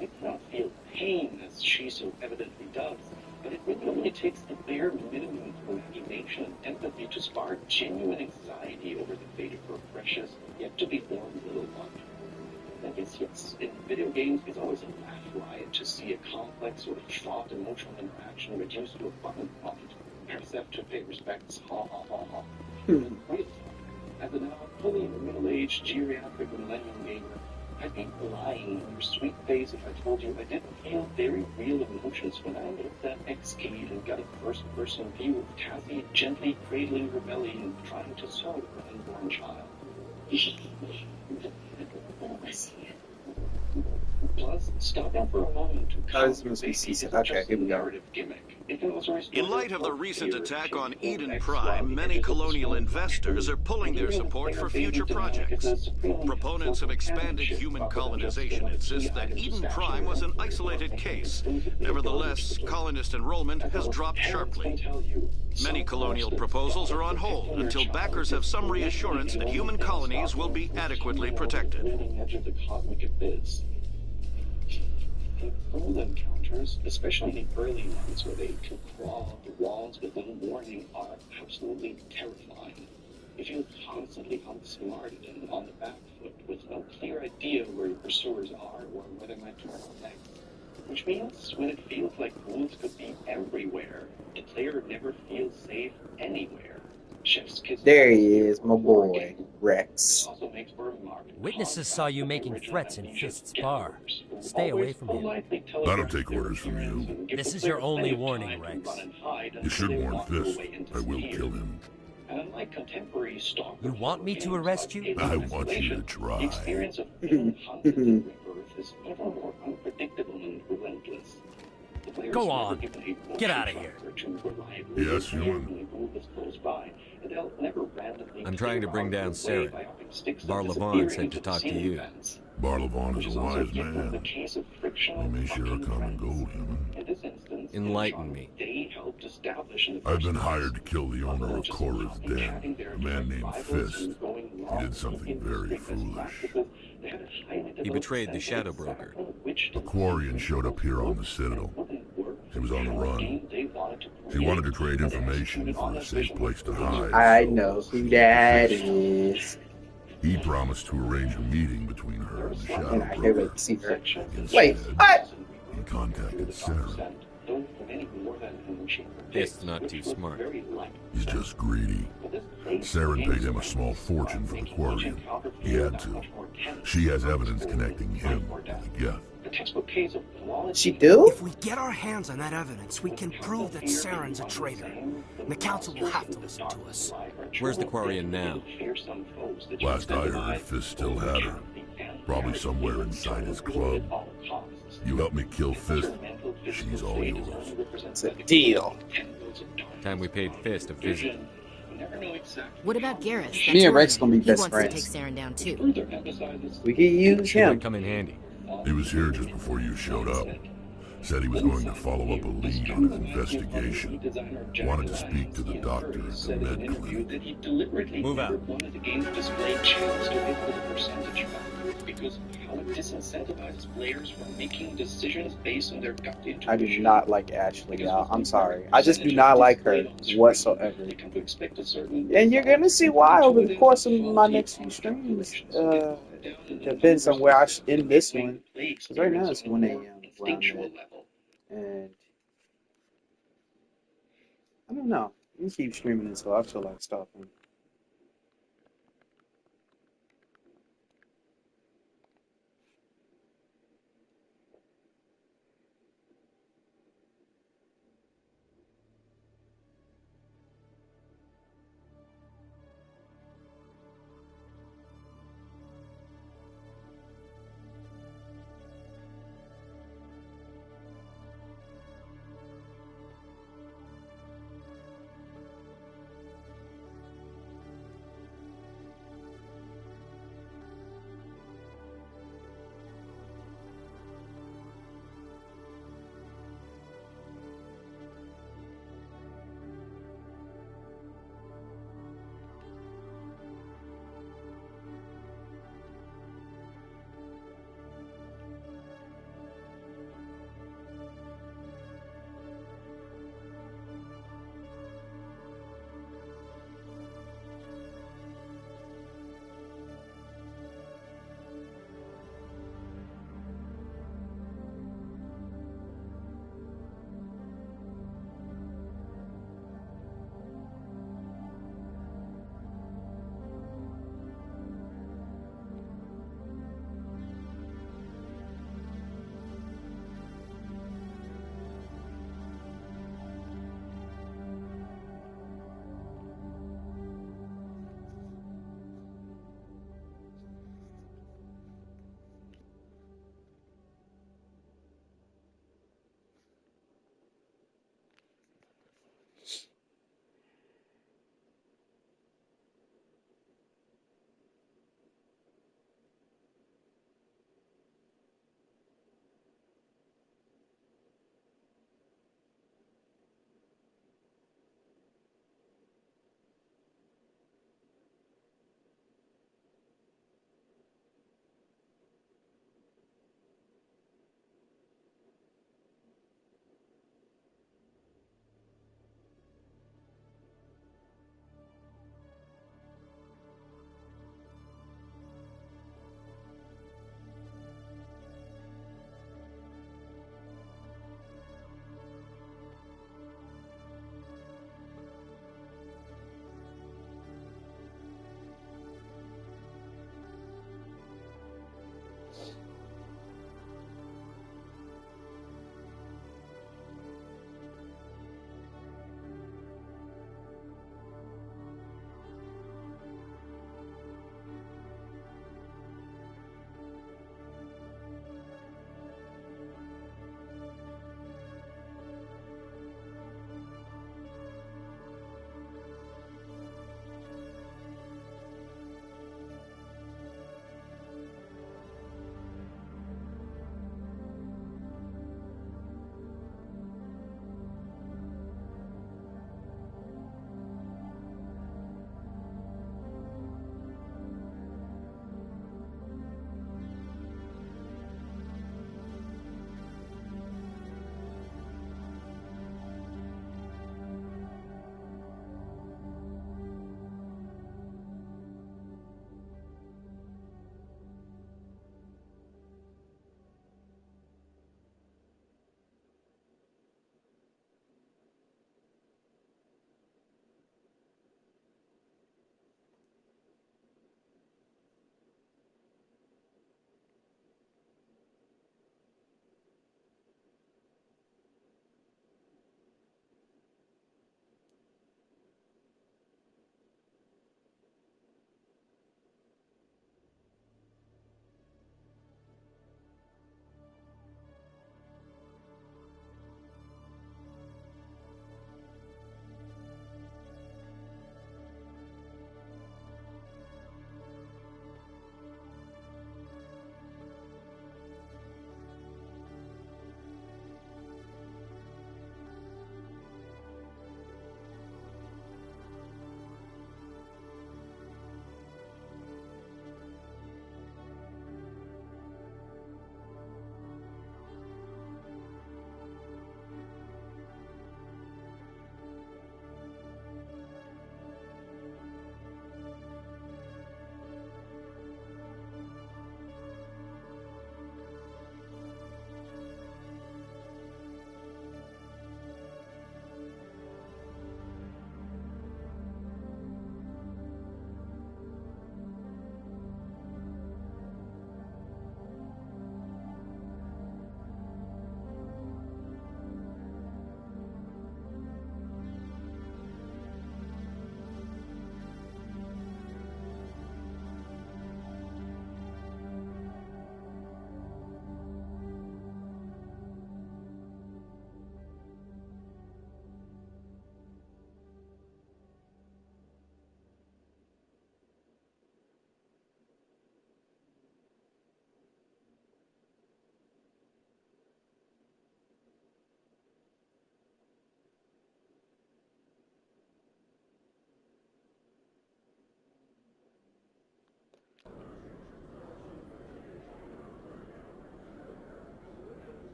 I cannot feel pain as she so evidently does, but it really only takes the bare minimum of imagination and empathy to spark genuine anxiety over the fate of her precious, yet to be born little one. And yes, in video games, it's always a laugh riot to see a complex sort of fraught emotional interaction reduced to a button prompt. Except to pay respects, ha ha ha ha. As a now fully middle-aged geriatric millennium gamer, I'd be lying in your sweet face if I told you I didn't feel very real emotions when I looked that X-Cave and got a first-person view of Kathy gently cradling rebellion, trying to sow her unborn child. Plus, stopping for a moment to This must be season. Okay, here we go. In light of the recent attack on Eden Prime, many colonial investors are pulling their support for future projects. Proponents of expanded human colonization insist that Eden Prime was an isolated case. Nevertheless, colonist enrollment has dropped sharply. Many colonial proposals are on hold until backers have some reassurance that human colonies will be adequately protected. Rule encounters, especially the early ones where they can crawl up the walls with no warning, are absolutely terrifying. You feel constantly outsmarted and on the back foot with no clear idea where your pursuers are or where they might turn next. Which means when it feels like rules could be everywhere, the player never feels safe anywhere. There he is, my boy, Rex. Witnesses saw you making threats in Fist's bar. Stay away from him. I don't take orders from you. This is your only warning, Rex. You should warn Fist. I will kill him. You want me to arrest you? I want you to try. The experience of being hunted and rebirth is even more unpredictable and relentless. Go on. Get out of here. Yes, human. I'm trying to bring down Saren. Barlavon said to talk to you. Barlavon is a wise man. We may share a common goal, human. Enlighten me. I've been hired to kill the owner of Cora's Den, a man named Fist. He did something very foolish. He betrayed the Shadow Broker. A Quarian showed up here on the Citadel. He was on the run. He wanted to trade information for a safe place to hide. I know who that is. He promised to arrange a meeting between her and the Shadow I can't wait Broker. to see her. Instead, Wait, what? He contacted Saren. Fist's not too smart. He's just greedy. Saren paid him a small fortune for the Quarian. He had to. She has evidence connecting him to the Geth. She do? If we get our hands on that evidence, we can prove that Saren's a traitor. And the council will have to listen to us. Where's the Quarian now? Last I heard, Fist still had her. Probably somewhere inside his club. You help me kill Fist, she's all yours. It's a deal. Time we paid Fist a visit. What about Garrus? Me and Rex gonna be best He friends. wants to take Saren down too. We can use She him. might come in handy. He was here just before you showed up. Said he was going to follow up a lead on his investigation. Wanted to speak to the doctor at the med clinic. Move out. Because how it disincentivizes players from making decisions based on their gut intuition. I do not like Ashley, y'all. I'm sorry. I just do not like her whatsoever. And you're gonna see why over the course of my next few streams. Depends on where I end this one. Because right now it's 1 a.m. where I'm at. And I don't know. You can keep streaming until I feel like stopping.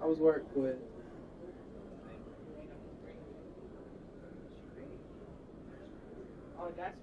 I was worked with. Oh, that's.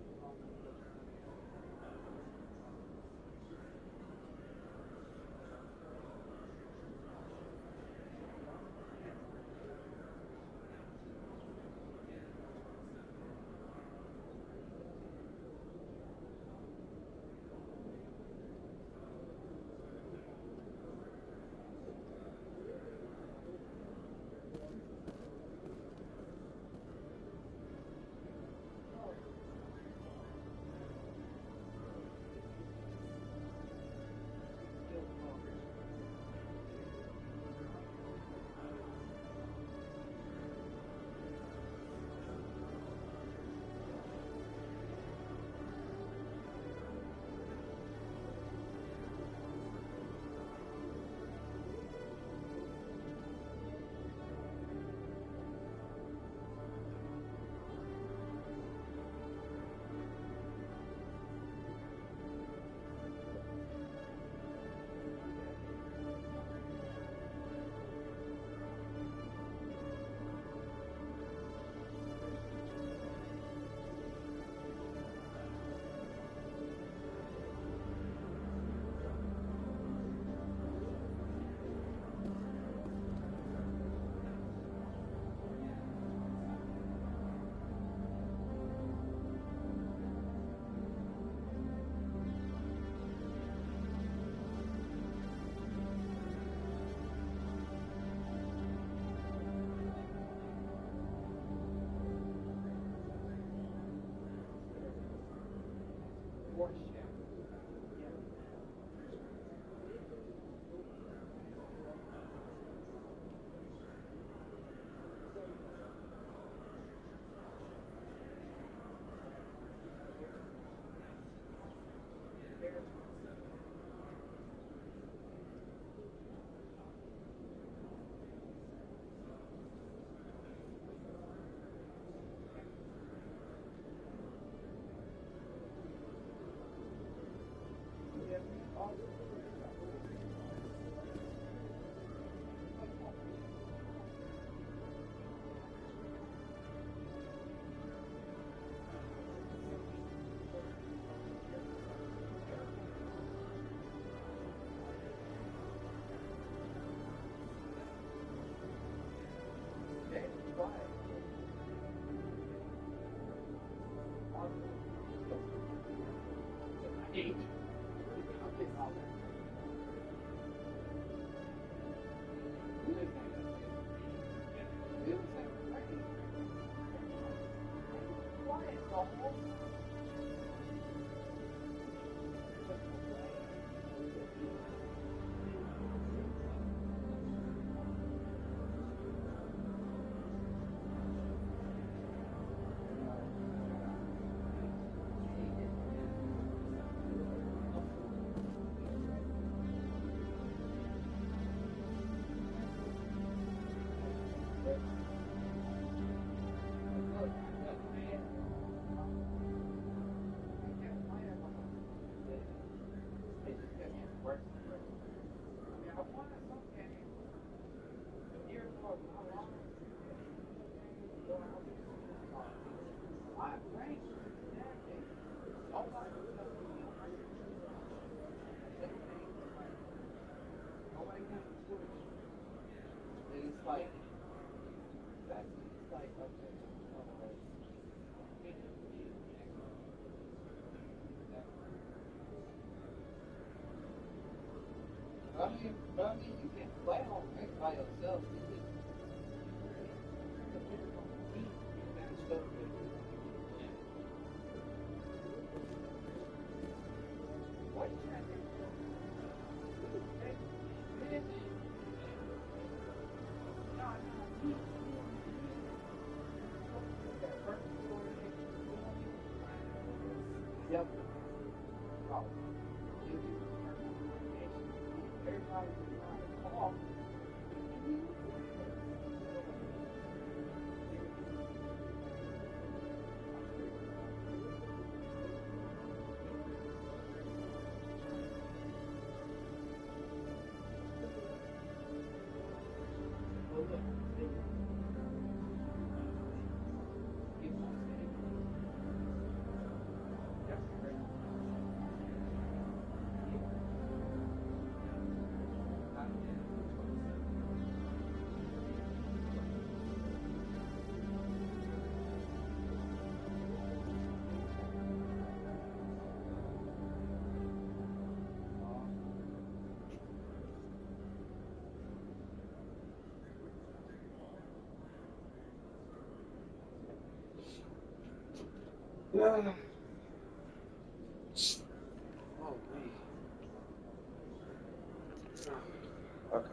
Okay.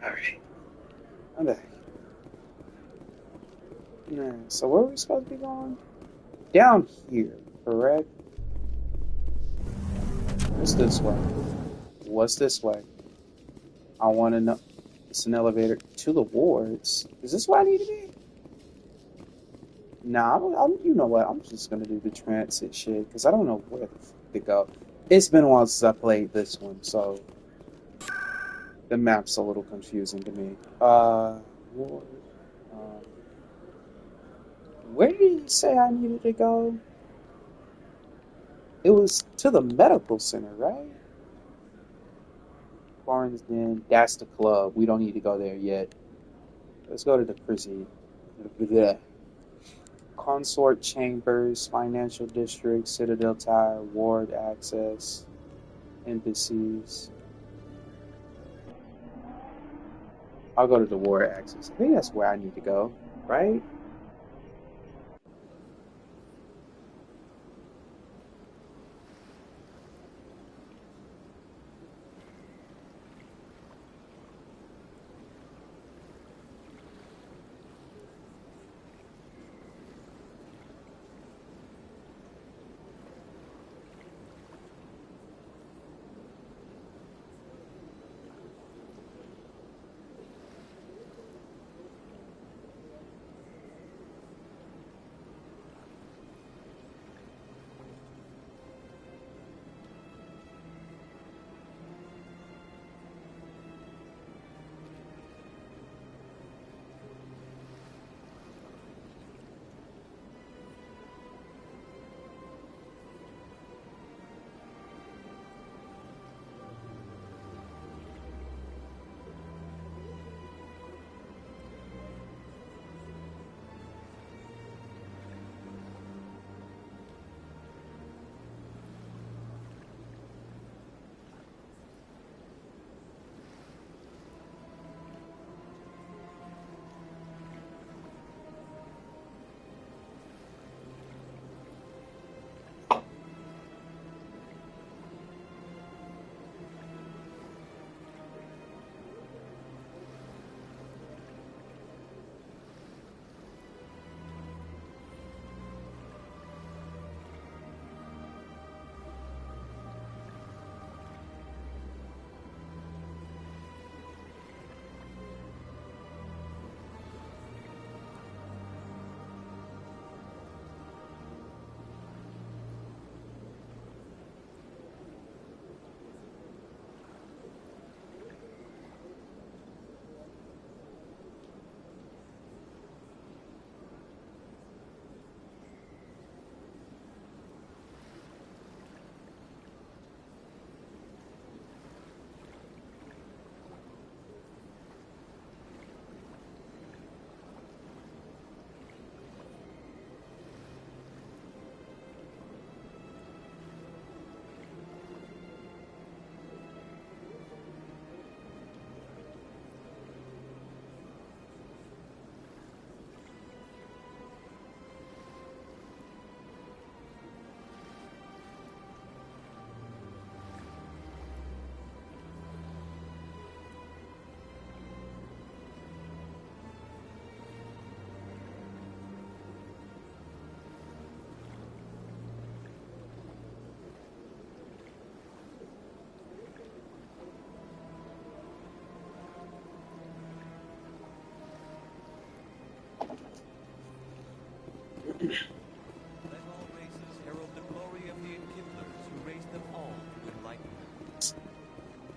Alright. I'm back. Alright, so where are we supposed to be going? Down here, correct? What's this way? What's this way? I want to know. It's an elevator to the wards. Is this where I need to be? Nah, you know what? I'm just gonna do the transit shit because I don't know where the fuck to go. It's been a while since I played this one, so the map's a little confusing to me. Ward, where did he say I needed to go? It was to the medical center, right? Barnes Den, that's the club. We don't need to go there yet. Let's go to the prison. Blech. Consort Chambers, Financial District, Citadel Tower, Ward Access, Embassies. I'll go to the Ward Access. I think that's where I need to go, right?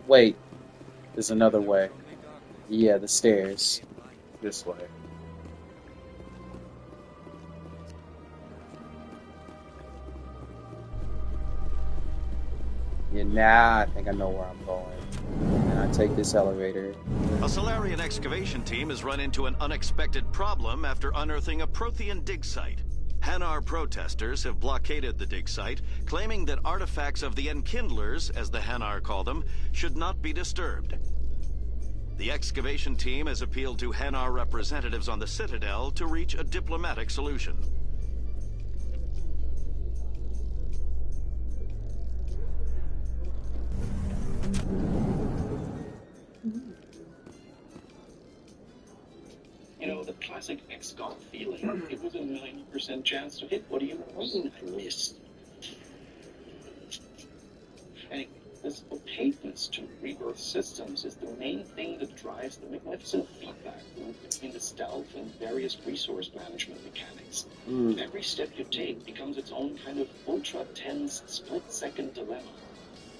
Wait, there's another way. Yeah, the stairs. This way. Yeah, now I think I know where I'm going. And I take this elevator. A Solarian excavation team has run into an unexpected problem after unearthing a Prothean dig site. Hanar protesters have blockaded the dig site, claiming that artifacts of the Enkindlers, as the Hanar call them, should not be disturbed. The excavation team has appealed to Hanar representatives on the Citadel to reach a diplomatic solution. You know, the classic XCOM feeling. It was a 90% chance to hit. What do you mean I missed? Anyway, this opaqueness to rebirth systems is the main thing that drives the magnificent feedback loop between the stealth and various resource management mechanics. Every step you take becomes its own kind of ultra-tense, split-second dilemma.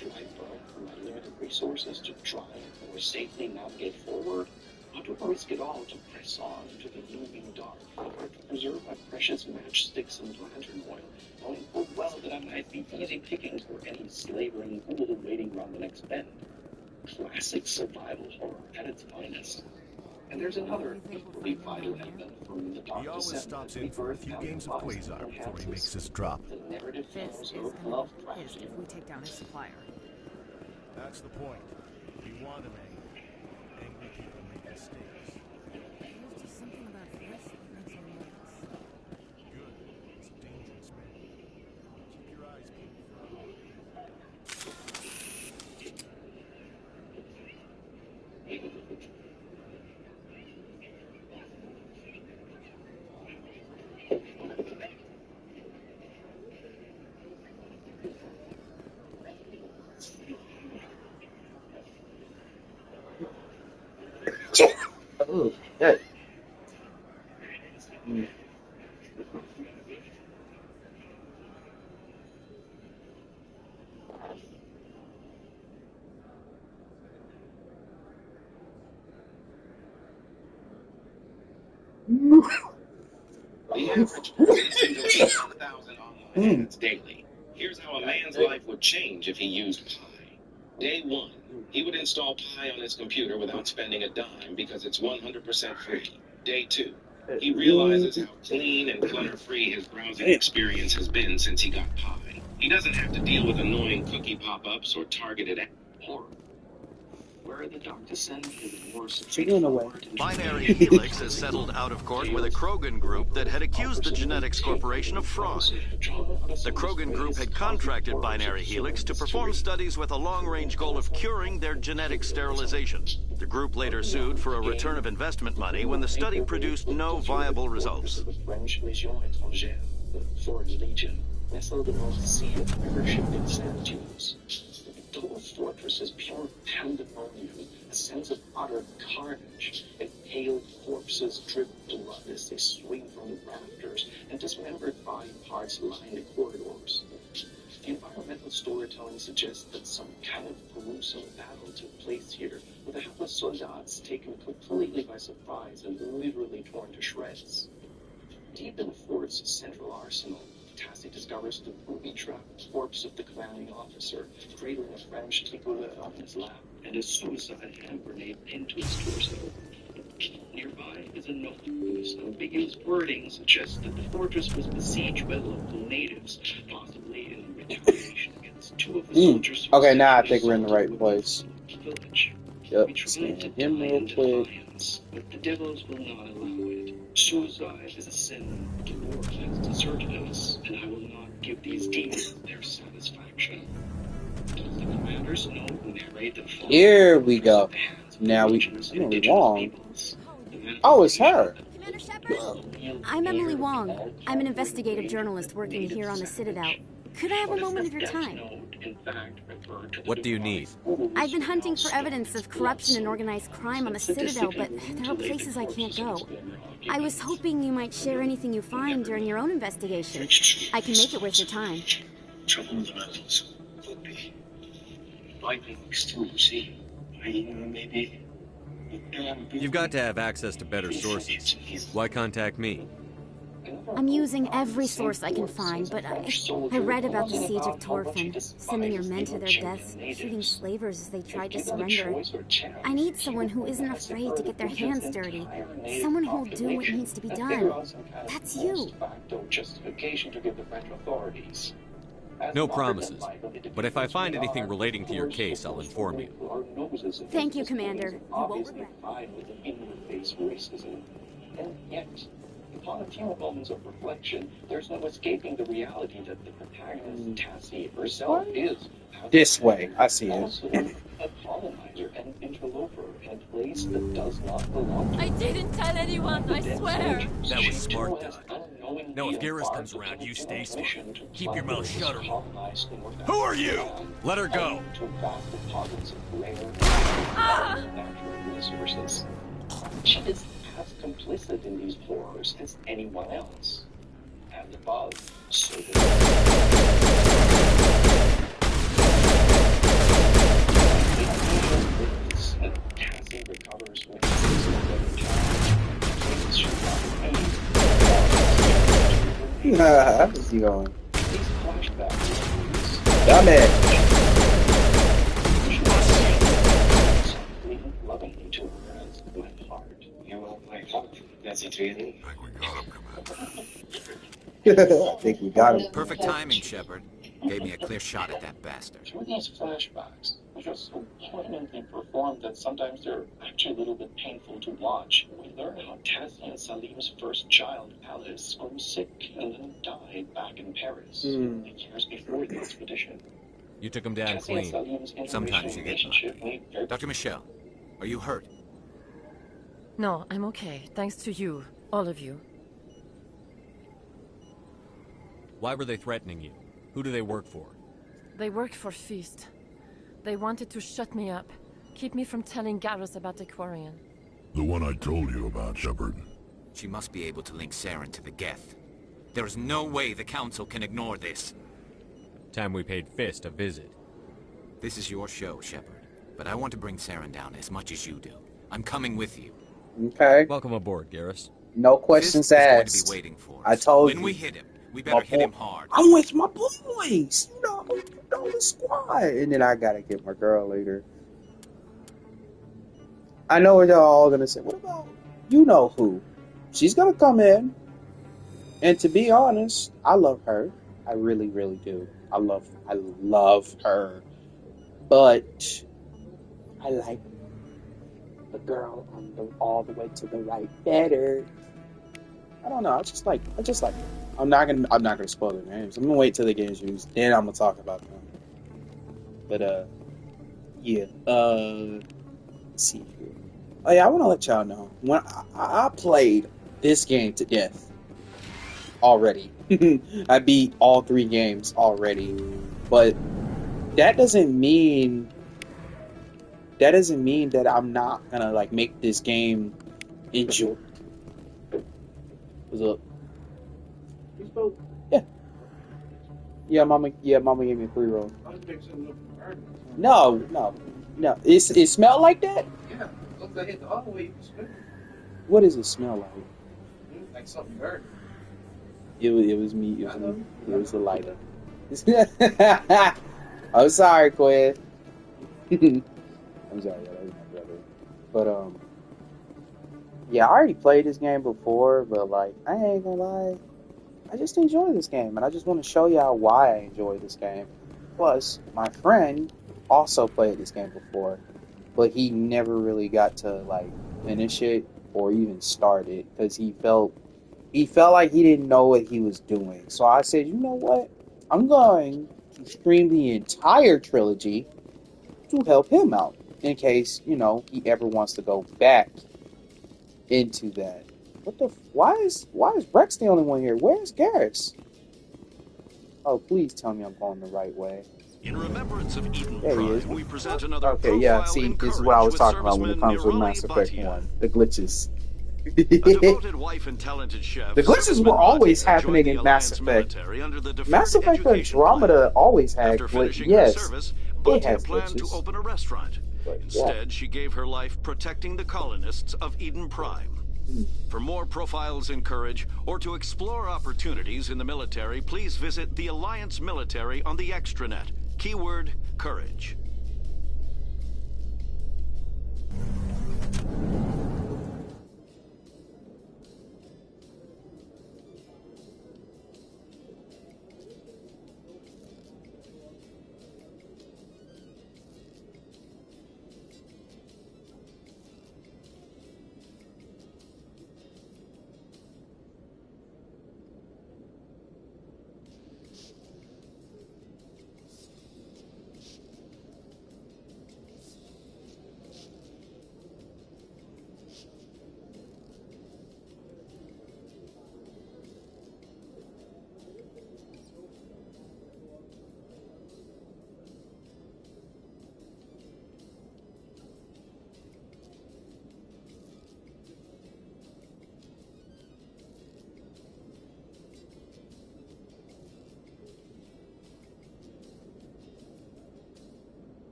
Do I burn from my limited resources to try and more safely navigate forward? Or do I risk it all to press on into the looming dark in order to preserve my precious matchsticks and lantern oil, knowing full well that I might be easy pickings for any slavering ghoul waiting around the next bend? Classic survival horror at its finest. And there's another equally vital element from the Dark Descent. He always stops in for a few games of Quasar before he makes his drop. The narrative This is of gonna love be pissed if we take down his supplier. That's the point. We want him angry. Angry people make mistakes. There's just something about this that makes me nervous. Good. It's a dangerous man. Keep your eyes peeled for a moment. Oh, good. The average person goes 1,000 online minutes daily. Here's how a man's life would change if he used Pi. Day 1, he would install Pi on his computer without spending a dime because it's 100% free. Day 2, he realizes how clean and clutter-free his browsing experience has been since he got Pi. He doesn't have to deal with annoying cookie pop-ups or targeted horror. Where the Dark Descent is more straightforward. Binary Helix has settled out of court with a Krogan group that had accused the Genetics Corporation of fraud. The Krogan group had contracted Binary Helix to perform studies with a long-range goal of curing their genetic sterilization. The group later sued for a return of investment money when the study produced no viable results. French Légion étrangère, the Foreign Legion, nestled amongst a sea of river-shifted sand dunes. The whole fortress is pure pandemonium, a sense of utter carnage. Impaled corpses drip blood as they swing from the rafters, and dismembered body parts line the corridors. The environmental storytelling suggests that some kind of gruesome battle took place here, with the helpless soldats taken completely by surprise and literally torn to shreds. Deep in the fort's central arsenal, Tassi discovers the booby-trapped corpse of the commanding officer, cradling a French tricolore on his lap, and a suicide hand grenade pinned to his torso. Nearby is a note whose ambiguous wording suggests that the fortress was besieged by local natives, possibly in retaliation against two of the soldiers. Okay, now I think we're in the right place. Village. Yep, We tried scan to him die real in quick. defiance, but the devils will not allow it. Suicide is a sin. The Lord has deserted us, and I will not give these demons their satisfaction. Does the commander's note narrate the fall? Here we go. Now we wrong. Oh, it's her. Commander Shepard? I'm Emily Wong. I'm an investigative journalist working here on the Citadel. Could I have a moment of your time? What do you need? I've been hunting for evidence of corruption and organized crime on the Citadel, but there are places I can't go. I was hoping you might share anything you find during your own investigation. I can make it worth your time. Trouble in the mountains. Could be. Lightning still, you see. Maybe. You've got to have access to better sources. Why contact me? I'm using every source I can find, but I read about the siege of Torfin, sending your men to their deaths, shooting slavers as they tried to surrender. I need someone who isn't afraid to get their hands dirty, someone who'll do what needs to be done. That's you. No promises, but if I find anything relating to your case, I'll inform you. Thank you, Commander. You won't regret. And yet, upon a few moments of reflection, there's no escaping the reality that the protagonist, Tassie herself, is This way. I see it. also a colonizer and interloper in a place that does not belong to I didn't tell anyone, I swear. That was smart, Doc. Now, if Garrus comes around, you stay smart. Keep your mouth shut, or... Who are you? Let her go. Natural resources. She is as complicit in these horrors as anyone else. And above, so Cassie recovers with How's he going? Damn it! I think we got him. Perfect timing, Shepard. Gave me a clear shot at that bastard. Through these flashbacks, which are so poignantly performed that sometimes they're actually a little bit painful to watch, we learn how Tassie and Salim's first child, Alice, grew sick and then died back in Paris, years before the expedition. You took him down clean. Sometimes you get lucky. Dr. Michelle, are you hurt? No, I'm okay. Thanks to you. All of you. Why were they threatening you? Who do they work for? They work for Feast. They wanted to shut me up. Keep me from telling Garrus about the Quarian. The one I told you about, Shepard. She must be able to link Saren to the Geth. There is no way the Council can ignore this. Time we paid Fist a visit. This is your show, Shepard. But I want to bring Saren down as much as you do. I'm coming with you. Okay. Welcome aboard, Garrus. No questions asked. Going to be waiting for us. I told you. When we hit him, we better hit him hard. I'm with my boys. You know the squad. And then I gotta get my girl later. I know what y'all all gonna say. What about you know who? She's gonna come in. And to be honest, I love her. I really, really do. I love her. But I like the girl on all the way to the right better. I don't know. I just like her. I'm not gonna spoil the names. I'm gonna wait till the game's used, then I'm gonna talk about them. But yeah. Let's see here. Oh yeah, I want to let y'all know when I played this game to death already. I beat all 3 games already, but that doesn't mean that I'm not gonna like make this game enjoy. What's up? Yeah, mama gave me a 3-roll. No. It smelled like that? Yeah, look like it the other way you can smell it. What does it smell like? Like something burning. It was me. It was the lighter. I'm sorry, Quinn. I'm sorry, that was my brother. But yeah, I already played this game before, but like I ain't gonna lie, I just enjoy this game, and I just want to show y'all why I enjoy this game. Plus, my friend also played this game before, but he never really got to like finish it or even start it because he felt like he didn't know what he was doing. So I said, you know what? I'm going to stream the entire trilogy to help him out in case, he ever wants to go back into that. Why is Rex the only one here? Where's Garrus? Oh, please tell me I'm going the right way. In remembrance of Eden There he is. Prime, we present another Okay, yeah, profile see, in this is courage what I was with talking about when it serviceman comes with Nirali Mass Effect Bhatia. 1. The glitches. A devoted wife and talented chef, The glitches were always happening in Mass Effect. Mass Effect Andromeda always had After glitches. finishing her Yes, service, it Bhatia has planned to glitches. open a restaurant. Instead, she gave her life protecting the colonists of Eden Prime. For more profiles in courage, or to explore opportunities in the military, please visit the Alliance Military on the extranet. Keyword, courage.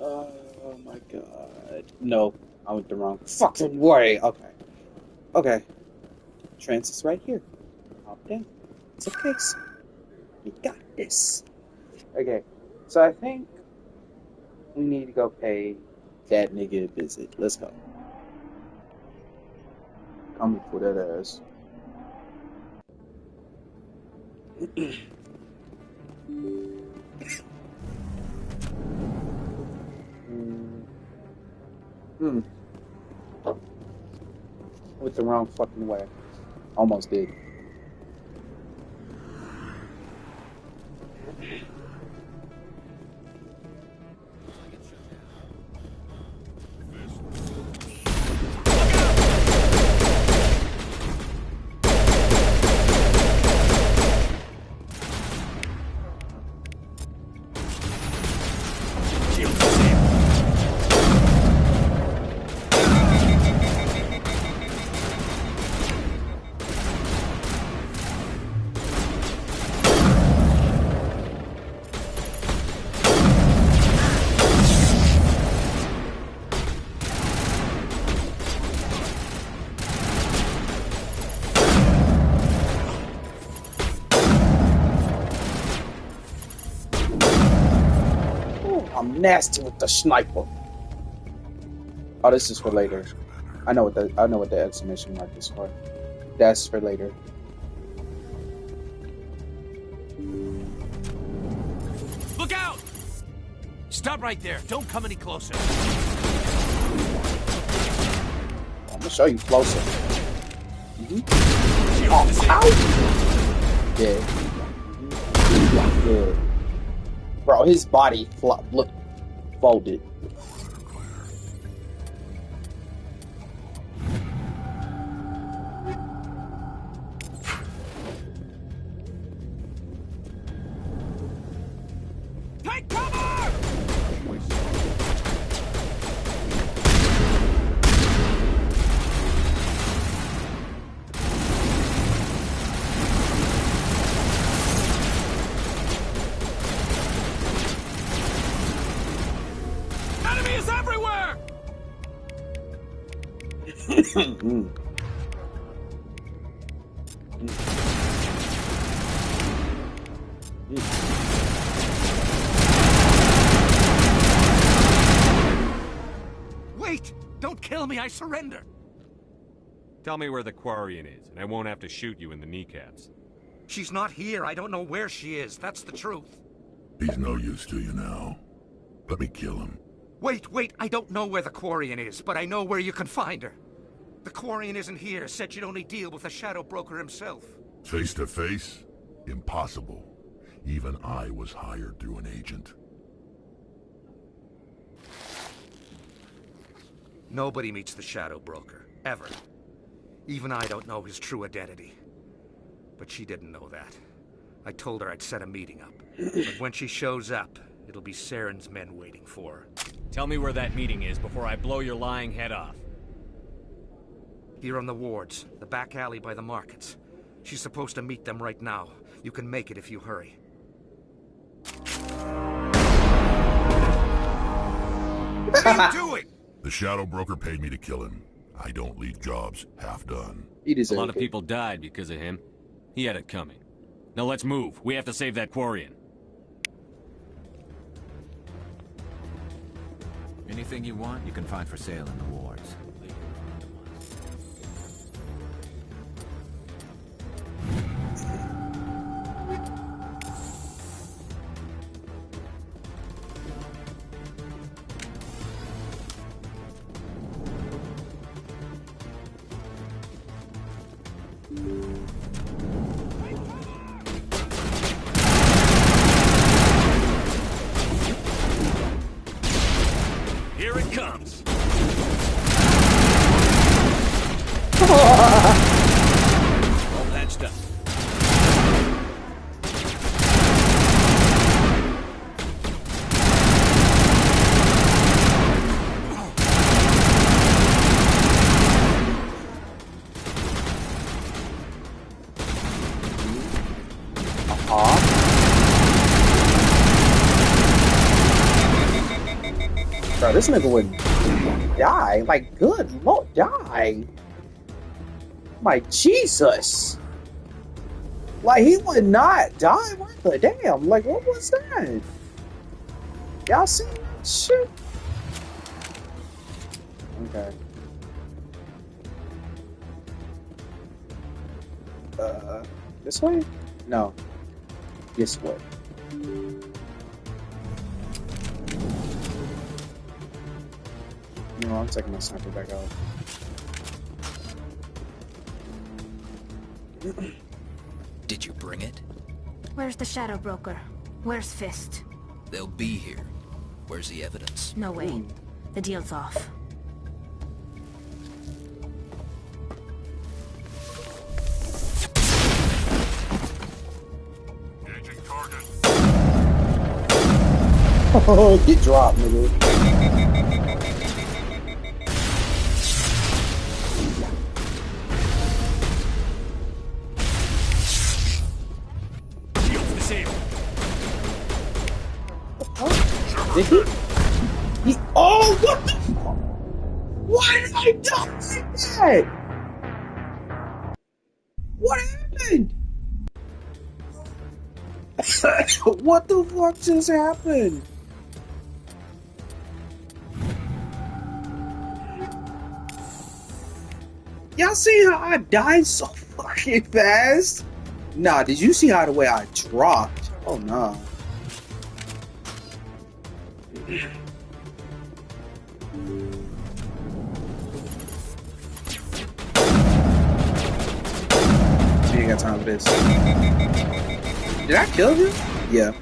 Oh my god. No, I went the wrong fucking way. Okay. Okay. Trans is right here. Hop down. It's okay, son. You got this. Okay. So I think we need to go pay that nigga a visit. Let's go. Coming for that ass. Went the wrong fucking way. Almost did. I'm nasty with the sniper. Oh, this is for later. I know what the exclamation mark is for. That's for later. Look out! Stop right there. Don't come any closer. I'm gonna show you closer. Oh, ow! Yeah. Yeah. Bro, his body look folded. Take cover! Wait! Don't kill me, I surrender! Tell me where the Quarian is, and I won't have to shoot you in the kneecaps. She's not here. I don't know where she is. That's the truth. He's no use to you now. Let me kill him. Wait, I don't know where the Quarian is, but I know where you can find her. The Quarian isn't here. Said she'd only deal with the Shadow Broker himself. Face to face? Impossible. Even I was hired through an agent. Nobody meets the Shadow Broker, ever. Even I don't know his true identity. But she didn't know that. I told her I'd set a meeting up. But when she shows up, it'll be Saren's men waiting for her. Tell me where that meeting is before I blow your lying head off. Here on the wards, the back alley by the markets. She's supposed to meet them right now. You can make it if you hurry. What are you doing? The Shadow Broker paid me to kill him. I don't leave jobs half done. A lot of people died because of him. He had it coming. Now let's move. We have to save that Quarian. Anything you want, you can find for sale in the wards. Here it comes. All that stuff. Bro, this nigga would die. Like, good lord, die. My Jesus. Like, he would not die. What the damn? Like, what was that? Y'all seen that shit? Okay. This way? No. This way. No, I'm taking my sniper back out. Did you bring it? Where's the Shadow Broker? Where's Fist? They'll be here. Where's the evidence? No way. The deal's off. Oh, get dropped, nigga. Did he? Oh, what the fuck? Why did I die like that? What happened? What the fuck just happened? Y'all see how I died so fucking fast? Nah, did you see how the way I dropped? Oh, nah. She ain't got time for this. Did I kill him? Yeah.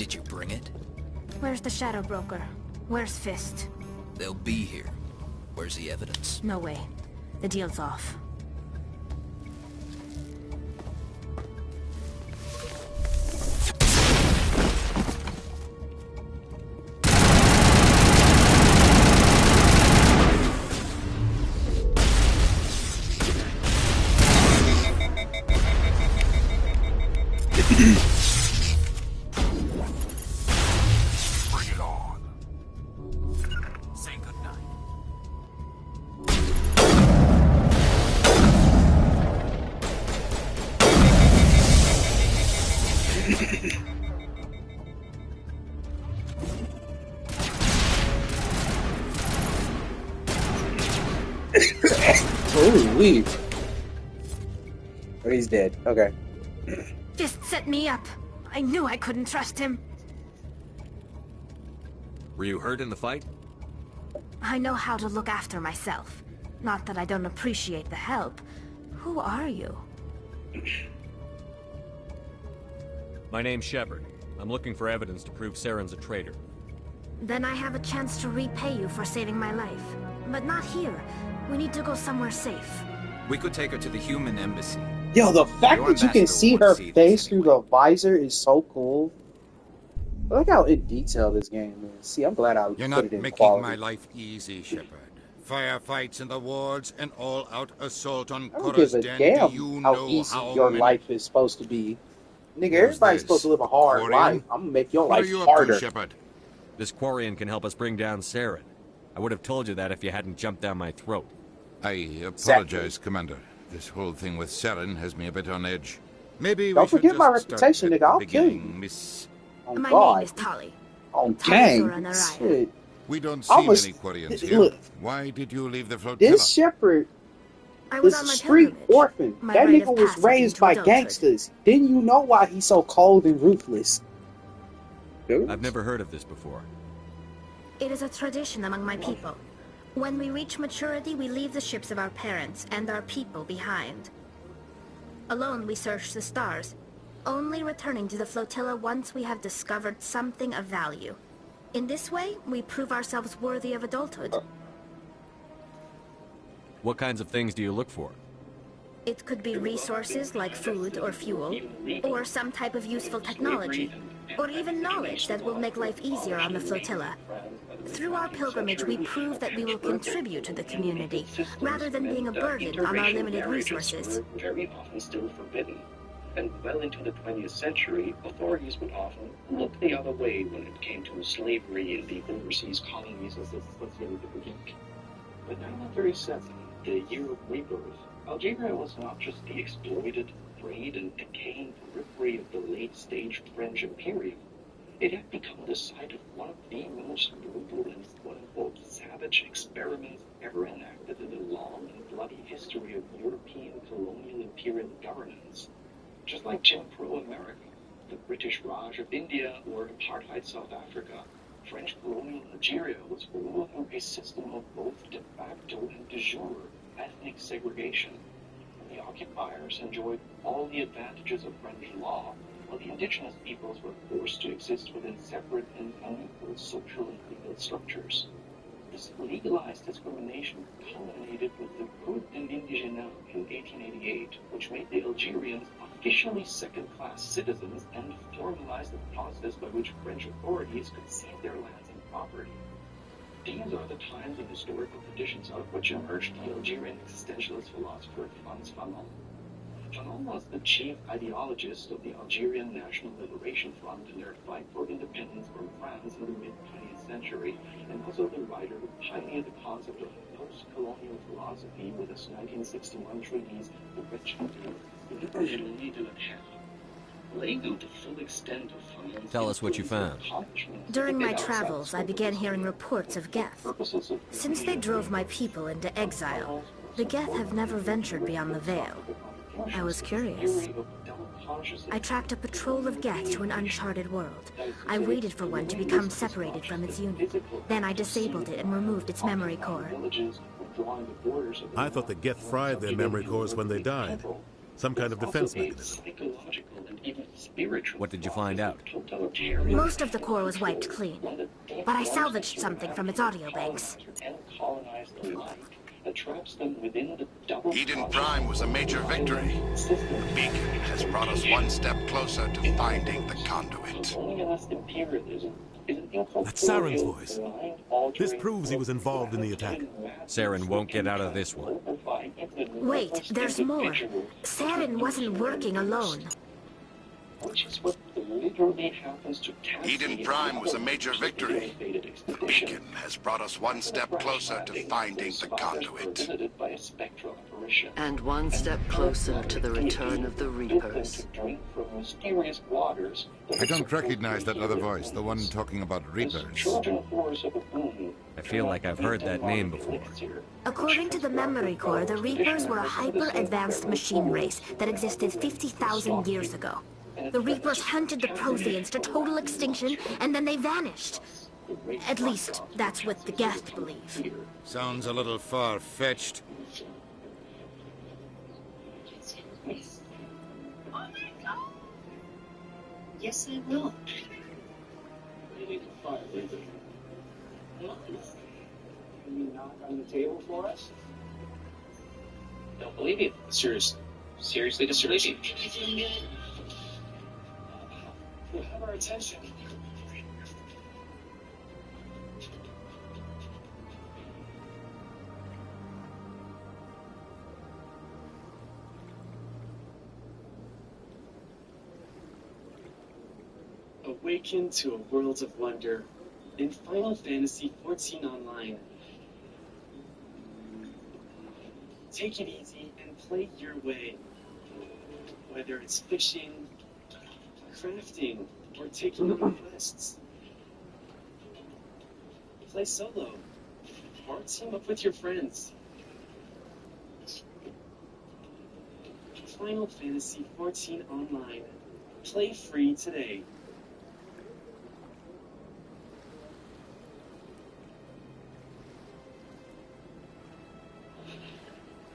Did you bring it? Where's the Shadow Broker? Where's Fist? They'll be here. Where's the evidence? No way. The deal's off. Bring it on. Say goodnight. Ooh, wee. Oh, he's dead. Okay. Fist set me up. I knew I couldn't trust him. Were you hurt in the fight? I know how to look after myself. Not that I don't appreciate the help. Who are you? My name's Shepard. I'm looking for evidence to prove Saren's a traitor. Then I have a chance to repay you for saving my life. But not here. We need to go somewhere safe. We could take her to the human embassy. Yo, the fact Your that you can ambassador see won't her see this face through the visor is so cool. I like how in detail this game is. See, I'm glad I You're put not it in making quality. my life easy, Shepard. Firefights in the wards, an all-out assault on I don't Korra's give a den. damn Do you how know easy how your many... life is supposed to be. Nigga, Who's everybody's this? supposed to live a hard Quarian? life. I'm gonna make your What life are you up harder. to, Shepard? This Quarian can help us bring down Saren. I would have told you that if you hadn't jumped down my throat. I apologize, Commander. This whole thing with Saren has me a bit on edge. Maybe Don't we should forget my just reputation, start at nigga. I'll the kill beginning, you. Miss... Oh, My God. name is Tali. Oh, Tali dang. Soranaraya. Shit. We don't I see was- many Quarians look, here. Why did you leave the flotilla? This Shepherd I was is on a my street pilgrimage. orphan. My That rite nigga of was passage raised into by adulthood. gangsters. Didn't you know why he's so cold and ruthless? I've never heard of this before. It is a tradition among my people. When we reach maturity, we leave the ships of our parents and our people behind. Alone, we search the stars, only returning to the flotilla once we have discovered something of value. In this way, we prove ourselves worthy of adulthood. What kinds of things do you look for? It could be resources like food or fuel, or some type of useful technology, or even knowledge that will make life easier on the flotilla. Through our pilgrimage, we prove that we will contribute to the community, rather than being a burden on our limited resources. Very often still forbidden. And well into the 20th century, authorities would often look the other way when it came to slavery in the overseas colonies of the Socialist Republic. But 1937, the year of rebirth, Algeria was not just the exploited, frayed, and decaying periphery of the late-stage French Imperium. It had become the site of one of the most brutal and quote-unquote savage experiments ever enacted in the long and bloody history of European colonial imperial governance. Just like Jim Crow America, the British Raj of India, or apartheid South Africa, French colonial Algeria was ruled through a system of both de facto and de jure ethnic segregation. The occupiers enjoyed all the advantages of French law, while the indigenous peoples were forced to exist within separate and unequal social and legal structures. This legalized discrimination culminated with the Code Indigène in 1888, which made the Algerians officially second-class citizens and formalized the process by which French authorities could seize their lands and property. These are the times and historical conditions out of which emerged the Algerian existentialist philosopher Frantz Fanon. Fanon was the chief ideologist of the Algerian National Liberation Front in their fight for independence from France in the mid-20th century, and also the writer who pioneered the concept of post-colonial philosophy with his 1961 treatise, The Rich and the Italy de la Terre. Laying out the full extent of Fanon's Tell us what you found. During my travels, I began hearing reports of Geth. Since they drove my people into exile, the Geth have never ventured beyond the Veil. I was curious. I tracked a patrol of Geth to an uncharted world. I waited for one to become separated from its unit. Then I disabled it and removed its memory core. I thought the Geth fried their memory cores when they died. Some kind of defense mechanism. What did you find out? Most of the core was wiped clean, but I salvaged something from its audio banks. Eden Prime was a major victory. The beacon has brought us one step closer to finding the conduit. That's Saren's voice. This proves he was involved in the attack. Saren won't get out of this one. Wait, there's more. Saren wasn't working alone. Which is what literally happens to Eden Prime was a major victory. The beacon has brought us one step closer to finding the conduit. And one step closer to the return of the Reapers. I don't recognize that other voice, the one talking about Reapers. I feel like I've heard that name before. According to the memory core, the Reapers were a hyper-advanced machine race that existed 50,000 years ago. The Reapers hunted the Protheans to total extinction, and then they vanished. At least, that's what the Geth believe. Sounds a little far-fetched. Yes, I will. Can you knock on the table for us? Don't believe you. Seriously. Seriously, don't believe you. You have our attention. Awaken to a world of wonder in Final Fantasy XIV Online. Take it easy and play your way. Whether it's fishing, crafting, or taking on quests. Play solo, or team up with your friends. Final Fantasy XIV Online. Play free today.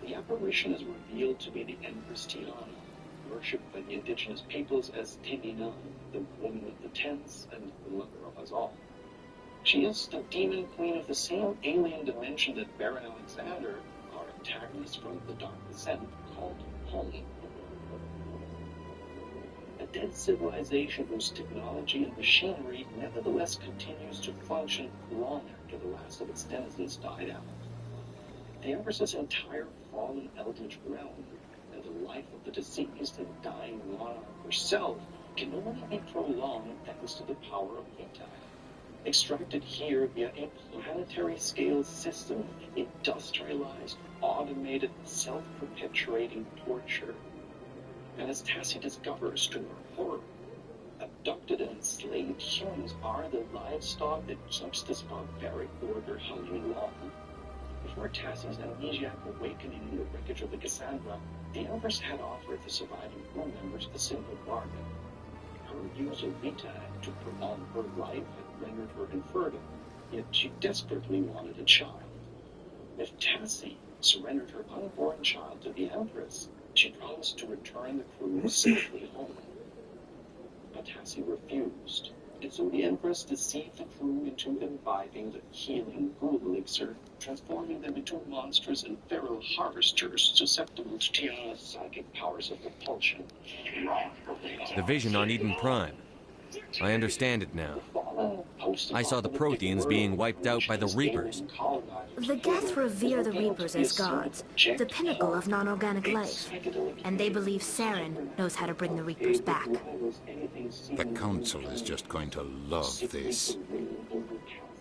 The apparition is revealed to be the Empress Tiana, worshipped by the indigenous peoples as Temina, the woman of the tents and the mother of us all. She is the demon queen of the same alien dimension that Baron Alexander, our antagonist from the Dark Descent, called home. A dead civilization whose technology and machinery nevertheless continues to function long after the last of its denizens died out. The Empress's entire fallen eldritch realm and the life of the deceased and dying monarch herself can only be prolonged thanks to the power of Vita, extracted here via a planetary-scale system, industrialized, automated, self-perpetuating torture. And as Tassie discovers to her horror, abducted and enslaved humans are the livestock that keeps this barbaric order humming along. Before Tassie's amnesiac awakening in the wreckage of the Cassandra, the Empress had offered the surviving crew members a simple bargain. Her use of Vita to prolong her life had rendered her infertile, yet she desperately wanted a child. If Tassie surrendered her unborn child to the Empress, she promised to return the crew safely home. But Tassie refused, and so the Empress deceived the crew into imbibing the healing ghoul elixir, transforming them into monstrous and feral harvesters susceptible to Tiana's psychic powers of repulsion. The vision on Eden Prime. I understand it now. I saw the Protheans being wiped out by the Reapers. The Geth revere the Reapers as gods, the pinnacle of non-organic life, and they believe Saren knows how to bring the Reapers back. The Council is just going to love this.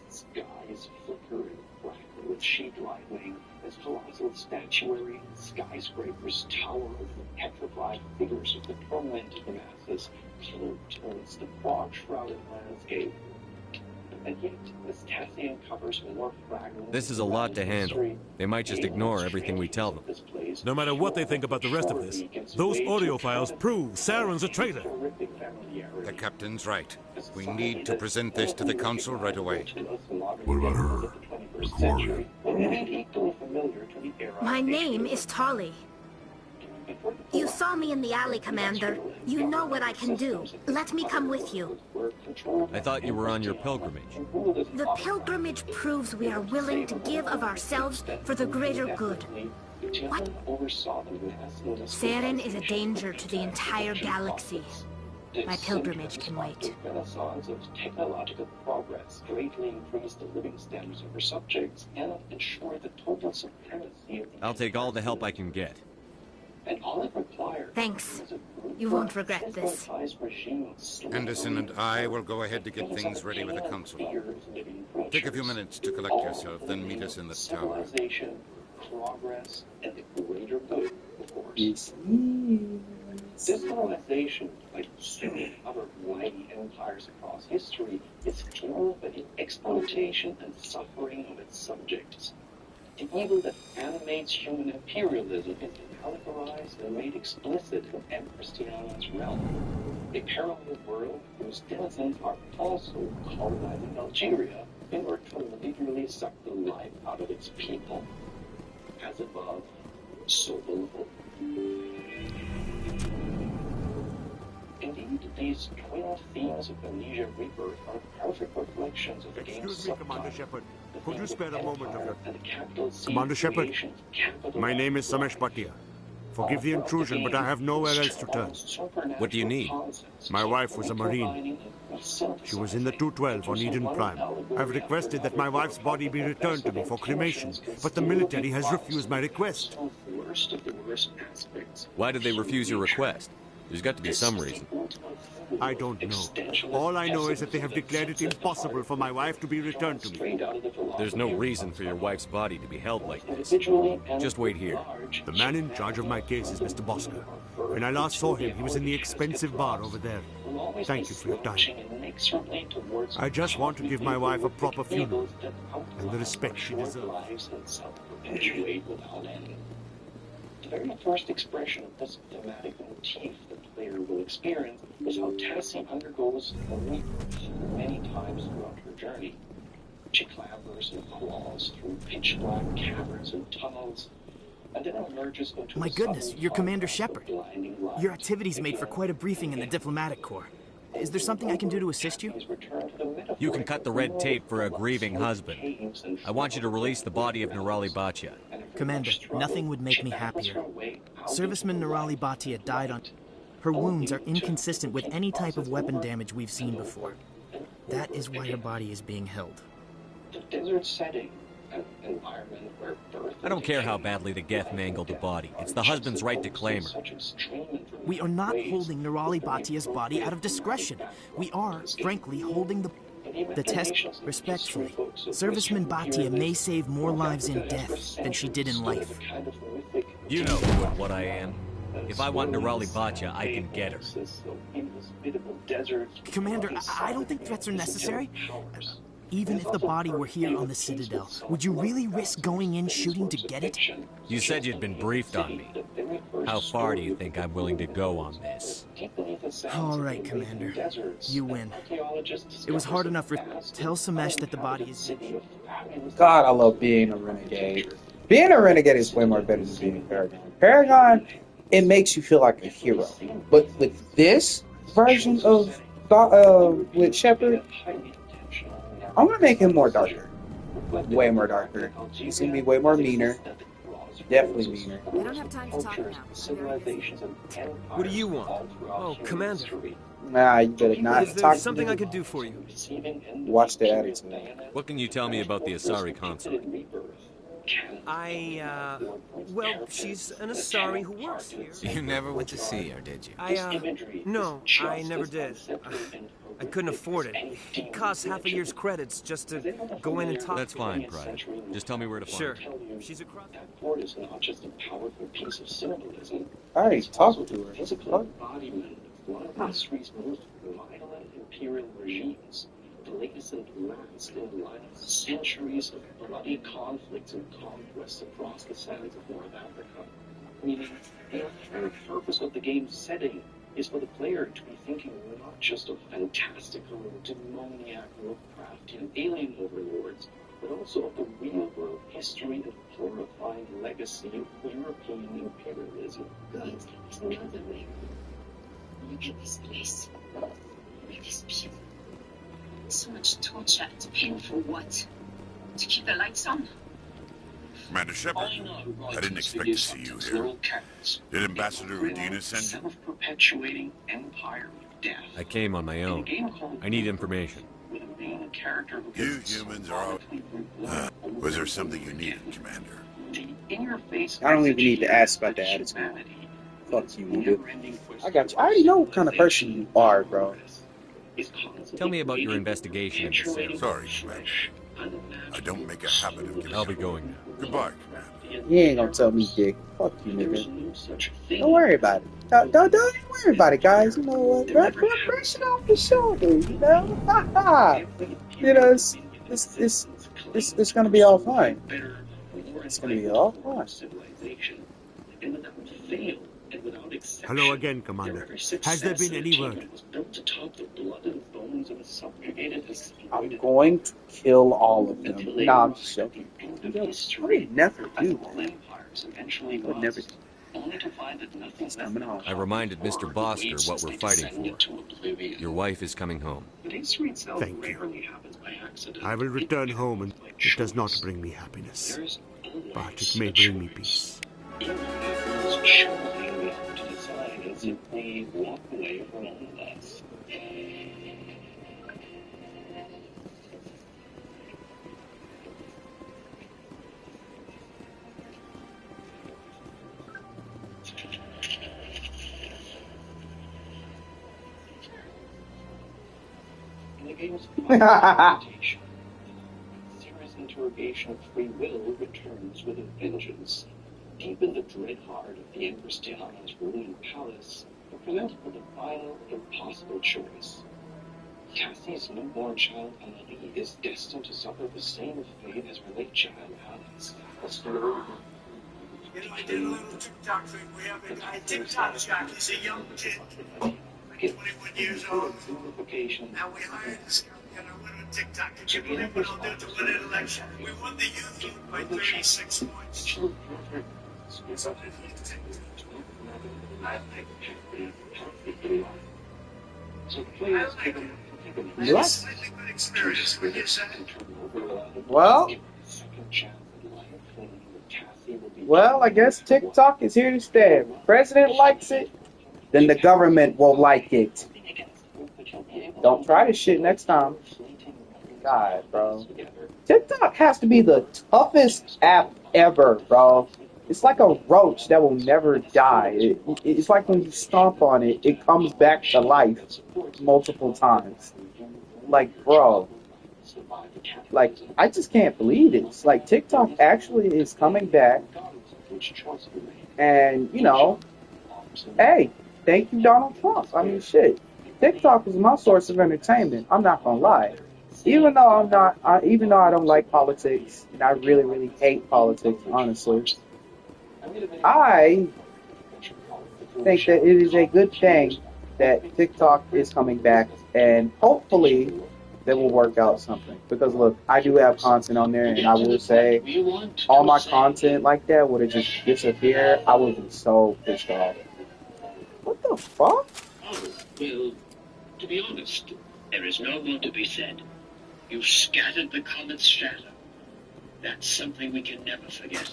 Skies flicker and crackle with sheet lightning as colossal statuary and skyscrapers tower over the petrified figures of the tormented masses, cloaked towards the fog-shrouded landscape. And yet, as Tassie uncovers more fragments... This is a lot to handle. They might just ignore everything we tell them. No matter what they think about the rest of this, those audio files prove Saren's a traitor. The captain's right. We need to present this to the Council right away. What about her? The Quarian? My name is Tali. Before the You saw me in the alley, Commander. You know what I can do. Let me come with you. I thought you were on your pilgrimage. The pilgrimage proves we are willing to give of ourselves for the greater good. What? Saren is a danger to the entire galaxy. My pilgrimage can wait. Renaissance of technological progress greatly increase the living standards of our subjects and ensure the total supremacy of I'll take all the help I can get. And all it requires. Thanks. You won't regret this. Anderson and I will go ahead to get things ready with the council. Take a few minutes to collect yourself, then meet us in the tower. Progress, and the greater good, of course. This civilization, like so many other mighty empires across history, is fueled by the exploitation and suffering of its subjects. The evil that animates human imperialism is allegorized and made explicit in Empress Tiana's realm. A parallel world whose denizens are also colonizing Algeria in order to literally suck the life out of its people. As above, so below. Indeed, these twin themes of Amnesia Rebirth are perfect reflections of the game's Excuse me, Commander Shepard. Could you spare a moment of your... time? Commander Shepard, my name is Samesh Bhatia. Forgive the intrusion, but I have nowhere else to turn. What do you need? My wife was a Marine. She was in the 212 on Eden Prime. I've requested that my wife's body be returned to me for cremation, but the military has refused my request. Why did they refuse your request? There's got to be some reason. I don't know. All I know is that they have declared it impossible for my wife to be returned to me. There's no reason for your wife's body to be held like this. Just wait here. The man in charge of my case is Mr. Bosker. When I last saw him, he was in the expensive bar over there. Thank you for your time. I just want to give my wife a proper funeral and the respect she deserves. The very first expression of this thematic motif the player will experience is how Tassie undergoes a rebirth many times throughout her journey. She clambers and crawls through pitch-black caverns and tunnels, and then emerges into My goodness, you're Commander Shepard. Your activities made for quite a briefing in the Diplomatic Corps. Is there something I can do to assist you? You can cut the red tape for a grieving husband. I want you to release the body of Nirali Bhatia. Commander, nothing would make me happier. Serviceman Nirali Bhatia died on... Her wounds are inconsistent with any type of weapon damage we've seen before. That is why her body is being held. The desert setting, an environment where birth... I don't care how badly the Geth mangled the body. It's the husband's right to claim her. We are not holding Nirali Bhatia's body out of discretion. We are, frankly, holding the test respectfully. Serviceman Bhatia may save more lives in death than she did in life. You know who and what I am. If I want Nirali Bhatia, I can get her. Commander, I don't think threats are necessary. Even if the body were here on the Citadel, would you really risk going in shooting to get it? You said you'd been briefed on me. How far do you think I'm willing to go on this? All right, Commander. You win. It was hard enough for... Tell Samesh that the body is... God, I love being a renegade. Being a renegade is way more better than being a Paragon. Paragon, it makes you feel like a hero. But with this version of... with Shepard... I'm gonna make him more darker. Way more darker. He's gonna be way more meaner. Definitely meaner. We don't have time to talk now. What do you want? Oh, Commander. Nah, you better not Is there talk something to I could do for you? Watch the attitude. What can you tell me about the Asari consort? Well, she's an Asari who works here. You never went to see her, did you? No, I never did. I couldn't afford it. It costs half a year's credits just to go in and talk. That's fine, Private. Just tell me where to find her. Sure. She's across... That board is not just a powerful piece of symbolism. I already talked to her. Physical embodiment of one of history's most violent imperial regimes. The latest and last in line of centuries of bloody conflicts and conquests across the sands of North Africa. Meaning, the entire purpose of the game's setting is for the player to be thinking not just of fantastical, demoniac, Lovecraftian alien overlords, but also of the real-world history of horrifying legacy of European imperialism. God, there's no other way. Look at this place. Look at these people. So much torture and pain for what? To keep the lights on? Commander Shepard, I didn't expect to see you here. Did Ambassador Udina send you? Self-perpetuating empire of death. I came on my own. I need information. You humans are all... was there something you needed, Commander? I don't even need to ask about the attitude. Fuck you, nigga. I got you. I already know what kind of person you are, bro. Tell me about your investigation in the cell. Sorry, Commander. I don't make a habit of giving... I'll be going now. Goodbye, Commander. You ain't gonna tell me, Dick. Fuck you, nigga. Don't worry about it. Don't worry about it, guys. You know what? Brush it off the shoulder, you know? Ha ha! You know, it's gonna be all fine. It's gonna be all fine. Hello again, Commander. Has there been any word? I'm going to kill all of them. Nah, I'm just joking. I would never do that. I would never do that. It's coming on. I reminded Mr. Bosker what we're fighting for. Your wife is coming home. Thank you. I will return home, and it does not bring me happiness, but it may bring me peace. Simply walk away from all of us. In the game's interpretation, Sarah's interrogation of free will returns with a vengeance. Deep in the dread heart of the Empress Diana's ruling palace, we're presented with a final, impossible choice. Cassie's newborn child, Amelie, is destined to suffer the same fate as her late child, Alice. You know, I did a little TikTok thing. We have a guy, TikTok Jack. He's a young kid, 21 years old. Now we hired this guy. We got a winner TikTok. Could you believe what I'll do to win an election? We won the youth vote by 36 points. Well, I guess TikTok is here to stay. If the president likes it, then the government will like it. Don't try this shit next time. God, bro. TikTok has to be the toughest app ever, bro. It's like a roach that will never die. It's like when you stomp on it, it comes back to life multiple times. Like, bro. Like, I just can't believe it. It's like TikTok actually is coming back. And, you know, hey, thank you, Donald Trump. I mean, shit. TikTok is my source of entertainment. I'm not gonna lie. Even though I don't like politics, and I really, really hate politics, honestly, I think that it is a good thing that TikTok is coming back, and hopefully they will work out something. Because look, I do have content on there, and I will say, all my content like that would have just disappeared. I would be so pissed off. What the fuck? Oh, well, to be honest, there is no more to be said. You scattered the comet's shadow. That's something we can never forget.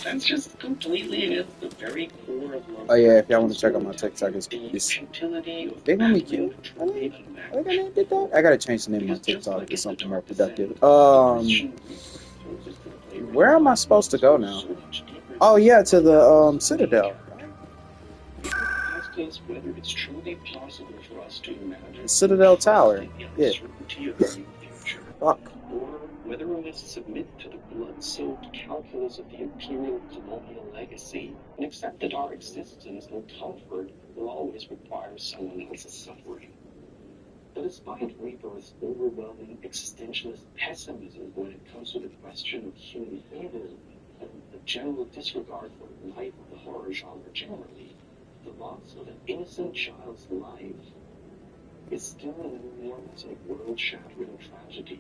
That's just completely against the very core of love. Oh yeah, if y'all want to check out my TikTok, it's they gonna be cute. I gotta change the name of my TikTok to something more productive. Where am I supposed to go now? Oh yeah, to the Citadel. Citadel Tower. Yeah. Fuck. Whether we must submit to the blood-soaked calculus of the imperial colonial legacy and accept that our existence and comfort will always require someone else's suffering. But despite Reaper's overwhelming existentialist pessimism when it comes to the question of human evil and the general disregard for life of the horror genre generally, the loss of an innocent child's life is still an enormous and world-shattering tragedy.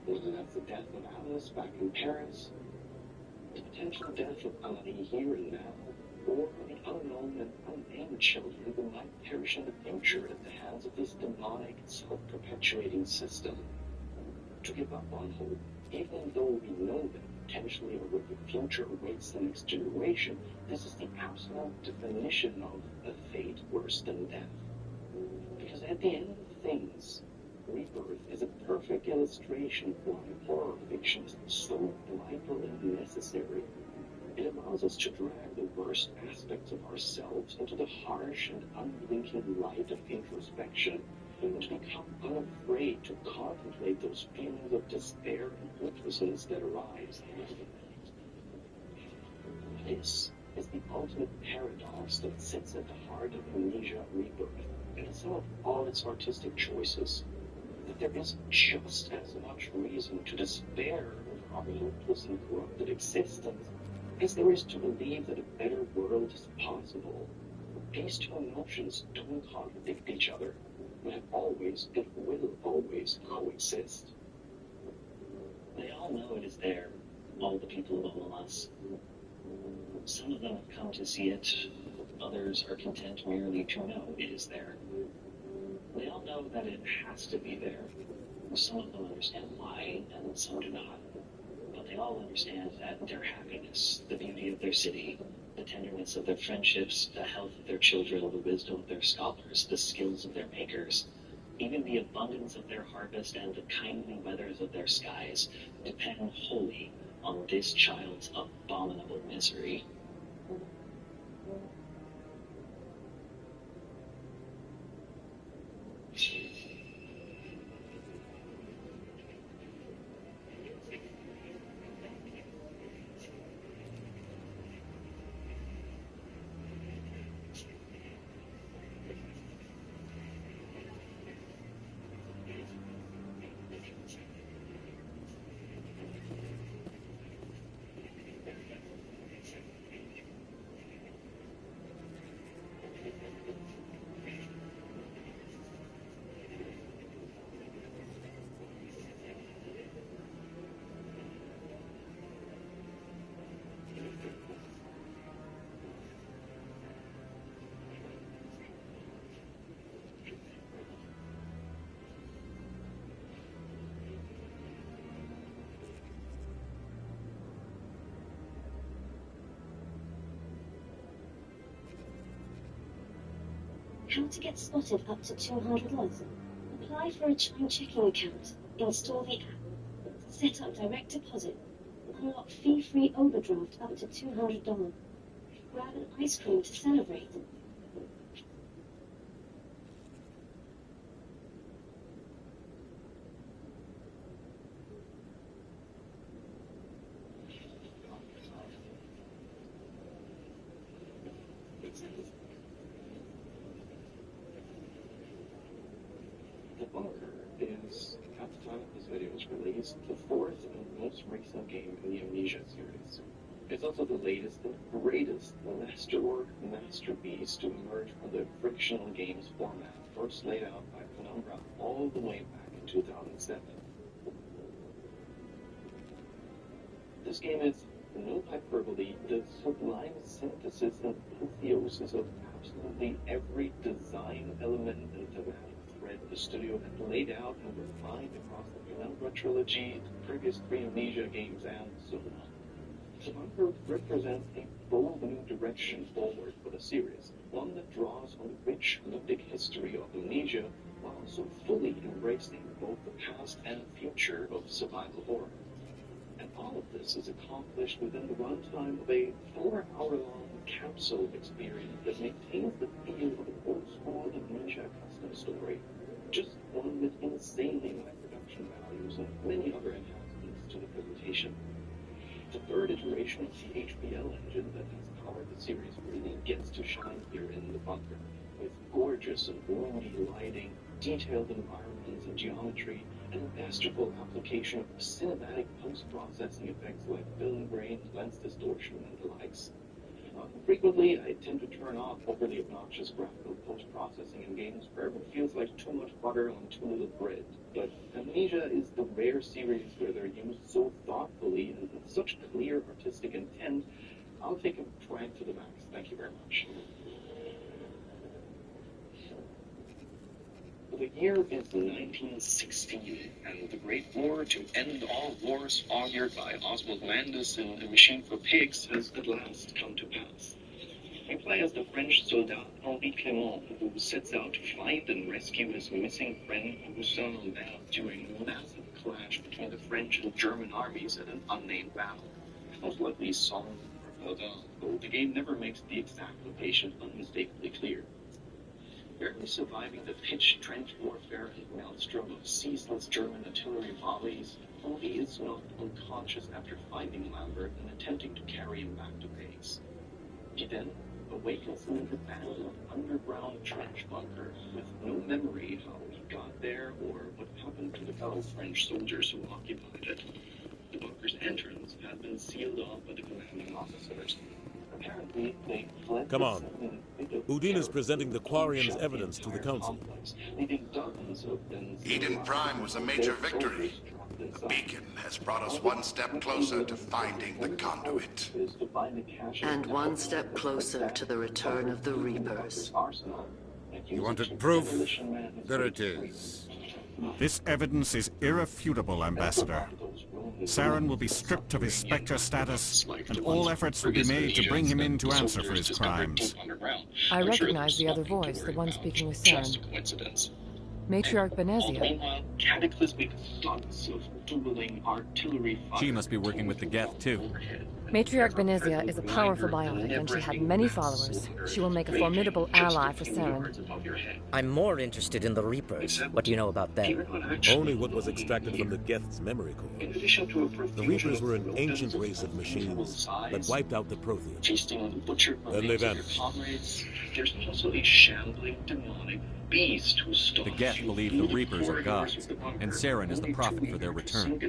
Whether that's the death of Alice back in Paris, the potential death of Annie here and now, or the unknown and unnamed children who might perish in the future at the hands of this demonic, self-perpetuating system. To give up on hope, even though we know that potentially a wicked future awaits the next generation, this is the absolute definition of a fate worse than death. Because at the end of things, rebirth is a perfect illustration of why horror fiction is so vital and necessary. It allows us to drag the worst aspects of ourselves into the harsh and unblinking light of introspection, and to become unafraid to contemplate those feelings of despair and hopelessness that arise. This is the ultimate paradox that sits at the heart of Amnesia Rebirth, and the sum of all its artistic choices. That there is just as much reason to despair of our hopeless and corrupted existence as there is to believe that a better world is possible. These two emotions don't contradict each other, but have always and will always coexist. They all know it is there, all the people of Omelas. Some of them have come to see it, others are content merely to know it is there. They all know that it has to be there. Some of them understand why, and some do not. But they all understand that their happiness, the beauty of their city, the tenderness of their friendships, the health of their children, the wisdom of their scholars, the skills of their makers, even the abundance of their harvest and the kindly weathers of their skies depend wholly on this child's abominable misery. How to get spotted up to $200. Apply for a Chime checking account. Install the app. Set up direct deposit. Unlock fee-free overdraft up to $200. Grab an ice cream to celebrate. The Bunker is, at the time this video was released, the fourth and most recent game in the Amnesia series. It's also the latest and greatest masterwork masterpiece to emerge from the frictional games format first laid out by Penumbra all the way back in 2007. This game is, no hyperbole, the sublime synthesis and apotheosis of absolutely every design element and thematic thread the studio had laid out and refined across the Penumbra trilogy, the previous three Amnesia games, and so on. The Bunker represents a bold new direction forward for the series, one that draws on the rich ludic history of Amnesia while also fully embracing both the past and future of survival horror. And all of this is accomplished within the runtime of a 4-hour-long capsule experience that maintains the feel of an old-school Amnesia custom story, just one with insanely high production values and many other enhancements to the presentation. The third iteration of the HPL engine that has powered the series really gets to shine here in the Bunker, with gorgeous and roomy lighting, detailed environments and geometry, and a masterful application of cinematic post-processing effects like film grain, lens distortion, and the likes. Frequently, I tend to turn off overly obnoxious graphical post-processing in games where it feels like too much butter on too little bread. But Amnesia is the rare series where they're used so thoughtfully and with such clear artistic intent. I'll take a try to the max. Thank you very much. The year is 1916, and the great war to end all wars augured by Oswald Landis and A Machine for Pigs has at last come to pass. We play as the French soldat Henri Clément, who sets out to find and rescue his missing friend Augustin Lambert during a massive clash between the French and German armies at an unnamed battle. Most likely Somme or Verdun, though the game never makes the exact location unmistakably clear. Barely surviving the pitched trench warfare and maelstrom of ceaseless German artillery volleys, Henri is knocked unconscious after finding Lambert and attempting to carry him back to base. He then awakens in an abandoned underground trench bunker with no memory how he got there or what happened to the fellow French soldiers who occupied it. The bunker's entrance had been sealed off by the commanding officers. Apparently, they fled. Come on. Udine is presenting the Quarian's evidence to the Council. Eden Prime was a major victory. The beacon has brought us one step closer to finding the conduit. And one step closer to the return of the Reapers. You wanted proof? There it is. This evidence is irrefutable, Ambassador. Saren will be stripped of his Spectre status, and all efforts will be made to bring him in to answer for his crimes. I recognize the other voice, the one speaking with Saren. Matriarch Benezia. She must be working with the Geth, too. Matriarch Benezia is a powerful biotic, and she had many followers. She will make a formidable ally for Saren. I'm more interested in the Reapers. What do you know about them? Only what was extracted from the Geth's memory core. The Reapers were an ancient race of machines that wiped out the Protheans. Then they vanished. There's also a shambling demonic beast who stalks. The Geth believe the Reapers are gods, and Saren is the prophet for their return.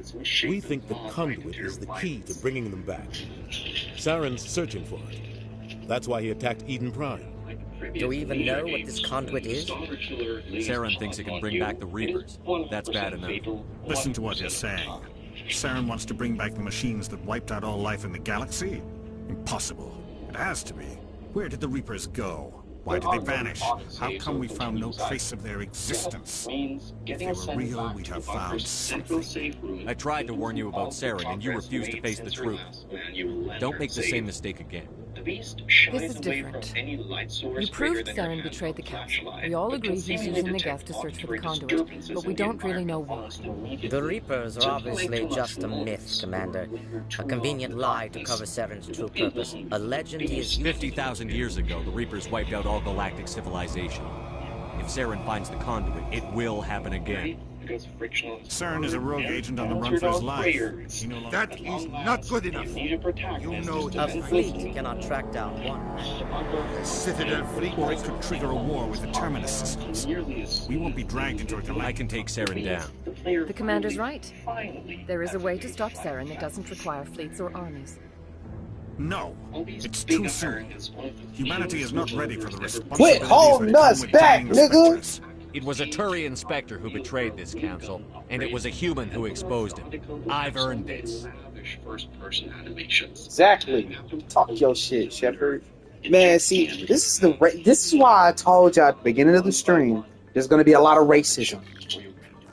We think the conduit is the key to bringing them back. Saren's searching for it. That's why he attacked Eden Prime. Do we even know what this conduit is? Saren thinks it can bring back the Reapers. That's bad enough. Listen to what you're saying. Saren wants to bring back the machines that wiped out all life in the galaxy? Impossible. It has to be. Where did the Reapers go? Why did they vanish? How come we found no trace of their existence? If they were real, we'd have found something. I tried to warn you about Saren, and you refused to face the truth. Don't make the same mistake again. This is different. You proved Saren betrayed the Council. We all agree he's using the Geth to search for the conduit, but we don't really know why. The Reapers are obviously just a myth, Commander. A convenient lie to cover Saren's true purpose. A legend he is 50,000 years ago, the Reapers wiped out all galactic civilization. If Saren finds the conduit, it will happen again. Saren is a rogue agent on the run for his life. That is not good enough. You know a fleet cannot track down one. A Citadel fleet, or it could trigger a war with the Terminus systems. We won't be dragged into a galactic... I can take Saren down. The Commander's right. There is a way to stop Saren that doesn't require fleets or armies. No, it's too soon. Humanity is not ready for the responsibility. Quit holding us back, nigga! It was a Turian Spectre who betrayed this council, and it was a human who exposed him. I've earned this. Exactly. Talk your shit, Shepard. Man, see, this is why I told y'all at the beginning of the stream, there's gonna be a lot of racism.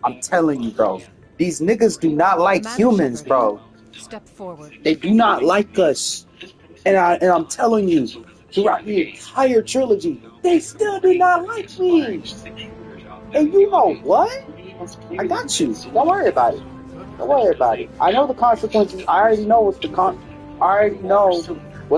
I'm telling you, bro. These niggas do not like humans, bro. Step forward. They do not like us. And I'm telling you, throughout the entire trilogy, they still do not like me. And you know what? I got you. Don't worry about it. Don't worry about it. I know the consequences. I already know what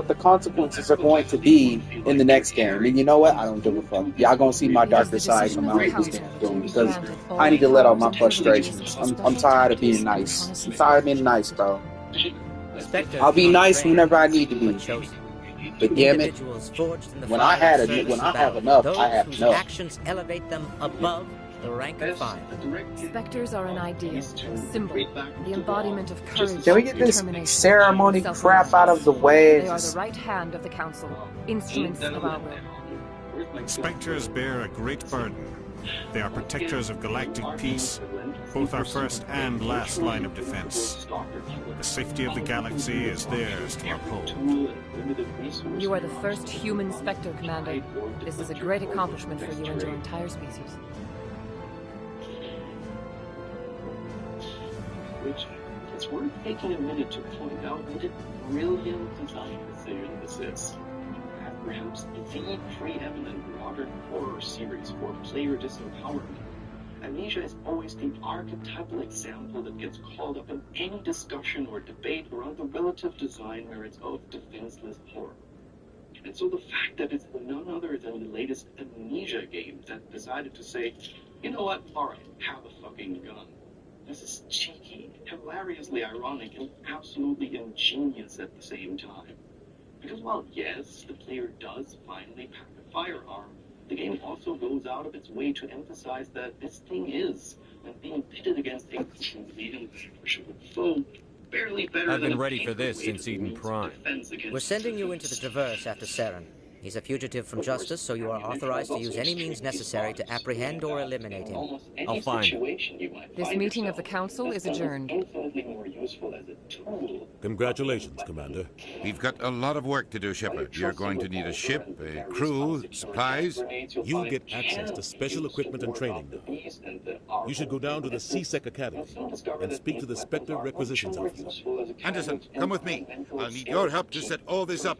the consequences are going to be in the next game. And you know what? I don't give a fuck. Y'all gonna see my darker side come out of this game because I need to let out my frustrations. I'm tired of being nice. I'm tired of being nice, bro. I'll be nice whenever I need to be. But damn it, when I have enough, I have enough. Actions elevate them above The rank of 5. Spectres are an ideal, a symbol, the embodiment of courage, Can we get this determination, ceremony crap out of the way? They are the right hand of the Council, instruments of our will. Spectres bear a great burden. They are protectors of galactic peace, both our first and last line of defense. The safety of the galaxy is theirs to uphold. You are the first human Spectre, Commander. This is a great accomplishment for you and your entire species. Which, it's worth taking a minute to point out what a brilliant design this is. Perhaps the preeminent modern horror series for player disempowerment. Amnesia is always the archetypal example that gets called up in any discussion or debate around the relative design merits of defenseless horror. And so the fact that it's none other than the latest Amnesia game that decided to say, you know what, alright, have a fucking gun. This is cheeky, hilariously ironic, and absolutely ingenious at the same time. Because while, yes, the player does finally pack a firearm, the game also goes out of its way to emphasize that this thing is, when being pitted against a truly imperishable foe, barely better I've than been ready for this since Eden Prime. We're sending you into the Traverse after Saren. He's a fugitive from justice, so you are authorized to use any means necessary to apprehend or eliminate him. I'll find him. This meeting of the Council is adjourned. Congratulations, Commander. We've got a lot of work to do, Shepard. You're going to need a ship, a crew, supplies. You'll get access to special equipment and training now. You should go down to the CSEC Academy and speak to the Spectre Requisitions Officer. Anderson, come with me. I'll need your help to set all this up.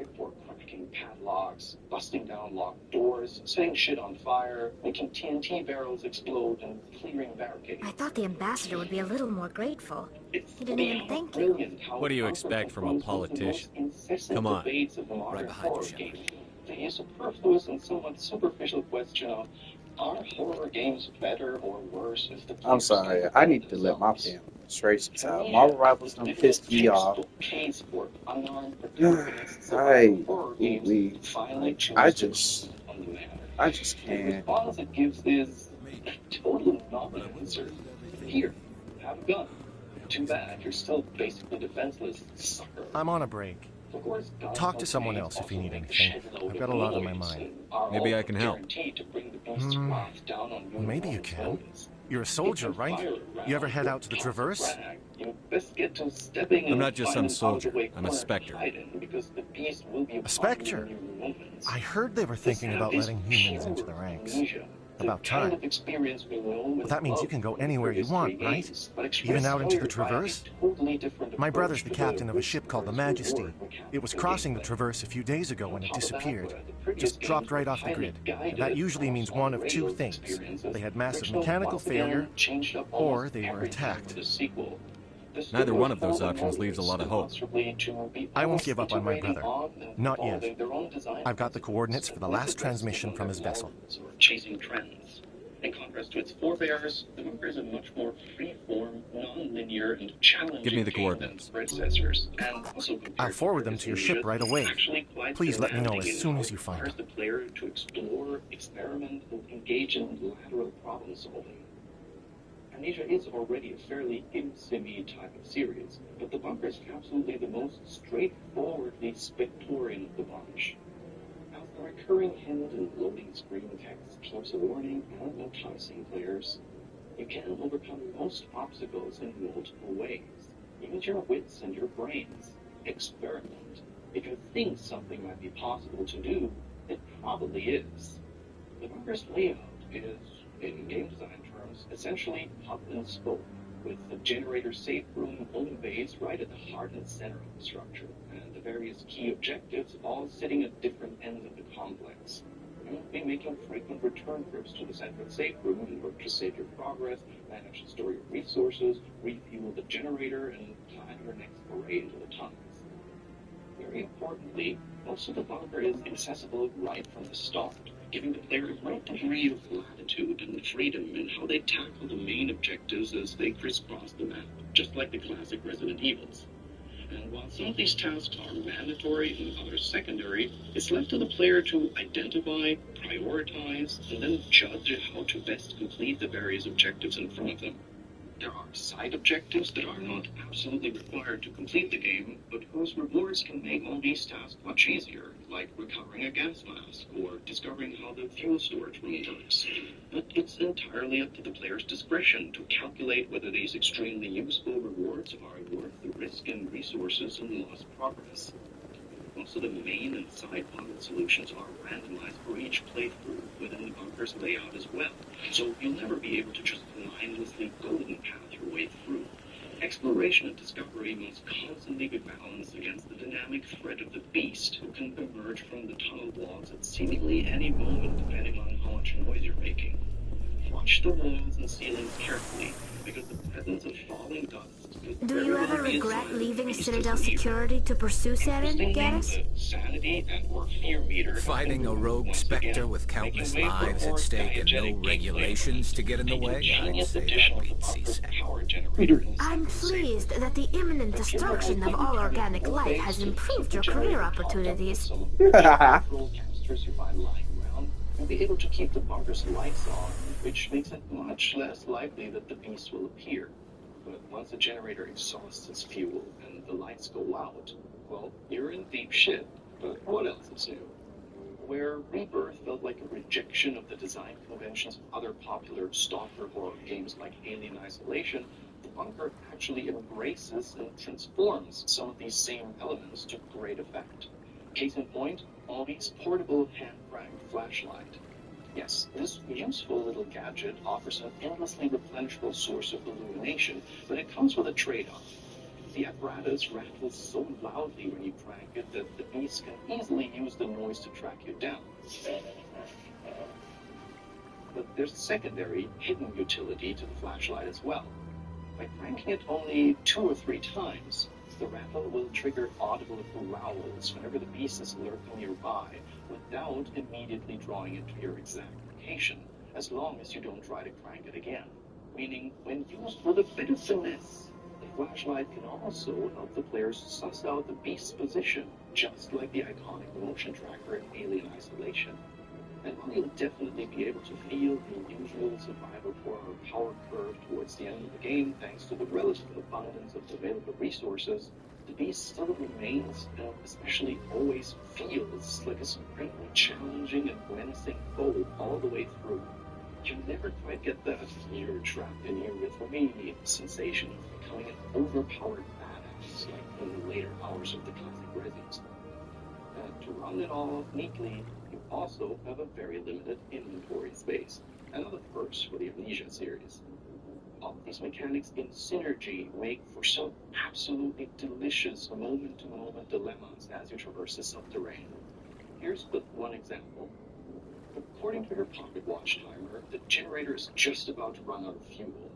Padlocks, busting down locked doors, setting shit on fire, making TNT barrels explode, and clearing barricades. I thought the ambassador would be a little more grateful. He didn't even thank you. What do you expect from a politician? Come on, right behind you, Shepard. The superfluous and somewhat superficial question of, are horror games better or worse if the I'm sorry, I need to let my family frustrations out. Marvel Rivals done pissed me off. I just can't. All it gives is total non-answer. Here, have a gun. Too bad, you're still basically defenseless, sucker. I'm on a break. Talk to someone else if you need anything. I've got a lot on my mind. Maybe I can help. Maybe you can. You're a soldier, right? You ever head out to the Traverse? I'm not just some soldier. I'm a Spectre. A Spectre? I heard they were thinking about letting humans into the ranks. About time. But that means you can go anywhere you want, right? Even out into the Traverse? My brother's the captain of a ship called the Majesty. It was crossing the Traverse a few days ago when it disappeared. Just dropped right off the grid. And that usually means one of two things. They had massive mechanical failure, or they were attacked. Neither one of those options leaves a lot of hope. I won't give up on my brother. Not yet. I've got the coordinates for the last transmission from his vessel. Chasing trends. In contrast to its forebears, the Bunker is a much more free-form, non-linear, and challenging Give me the coordinates. predecessors, and also I'll forward them to your ship right away. Please let me know as soon as you find them. The player to explore, experiment, and engage in lateral problem solving. Amnesia is already a fairly in-simi type of series, but the Bunker is absolutely the most straightforwardly Spectorian of the bunch. As the recurring hint and loading screen text keeps warning and enticing players, you can overcome most obstacles in multiple ways. Use your wits and your brains. Experiment. If you think something might be possible to do, it probably is. The Bunker's layout is, in game design terms, essentially hub and spoke, with the generator safe room home base right at the heart and center of the structure, and the various key objectives all sitting at different ends of the complex. You'll be making frequent return trips to the central safe room in order to save your progress, manage and store your resources, refuel the generator, and plan your next foray into the tunnels. Very importantly, most of the Bunker is accessible right from the start, giving the player a great degree of latitude and freedom in how they tackle the main objectives as they crisscross the map, just like the classic Resident Evils. And while some of these tasks are mandatory and others secondary, it's left to the player to identify, prioritize, and then judge how to best complete the various objectives in front of them. There are side objectives that are not absolutely required to complete the game, but whose rewards can make all these tasks much easier, like recovering a gas mask or discovering how the fuel storage room works. But it's entirely up to the player's discretion to calculate whether these extremely useful rewards are worth the risk and resources and lost progress. Most of the main and side pocket solutions are randomized for each playthrough within the bunker's layout as well, so you'll never be able to just mindlessly golden path your way through. Exploration and discovery must constantly be balanced against the dynamic threat of the beast, who can emerge from the tunnel walls at seemingly any moment depending on how much noise you're making. Watch the walls and ceilings carefully, because the presence of falling dust. Do you ever regret leaving Citadel Security to pursue Saren, Gaddis? Fighting a rogue specter with countless lives at stake and no regulations to get in the way? I'd say that beats CSAC. I'm pleased that the imminent destruction of all organic life has improved your career opportunities. You'll be able to keep the bunker's lights on, which makes it much less likely that the beast will appear. But once the generator exhausts its fuel and the lights go out, well, you're in deep shit. But what else is new? Where Rebirth felt like a rejection of the design conventions of other popular stalker horror games like Alien Isolation, the bunker actually embraces and transforms some of these same elements to great effect. Case in point, Ollie's portable hand-cranked flashlight. Yes, this useful little gadget offers an endlessly replenishable source of illumination, but it comes with a trade-off. The apparatus rattles so loudly when you crank it that the beast can easily use the noise to track you down. But there's a secondary, hidden utility to the flashlight as well. By cranking it only 2 or 3 times, the rattle will trigger audible growls whenever the beast is lurking nearby, without immediately drawing it to your exact location, as long as you don't try to crank it again. Meaning, when used with a bit of finesse, the flashlight can also help the players suss out the beast's position, just like the iconic motion tracker in Alien Isolation. And while you'll definitely be able to feel the usual survival horror power curve towards the end of the game thanks to the relative abundance of available resources, the beast still remains, and especially always feels, like a supremely challenging and menacing foe all the way through. You never quite get that "you're trapped in here with me" sensation of becoming an overpowered badass like in the later hours of the classic Residence. And to round it all off neatly, you also have a very limited inventory space, another first for the Amnesia series. All these mechanics in synergy make for some absolutely delicious moment-to-moment dilemmas as you traverse the subterranean. Here's but one example. According to your pocket watch timer, the generator is just about to run out of fuel.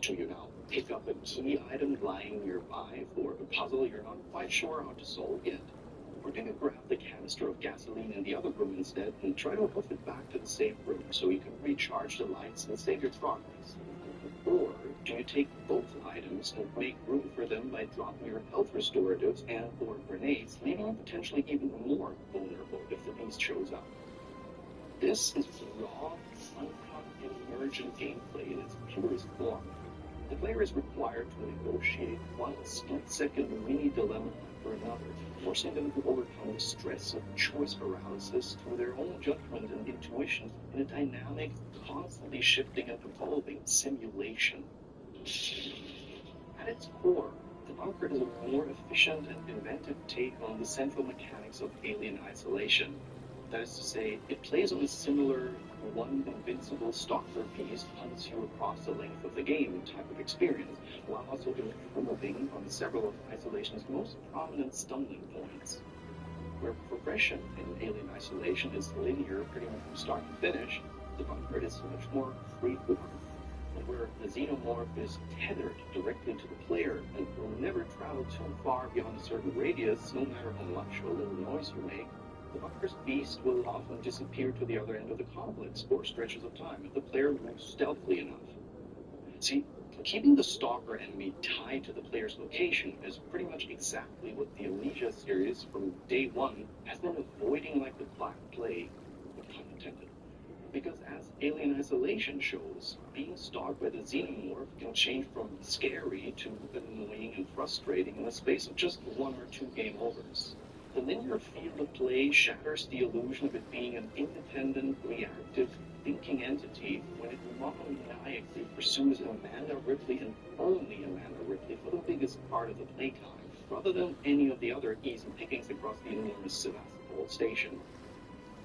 Do you now pick up a key item lying nearby for a puzzle you're not quite sure how to solve yet? Or do you grab the canister of gasoline in the other room instead and try to hoof it back to the safe room so you can recharge the lights and save your progress? Or do you take both items and make room for them by dropping your health restoratives and or grenades, leaving you potentially even more vulnerable if the beast shows up? This is raw, uncut, emergent gameplay in its purest form. The player is required to negotiate one split-second mini-dilemma after another, forcing them to overcome the stress of choice paralysis through their own judgment and intuition in a dynamic, constantly shifting and evolving simulation. At its core, the bunker is a more efficient and inventive take on the central mechanics of Alien Isolation. That is to say, it plays on a similar one invincible stalker beast hunts you across the length of the game type of experience, while also improving on several of Isolation's most prominent stumbling points. Where progression in Alien Isolation is linear pretty much from start to finish, the bunker is much more free-form. And where the xenomorph is tethered directly to the player and will never travel too far beyond a certain radius, no matter how much or little noise you make, the bunker's beast will often disappear to the other end of the complex for stretches of time if the player moves stealthily enough. See, Keeping the stalker enemy tied to the player's location is pretty much exactly what the Amnesia series from day one has been avoiding like the Black Plague, pun intended. Because as Alien Isolation shows, being stalked by the xenomorph can change from scary to annoying and frustrating in the space of just 1 or 2 game overs. The linear field of play shatters the illusion of it being an independent, reactive, thinking entity when it monomaniacally pursues Amanda Ripley and only Amanda Ripley for the biggest part of the playtime, rather than any of the other easy pickings across the enormous Sevastopol station.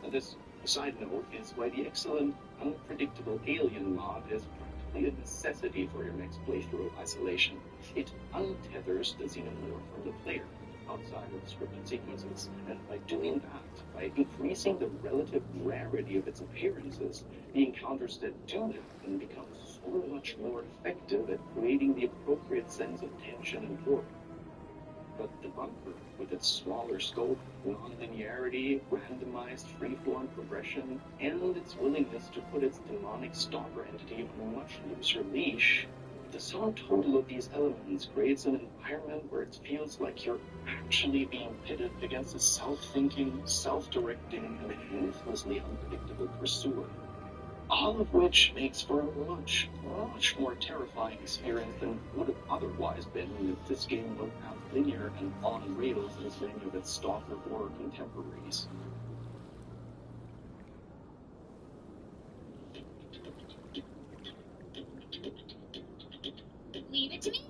And this side note is why the excellent, unpredictable Alien mod is practically a necessity for your next playthrough of Isolation. It untethers the xenomorph from the player outside of scripted sequences, and by doing that, by increasing the relative rarity of its appearances, the encounters that do happen become so much more effective at creating the appropriate sense of tension and horror. But the bunker, with its smaller scope, non-linearity, randomized freeform progression, and its willingness to put its demonic stalker entity on a much looser leash, the sum total of these elements creates an environment where it feels like you're actually being pitted against a self-thinking, self-directing, and ruthlessly unpredictable pursuer. All of which makes for a much, much more terrifying experience than would have otherwise been if this game were not linear and on rails as many of its stalker horror contemporaries. Leave it to me.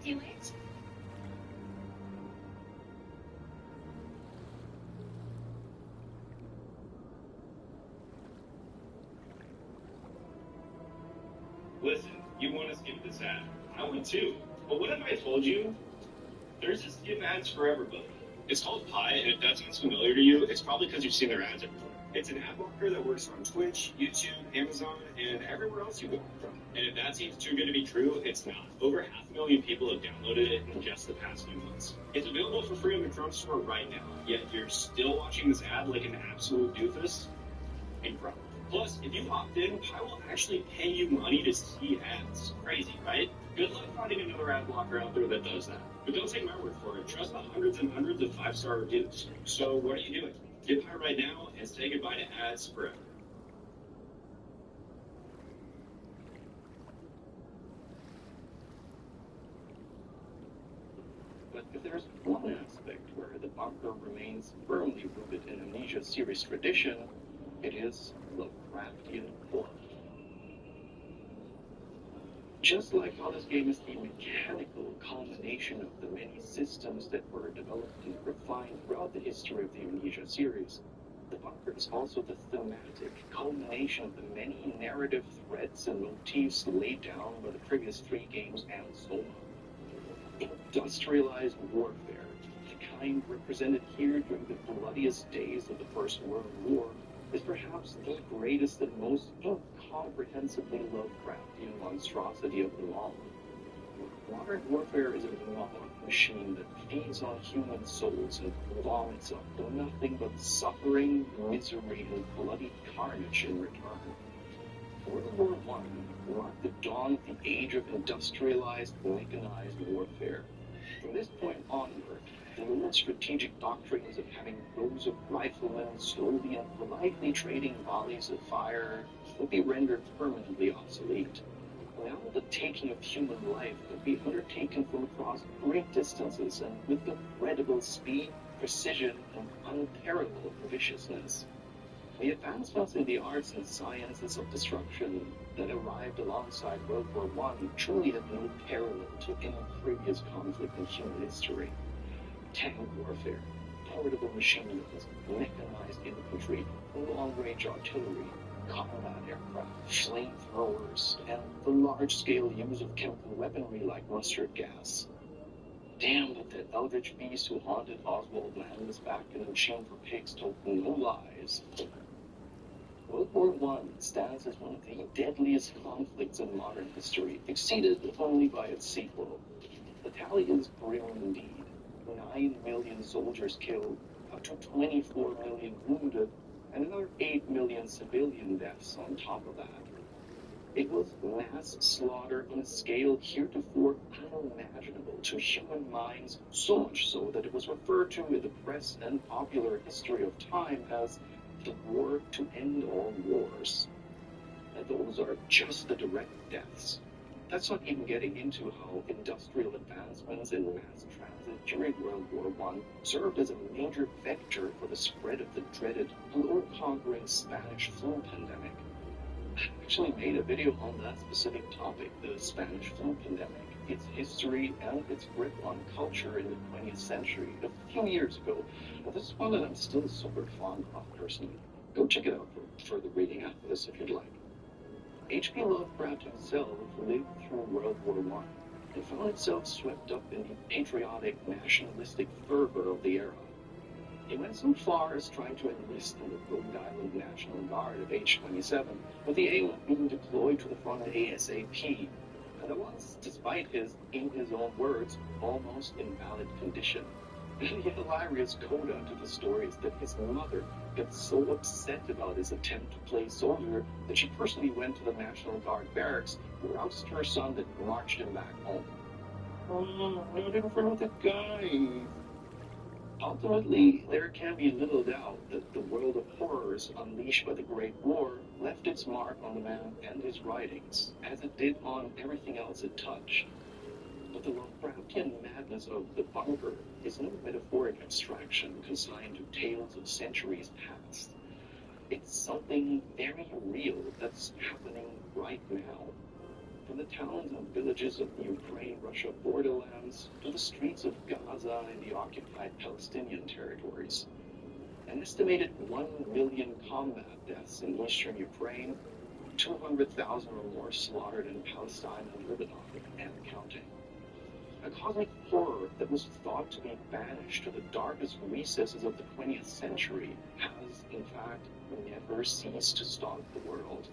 Do it. Listen, you want to skip this ad. I would too. But what if I told you there's just skip ads for everybody? It's called Pi, and if that sounds familiar to you, it's probably because you've seen their ads everywhere. It's an ad blocker that works on Twitch, YouTube, Amazon, and everywhere else you go from. And if that seems too good to be true, it's not. Over 500,000 people have downloaded it in just the past few months. It's available for free on the Chrome store right now, yet you're still watching this ad like an absolute doofus? Incredible. Plus, if you opt in, Pi will actually pay you money to see ads. Crazy, right? Good luck finding another ad blocker out there that does that. But don't take my word for it. Trust the hundreds and hundreds of 5-star reviews. So what are you doing? Get Pi right now and say goodbye to ads forever. But if there's one aspect where the bunker remains firmly rooted in Amnesia series tradition, it is Lovecraftian horror. Just like how this game is the mechanical culmination of the many systems that were developed and refined throughout the history of the Amnesia series, the bunker is also the thematic culmination of the many narrative threads and motifs laid down by the previous 3 games and Soma. Industrialized warfare, the kind represented here during the bloodiest days of the First World War, is perhaps the greatest and most incomprehensibly Lovecraftian monstrosity of them all. Modern warfare is a mnemonic machine that feeds on human souls and vomits up nothing but suffering, misery, and bloody carnage in return. World War I marked the dawn of the age of industrialized, mechanized warfare. From this point onward, the old strategic doctrines of having rows of riflemen slowly and politely trading volleys of fire would be rendered permanently obsolete. Now the taking of human life could be undertaken from across great distances and with incredible speed, precision, and unparalleled viciousness. The advancements in the arts and sciences of destruction that arrived alongside World War I truly had no parallel to any previous conflict in human history. Tank warfare, portable machine guns, mechanized infantry, long-range artillery, combat aircraft, flamethrowers, and the large-scale use of chemical weaponry like mustard gas. Damn, but that eldritch beast who haunted Oswald Landis back in the Machine for Pigs told no lies. World War I stands as one of the deadliest conflicts in modern history, exceeded only by its sequel. The tally is grim indeed. 9 million soldiers killed, up to 24 million wounded, and another 8 million civilian deaths on top of that. It was mass slaughter on a scale heretofore unimaginable to human minds, so much so that it was referred to in the press and popular history of time as the war to end all wars. And those are just the direct deaths. That's not even getting into how industrial advancements in mass transit during World War I served as a major vector for the spread of the dreaded, world-conquering Spanish flu pandemic. I actually made a video on that specific topic, the Spanish flu pandemic, its history and its grip on culture in the 20th century, a few years ago. But this is one that I'm still super fond of personally. Go check it out for further reading after this if you'd like. H.P. Lovecraft himself lived through World War I and found himself swept up in the patriotic, nationalistic fervor of the era. He went so far as trying to enlist in the Rhode Island National Guard at age 27, with the aim of being deployed to the front ASAP, and that was, despite his, in his own words, almost invalid condition. And the hilarious coda to the story is that his mother got so upset about his attempt to play soldier that she personally went to the National Guard barracks, roused her son, that marched him back home. Oh, not in front of the guy. Ultimately, there can be little doubt that the world of horrors unleashed by the Great War left its mark on the man and his writings, as it did on everything else it touched. But the Lovecraftian madness of the bunker is no metaphoric abstraction consigned to tales of centuries past. It's something very real that's happening right now. From the towns and villages of the Ukraine-Russia borderlands to the streets of Gaza and the occupied Palestinian territories. An estimated 1 million combat deaths in eastern Ukraine, 200,000 or more slaughtered in Palestine and Lebanon, and counting. A cosmic horror that was thought to be banished to the darkest recesses of the 20th century has, in fact, never ceased to stalk the world.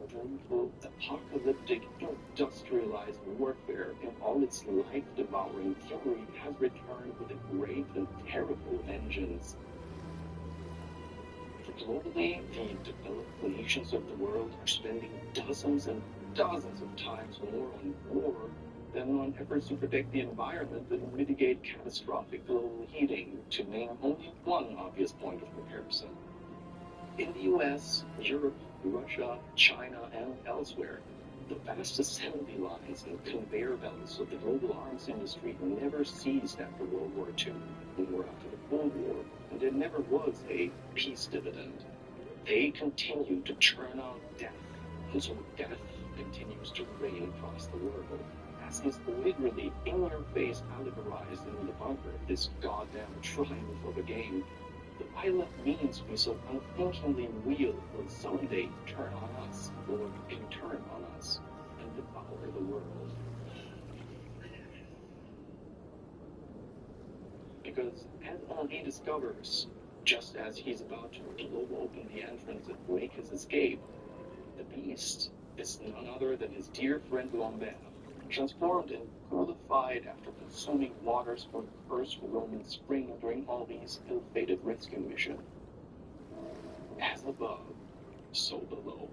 Brutal, apocalyptic, industrialized warfare in all its life-devouring fury has returned with a great and terrible vengeance. Globally, the developed nations of the world are spending dozens and dozens of times more on war than on efforts to protect the environment and mitigate catastrophic global heating, to name only one obvious point of comparison. In the US, Europe, Russia, China, and elsewhere, the vast assembly lines and conveyor belts of the global arms industry never ceased after World War II, nor after the Cold War, and there never was a peace dividend. They continue to churn out death, and so death continues to reign across the world, as is literally in-your-face allegorized in the bunker, this goddamn triumph of a game. The violent means we so unthinkingly wield will someday turn on us, or can turn on us, and devour the world. Because as Henri discovers, just as he's about to blow open the entrance and make his escape, the beast is none other than his dear friend Lambert, transformed and crucified after consuming waters from the cursed Roman spring during Henri's ill-fated rescue mission. As above, so below.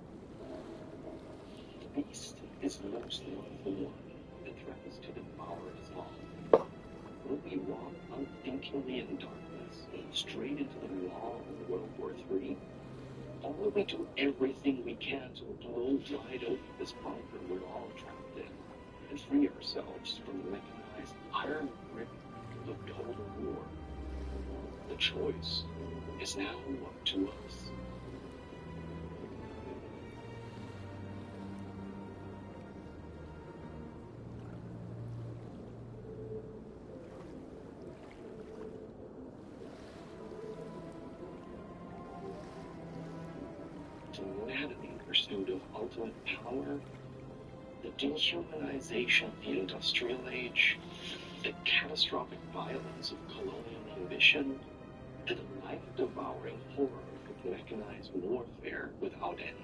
The beast is loose once more and threatens to devour us all. Will we walk unthinkingly in darkness and straight into the maw of World War III? Or will we do everything we can to blow right open this bunker we're all trapped in, and free ourselves from the mechanized iron grip of total war? The choice is now up to us. the maddening pursuit of ultimate power, the dehumanization of the industrial age, the catastrophic violence of colonial ambition, and the life-devouring horror of mechanized warfare without end.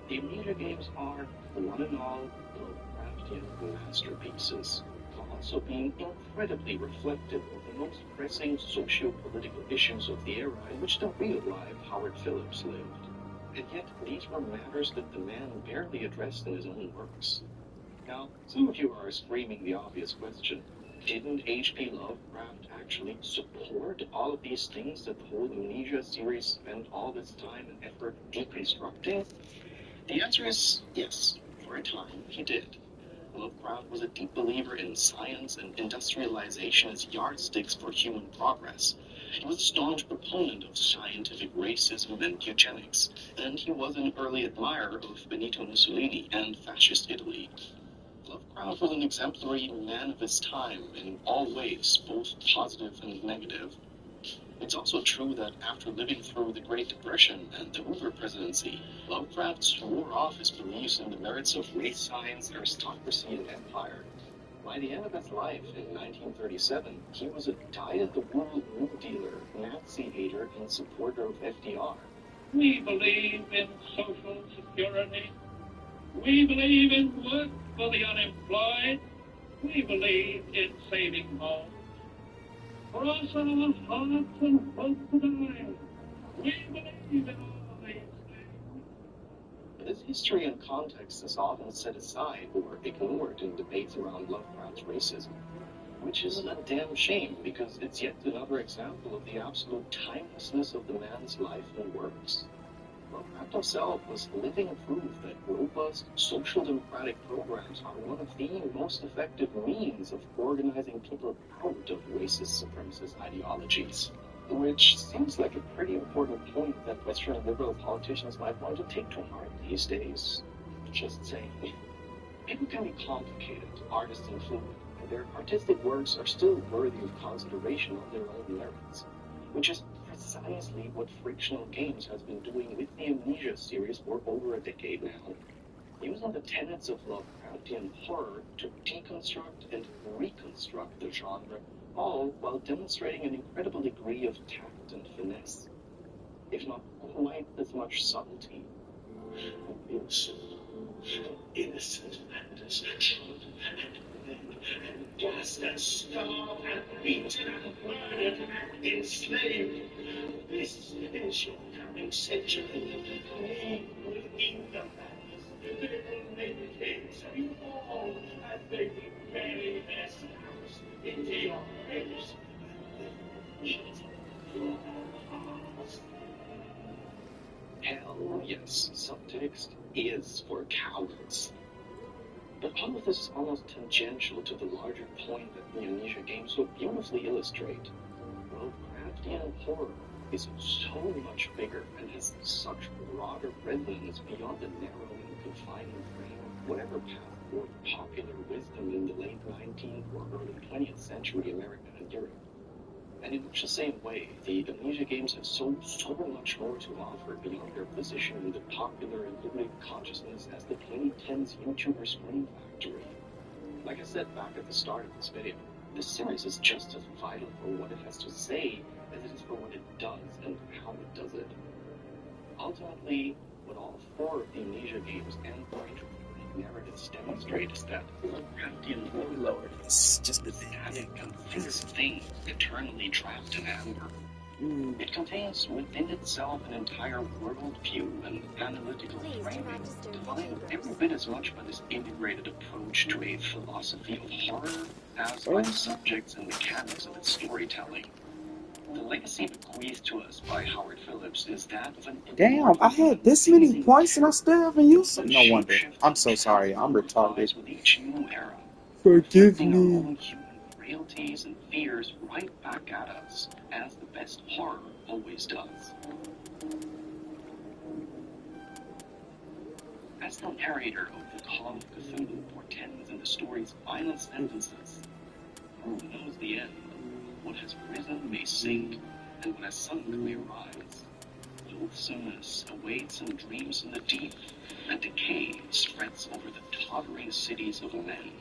The Amnesia games are, one and all, Lovecraftian masterpieces, while also being incredibly reflective of the most pressing socio-political issues of the era in which the real life Howard Phillips lived. And yet, these were matters that the man barely addressed in his own works. Now, some of you are screaming the obvious question. Didn't H.P. Lovecraft actually support all of these things that the whole Amnesia series spent all this time and effort deconstructing? The answer is yes. For a time, he did. Lovecraft was a deep believer in science and industrialization as yardsticks for human progress. He was a staunch proponent of scientific racism and eugenics, and he was an early admirer of Benito Mussolini and fascist Italy. Lovecraft was an exemplary man of his time in all ways, both positive and negative. It's also true that after living through the Great Depression and the Hoover presidency, Lovecraft swore off his beliefs in the merits of race science, aristocracy, and empire. By the end of his life, in 1937, he was a dyed-the-wool New Dealer, Nazi hater, and supporter of FDR. We believe in social security. We believe in work for the unemployed. We believe in saving homes. For us, our hearts and hope to die. We believe in all these things. This history and context is often set aside or ignored in debates around Lovecraft's racism, which is a damn shame because it's yet another example of the absolute timelessness of the man's life and works. Lovecraft himself was living proof that robust social democratic programs are one of the most effective means of organizing people out of racist supremacist ideologies. Which seems like a pretty important point that Western liberal politicians might want to take to heart these days. Just saying. People can be complicated, artists included, and their artistic works are still worthy of consideration on their own merits, which is precisely what Frictional Games has been doing with the Amnesia series for over a decade now, using the tenets of Lovecraftian horror to deconstruct and reconstruct the genre, all while demonstrating an incredible degree of tact and finesse, if not quite as much subtlety. Innocent and as children and men and gassed and starved and beaten and murdered and enslaved. This is your coming century. We will end the madness. They will make kings of you all, and they will bury their scalps into your graves. Hell yes, subtext is for cowards. But all of this is almost tangential to the larger point that the Amnesia games so beautifully illustrate. Lovecraftian horror is so much bigger and has such broader resonance beyond the narrow and confining frame of whatever path toward popular wisdom in the late 19th or early 20th century America and Europe. And in much the same way, the Amnesia games have so much more to offer beyond their position in the popular and public consciousness as the 2010s YouTuber Scream Factory. Like I said back at the start of this video, this series is just as vital for what it has to say as it is for what it does and how it does it. Ultimately, what all four of the Amnesia games and the narratives demonstrate is that Lovecraftian horror is just a static and fixed thing eternally trapped in amber. It contains within itself an entire worldview and analytical framing, defined every bit as much by this integrated approach to a philosophy of horror as by the subjects and mechanics of its storytelling. The legacy bequeathed to us by Howard Phillips is that of an... Damn, I had this many points and I still haven't used them. No wonder. I'm so sorry. I'm retarded. ...with each new era, Forgive reflecting our me. own human frailties and fears right back at us, as the best horror always does. As the narrator of the Call of Cthulhu portends in the story's final sentences, who knows the end? What has risen may sink, and what has sunk may rise. loathsomeness awaits and dreams in the deep, and decay spreads over the tottering cities of men.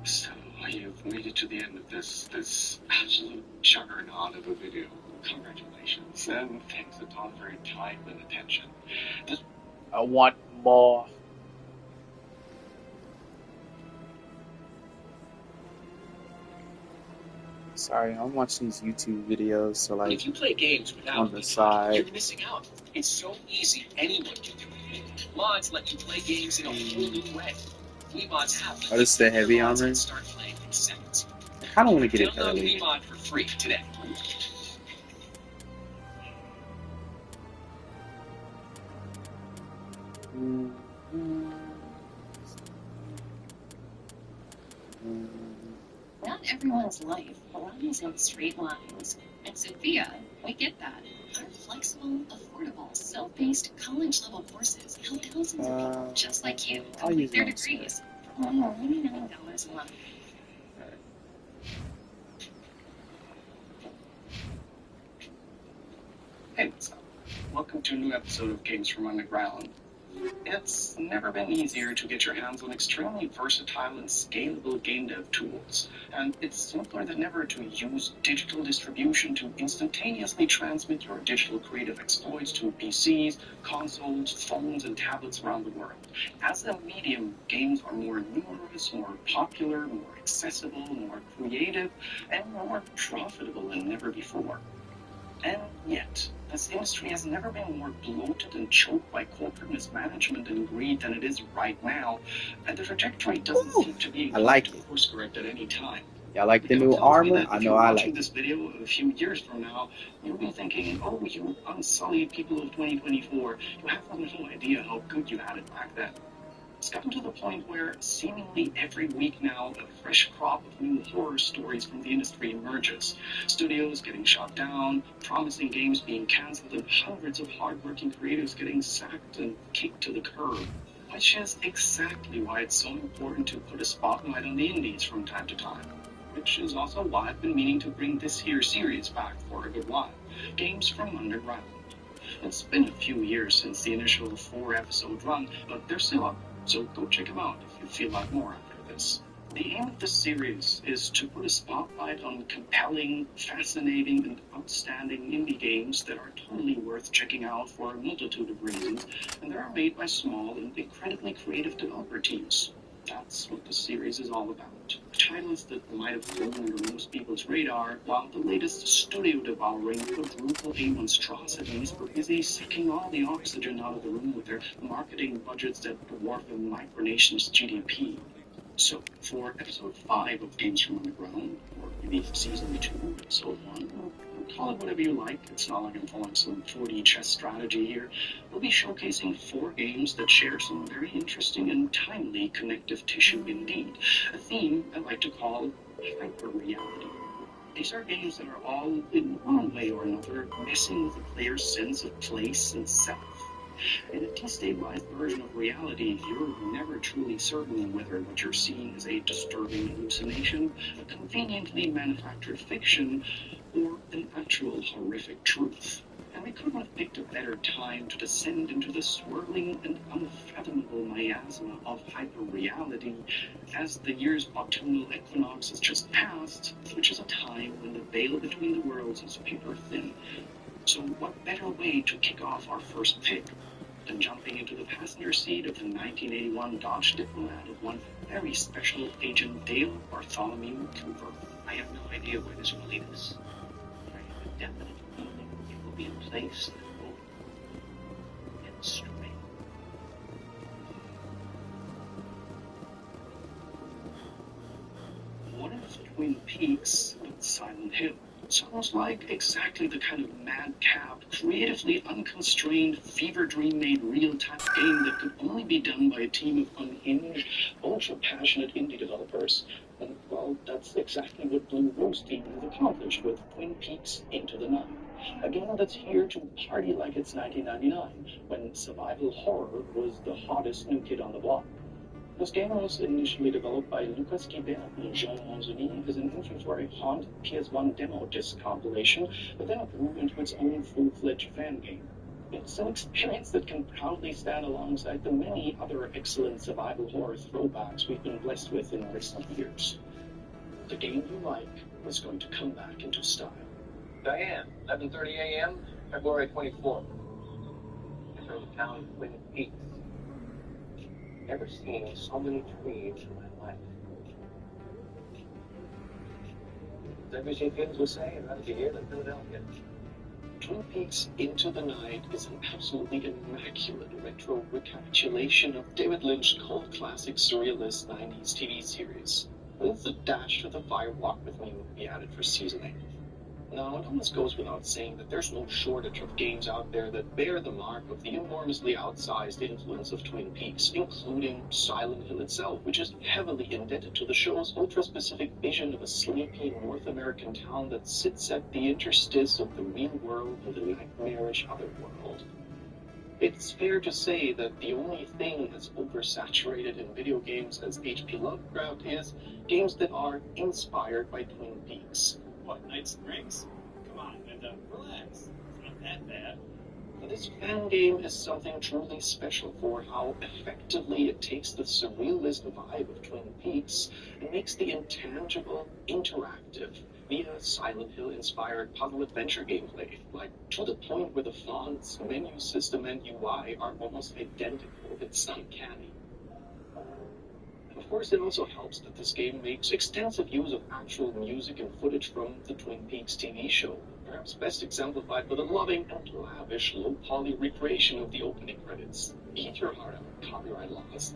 So, you've made it to the end of this absolute juggernaut of a video. Congratulations, and thanks a ton for your time and attention. I want more. Sorry, I'm watching these YouTube videos, so like If you play games without on the side. you're missing out. It's so easy, anyone can do it. Mods let you play games in a whole new way. Mods have Oh, this is the heavy armor. start playing in seconds. I kind of want to get it Download early. Mod for free today. Not everyone's life runs in straight lines. At Sophia, we get that. Our flexible, affordable, self-paced, college-level courses help thousands of people just like you complete their degrees for only $99 a month. Hey, what's up? Welcome to a new episode of Games from Underground. It's never been easier to get your hands on extremely versatile and scalable game dev tools, and it's simpler than ever to use digital distribution to instantaneously transmit your digital creative exploits to PCs, consoles, phones, and tablets around the world. As a medium, games are more numerous, more popular, more accessible, more creative, and more profitable than never before. And yet, this industry has never been more bloated and choked by corporate mismanagement and greed than it is right now, and the trajectory doesn't seem to be like to course correct at any time. Y'all like the new armor? I know I like Watching this video a few years from now, you'll be thinking, oh, you unsullied people of 2024, you have no idea how good you had it back then. It's gotten to the point where seemingly every week now a fresh crop of new horror stories from the industry emerges. Studios getting shut down, promising games being cancelled, and hundreds of hardworking creatives getting sacked and kicked to the curb. Which is exactly why it's so important to put a spotlight on the indies from time to time. Which is also why I've been meaning to bring this here series back for a good while. Games from Underground. It's been a few years since the initial 4-episode run, but they're still up. So go check them out if you feel like more after this. The aim of this series is to put a spotlight on compelling, fascinating, and outstanding indie games that are totally worth checking out for a multitude of reasons, and that are made by small and incredibly creative developer teams. That's what the series is all about. Titles that might have flown under most people's radar, while the latest studio-devouring quadruple A monstrosities were busy sucking all the oxygen out of the room with their marketing budgets that dwarf a micronation's GDP. So, for episode 5 of Games from Underground, or maybe season 2, episode 1, call it whatever you like, it's not like I'm following some 4D chess strategy here, we'll be showcasing 4 games that share some very interesting and timely connective tissue indeed, a theme I like to call hyper-reality. These are games that are all, in one way or another, messing with the player's sense of place and self. In a destabilized version of reality, you're never truly certain whether what you're seeing is a disturbing hallucination, a conveniently manufactured fiction, or an actual horrific truth. And we couldn't have picked a better time to descend into the swirling and unfathomable miasma of hyper-reality as the year's autumnal equinox has just passed, which is a time when the veil between the worlds is paper thin. So what better way to kick off our first pick than jumping into the passenger seat of the 1981 Dodge Diplomat of one very special Agent Dale Bartholomew Cooper. I have no idea where this will lead us. I have a definite feeling it will be a place that will get straight. What if Twin Peaks but Silent Hill? Sounds like exactly the kind of madcap, creatively unconstrained, fever dream-made real-time game that could only be done by a team of unhinged, ultra-passionate indie developers. And, well, that's exactly what Blue Rose team has accomplished with Twin Peaks Into the Night. A game that's here to party like it's 1999, when survival horror was the hottest new kid on the block. This game was initially developed by Lucas Guibert and Jean Monzoni as an inventory haunt PS1 demo disc compilation, but then it grew into its own full-fledged fan game. It's an experience that can proudly stand alongside the many other excellent survival horror throwbacks we've been blessed with in recent years. The game you like is going to come back into style. Diane, 11:30 a.m., February 24th. From the town of Twin Peaks. Never seen so many trees in my life. As every kids would say, I'd rather be here than Philadelphia. Twin Peaks Into the Night is an absolutely immaculate retro recapitulation of David Lynch's cult classic surrealist 90s TV series, with a dash of the Fire Walk With Me movie added for seasoning. Now, it almost goes without saying that there's no shortage of games out there that bear the mark of the enormously outsized influence of Twin Peaks, including Silent Hill itself, which is heavily indebted to the show's ultra-specific vision of a sleepy North American town that sits at the interstice of the real world and the nightmarish otherworld. It's fair to say that the only thing as oversaturated in video games as H.P. Lovecraft is games that are inspired by Twin Peaks. What, Nights and Drinks? Come on, Linda, relax. It's not that bad. This fan game is something truly special for how effectively it takes the surrealist vibe of Twin Peaks and makes the intangible interactive via Silent Hill-inspired puzzle adventure gameplay, like to the point where the fonts, menu system, and UI are almost identical. It's uncanny. Of course, it also helps that this game makes extensive use of actual music and footage from the Twin Peaks TV show, perhaps best exemplified with a loving and lavish low-poly recreation of the opening credits. Eat your heart out, copyright laws.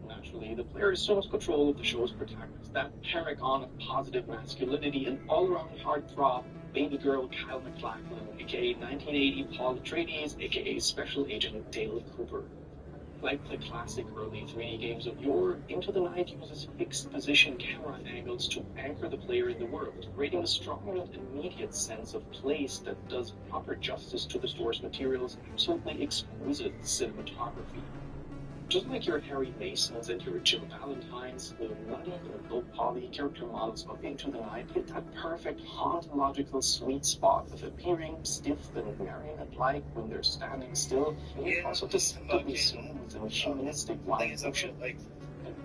Naturally, the player assumes control of the show's protagonist, that paragon of positive masculinity and all-around heartthrob, baby girl Kyle MacLachlan, aka 1980 Paul Atreides, aka Special Agent Dale Cooper. Like the classic early 3D games of yore, Into the Night uses fixed position camera angles to anchor the player in the world, creating a strong and immediate sense of place that does proper justice to the source material's absolutely exquisite cinematography. Just like your Harry Masons and your Jim Valentines, the nutty and low-poly character models of Into the Night hit that perfect hauntological sweet spot of appearing stiff and marionette-like when they're standing still, and also deceptively smooth and humanistic while motion. And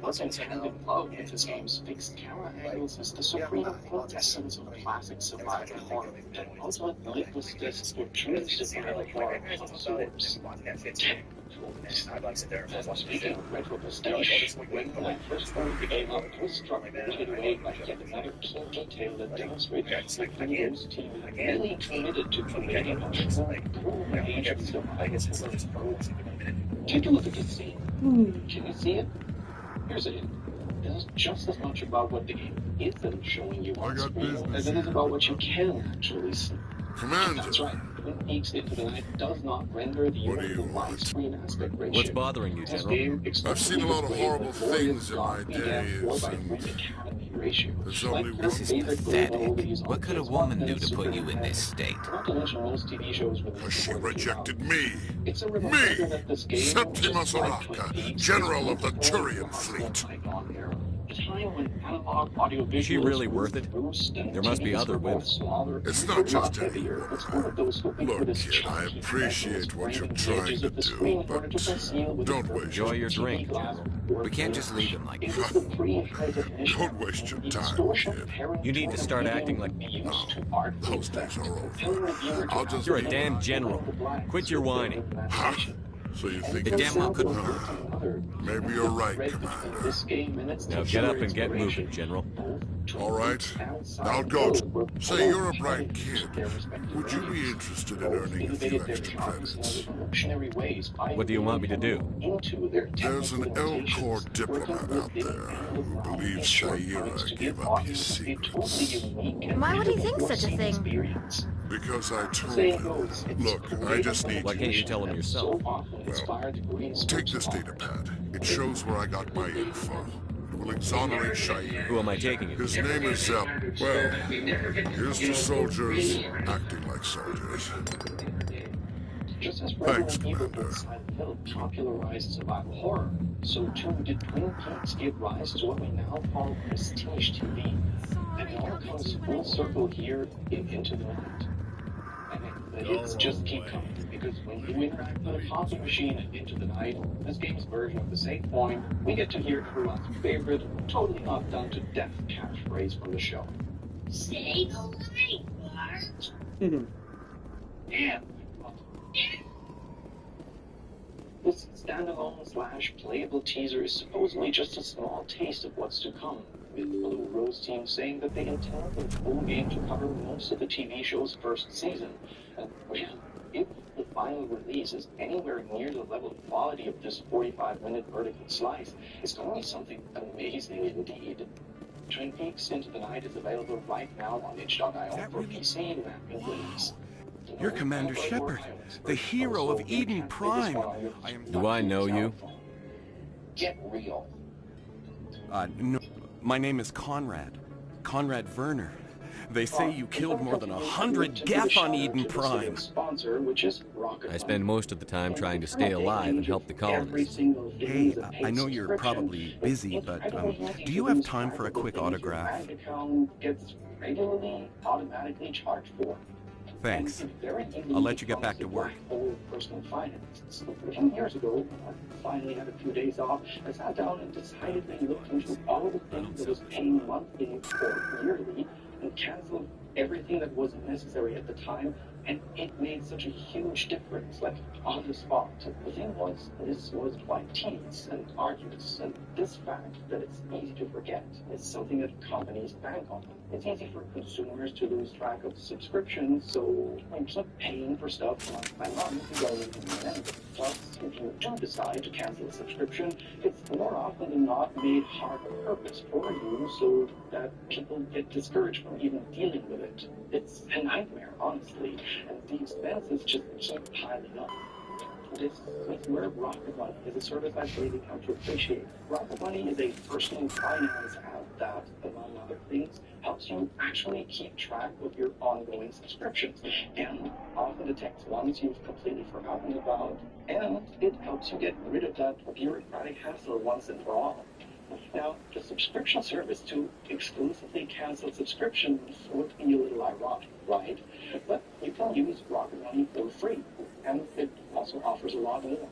working hand in glove with this game's fixed camera angles is the supreme quintessence of classic survival horror, and ultimate litmus test for true survival horror connoisseurs. Speaking of retro prestige, when I first started the game up, I was struck right away by yet another key detail that demonstrates that the Blue Rose team really committed to creating a true golden age of survival horror. Take a look at this scene. Can you see it? Here's a hint. This is just as much about what the game isn't showing you on screen as it is about what you can actually see. Commander. That's right. Twin Peaks Into the Night does not render the usual widescreen aspect ratio. What's bothering you, General? I've seen a lot of horrible things in my days, and there's only one. This is pathetic. What could a woman do to put you in this state? She rejected me. Me! Septimus Araka, General of the Turian Fleet. Is she really worth it? There must be other women. It's not just any woman. Look, kid, I appreciate what you're trying to do, but don't waste Enjoy your drink. We can't just leave him like that. Don't waste your time, kid. You need to start acting like... No, those days are over. I'll just... You're a damn general. Quit your whining. Huh? So you think... The damn well couldn't hurt. Maybe you're right, Commander. Now get up and get moving, General. All right. I'll go. Say, you're a bright kid. Would you be interested in earning a few extra credits? What do you want me to do? There's an L-Corps diplomat out there who believes Shaira gave up his secrets. Why would he think such a thing? Because I told him. Look, I just need Why can't you tell him yourself? Well, take this data pad. It shows where I got my info. It will exonerate Shiny. Who am I taking it? His name is Zep. Well, here's to soldiers acting like soldiers. Just as Thanks, Resident Evil Commander. and Silent Hill popularized survival horror, so too did Twin Peaks give rise to what we now call prestige TV. And it all comes full circle here in Into the Night. And the hits just keep coming, because when you interact with a coffee machine and Into the Night, this game's version of the same point, we get to hear everyone's favorite, totally knocked down to death catchphrase from the show. Save the light, Bart! Damn! This standalone / playable teaser is supposedly just a small taste of what's to come, with Blue Rose Team saying that they intend the full game to cover most of the TV show's first season. And, well, if the final release is anywhere near the level of quality of this 45-minute vertical slice, it's going to be something amazing indeed. Twin Peaks Into the Night is available right now on itch.io for PC, Mac, and Linux. You're Commander Shepard, the hero of Eden Prime. Do I know you? Get real. No. My name is Conrad. Conrad Werner. They say you killed more than 100 Geth on Eden Prime. I spend most of the time trying to stay alive and help the colonists. Hey, I know you're probably busy, but do you have time for a quick autograph? Thanks. I'll let you get back to work. Personal finances. A few years ago, I finally had a few days off. I sat down and decidedly looked into all the things that was paying monthly or yearly and canceled everything that wasn't necessary at the time, and it made such a huge difference, like on the spot. The thing was, this was quite tedious and arduous, and this fact that it's easy to forget is something that companies bank on. It's easy for consumers to lose track of subscriptions, so I'm just paying for stuff month by month rather than the end. Plus, if you do decide to cancel a subscription, it's more often than not made hard on purpose for you so that people get discouraged from even dealing with it. It's a nightmare, honestly, and the expenses just keep piling up. This is where Rocket Money is a service I've really come to appreciate. Rocket Money is a personal finance app that, among other things, helps you actually keep track of your ongoing subscriptions, and often detects ones you've completely forgotten about, and it helps you get rid of that bureaucratic hassle once and for all. Now, the subscription service to exclusively cancel subscriptions would be a little ironic, right? But you can use Rocket Money for free, and it also offers a lot more.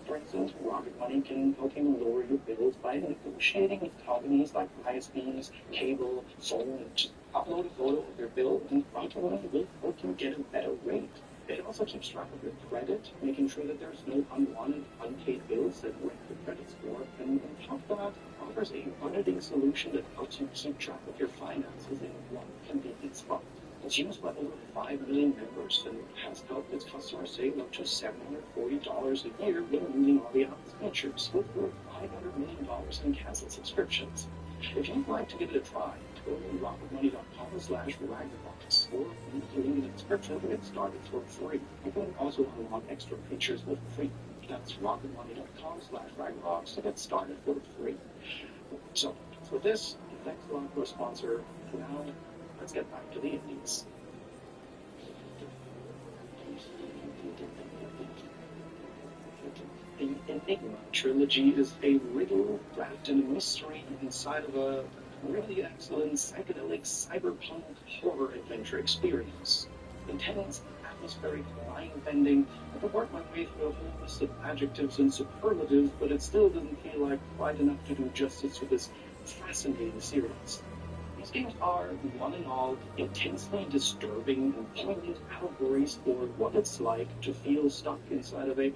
For instance, Rocket Money can help you lower your bills by negotiating with companies like ISPs, cable, phone, and just upload a photo of your bill, and Rocket Money will help you get a better rate. It also keeps track of your credit, making sure that there's no unwanted, unpaid bills that wreck your credit score, and on top of that, offers a auditing solution that helps you keep track of your finances in one convenient spot. It's used by over 5 million members and has helped its customers save up to $740 a year when using all the app's features, with over $500 million in canceled subscriptions. If you'd like to give it a try, go to rocketmoney.com/Ragnarbox, or use the link in the description to get started for free. You can also unlock extra features with free. That's rocketmoney.com/Ragnarbox to get started for free. So, with this, thanks a lot to our sponsor. Now, let's get back to the indies. The Enigma trilogy is a riddle wrapped in a mystery inside of a really excellent psychedelic cyberpunk horror adventure experience. Intense, atmospheric, mind-bending. I could work my way through a whole list of adjectives and superlatives, but it still doesn't feel like quite enough to do justice to this fascinating series. These games are, one and all, intensely disturbing and poignant allegories for what it's like to feel stuck inside of a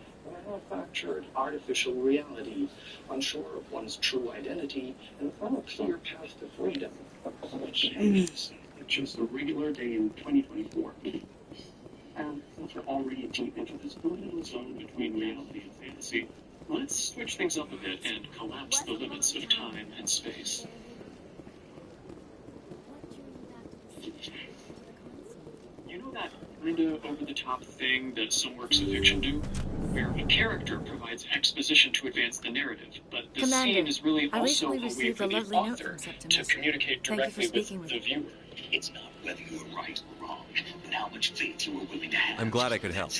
manufactured artificial reality, unsure of one's true identity, and without a clear path to freedom. Which is just a regular day in 2024. And since you're already deep into this little zone between reality and fantasy, let's switch things up a bit and collapse the limits of time and space. You know that kinda over-the-top thing that some works of fiction do, where a character provides exposition to advance the narrative, but the scene is really also a way for the author to communicate directly with the viewer. It's not whether you're right or wrong, but how much faith you are willing to have. I'm glad I could help.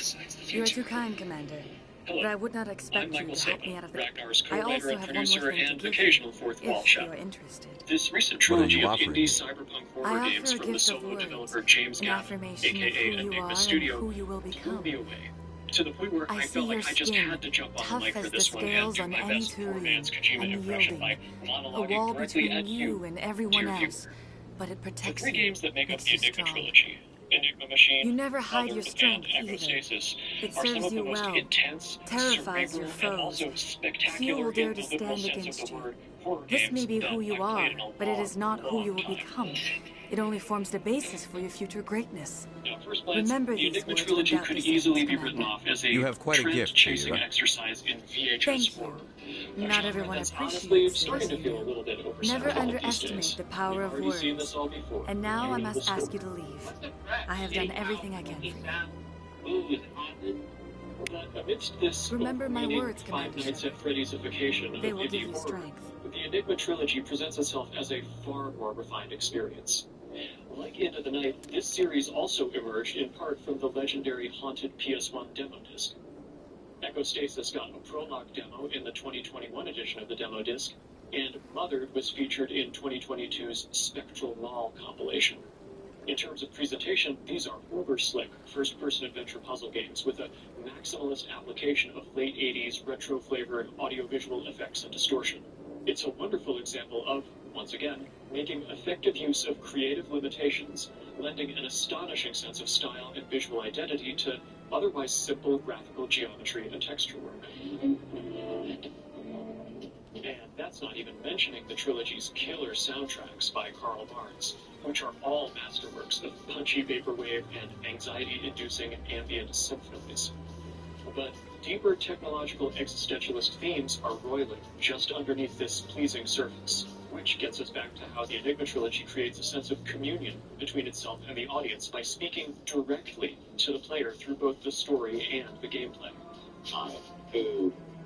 You are too kind, Commander. Hello. But I would not expect you Michael to help me out of the... Ragnar's I co-writer also and have producer one more thing and to give occasional you, fourth wall if shot. you are interested. This recent What are trilogy you of offering? indie cyberpunk I horror offer games a from the gift of solo words, developer James an Gaff, affirmation of aka who you Enigma are Studio, and who you will blew become. me away. To the point where I see felt your like I just skin, had to jump on the tough mic for as the this one and scales do on my any best poor Turian, man's Kojima impression by unyielding, a monologuing wall directly between at you and everyone dear else, but it The protects three you, games that make up makes the you Enigma strong. trilogy, Enigma Machine, You never hide your Othered, strength and Echo either. Stasis, It are some serves of the you most well, intense, terrifies your cerebral, and foes. also spectacular Few will dare in to the literal stand sense against of the you. word horror This games may be that who you I've are, played in a but it is not who long you will time. become. It only forms the basis for your future greatness. Now, at first glance, Remember the these Enigma words trilogy without could these easily symbols, be written Commander. off as a You have quite a gift, trend-chasing Kira. exercise in VHS Thank you. horror. Not everyone That's appreciates honestly it starting as to you feel a do. little bit oversaturated Never these underestimate days. the power We've of already seen words. this all before. And now I Real must ask story. you to leave. I have done everything I can for you. But amidst this Remember my overweening words, Five Commander Nights at Freddy's-ification of They will give indie you horror, strength. the Enigma trilogy presents itself as a far more refined experience. Like Into the Night, this series also emerged in part from the legendary Haunted PS1 demo disc. Echo Stasis got a prologue demo in the 2021 edition of the demo disc, and Mothered was featured in 2022's Spectral Mall compilation. In terms of presentation, these are uber-slick first-person adventure puzzle games with a maximalist application of late 80s retro-flavored audiovisual effects and distortion. It's a wonderful example of, once again, making effective use of creative limitations, lending an astonishing sense of style and visual identity to otherwise simple graphical geometry and texture work. And that's not even mentioning the trilogy's killer soundtracks by Carl Barnes, which are all masterworks of punchy vaporwave and anxiety-inducing ambient symphonies. But deeper technological existentialist themes are roiling just underneath this pleasing surface, which gets us back to how the Enigma trilogy creates a sense of communion between itself and the audience by speaking directly to the player through both the story and the gameplay.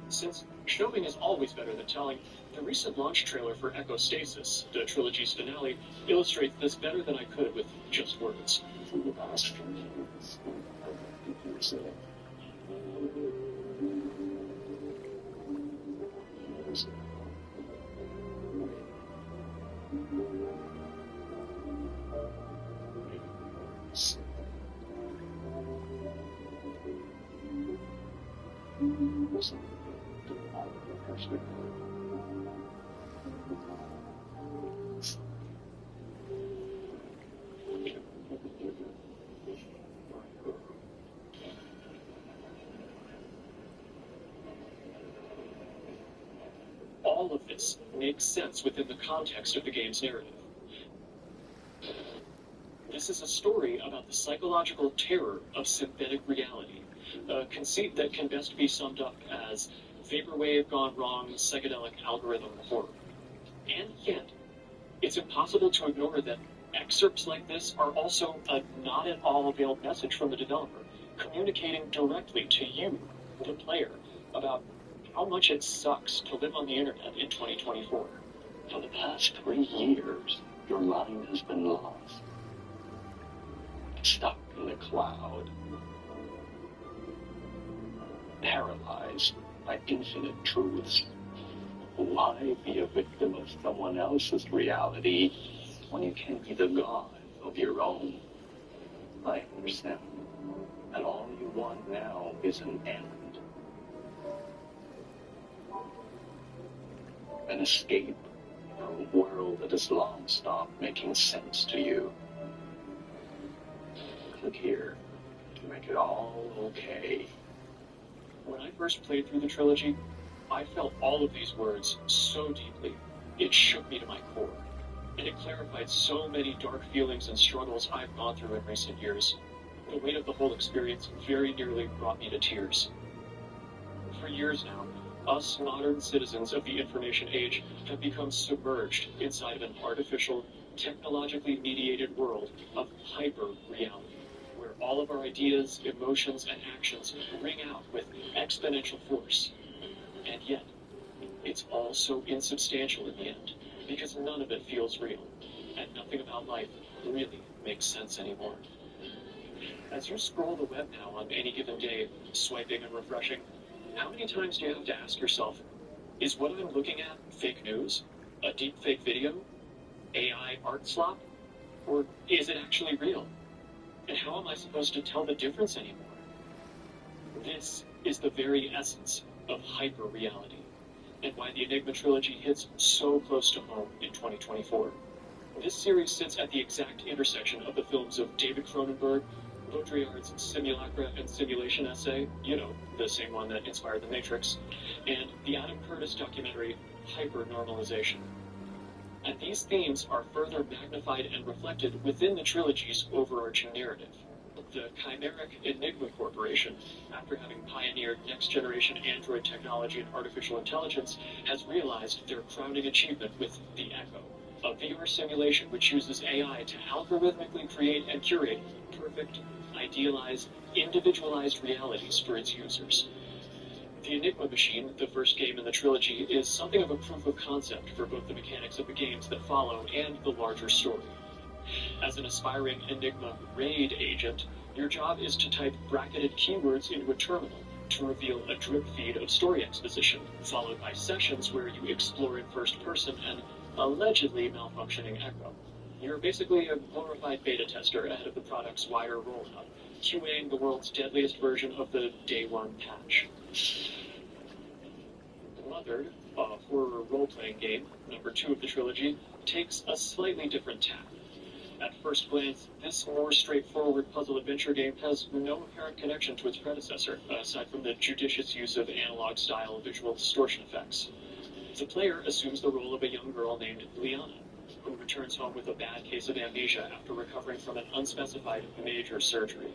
Since showing is always better than telling, the recent launch trailer for Echo Stasis, the trilogy's finale, illustrates this better than I could with just words. All of this makes sense within the context of the game's narrative. This is a story about the psychological terror of synthetic reality, a conceit that can best be summed up as vaporwave gone wrong psychedelic algorithm horror. And yet, it's impossible to ignore that excerpts like this are also a not at all veiled message from the developer, communicating directly to you, the player, about how much it sucks to live on the internet in 2024. For the past 3 years, your mind has been lost. Stuck in the cloud. Paralyzed by infinite truths. Why be a victim of someone else's reality when you can be the god of your own? I understand. And all you want now is an end. An escape from a world that has long stopped making sense to you. Click here to make it all okay. When I first played through the trilogy, I felt all of these words so deeply, it shook me to my core. And it clarified so many dark feelings and struggles I've gone through in recent years. The weight of the whole experience very nearly brought me to tears. For years now, us modern citizens of the information age have become submerged inside of an artificial, technologically mediated world of hyper-reality, where all of our ideas, emotions, and actions ring out with exponential force. And yet, it's all so insubstantial in the end, because none of it feels real, and nothing about life really makes sense anymore. As you scroll the web now on any given day, swiping and refreshing, how many times do you have to ask yourself, is what I'm looking at fake news? A deep fake video? AI art slop? Or is it actually real? And how am I supposed to tell the difference anymore? This is the very essence of hyper-reality, and why the Enigma trilogy hits so close to home in 2024. This series sits at the exact intersection of the films of David Cronenberg, Baudrillard's Simulacra and Simulation essay, you know, the same one that inspired The Matrix, and the Adam Curtis documentary Hyper-Normalization. And these themes are further magnified and reflected within the trilogy's overarching narrative. The chimeric Enigma Corporation, after having pioneered next-generation android technology and artificial intelligence, has realized their crowning achievement with the Echo, a VR simulation which uses AI to algorithmically create and curate perfect, idealized, individualized realities for its users. The Enigma machine, the first game in the trilogy, is something of a proof of concept for both the mechanics of the games that follow and the larger story. As an aspiring Enigma raid agent, your job is to type bracketed keywords into a terminal to reveal a drip feed of story exposition, followed by sessions where you explore in first person an allegedly malfunctioning Echo. You're basically a glorified beta tester ahead of the product's wider rollout, QAing the world's deadliest version of the Day 1 patch. Mothered, a horror role-playing game, number 2 of the trilogy, takes a slightly different tack. At first glance, this more straightforward puzzle-adventure game has no apparent connection to its predecessor, aside from the judicious use of analog-style visual distortion effects. The player assumes the role of a young girl named Liana, who returns home with a bad case of amnesia after recovering from an unspecified major surgery,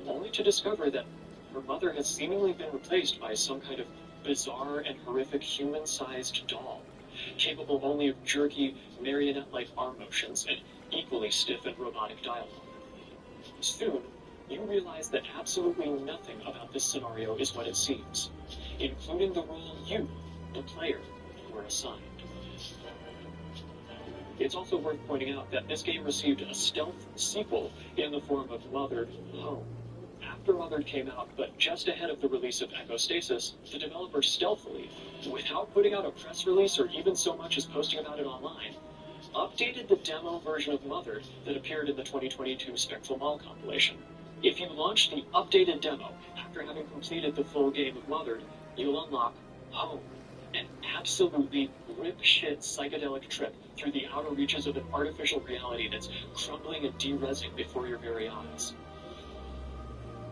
only to discover that her mother has seemingly been replaced by some kind of bizarre and horrific human-sized doll, capable only of jerky, marionette-like arm motions and equally stiff and robotic dialogue. Soon, you realize that absolutely nothing about this scenario is what it seems, including the role you, the player, were assigned. It's also worth pointing out that this game received a stealth sequel in the form of Mothered Home. After Mothered came out, but just ahead of the release of Echo Stasis, the developer stealthily, without putting out a press release or even so much as posting about it online, updated the demo version of Mothered that appeared in the 2022 Spectral Mall compilation. If you launch the updated demo after having completed the full game of Mothered, you'll unlock Home, an absolutely rip-shit psychedelic trip through the outer reaches of an artificial reality that's crumbling and de-resing before your very eyes.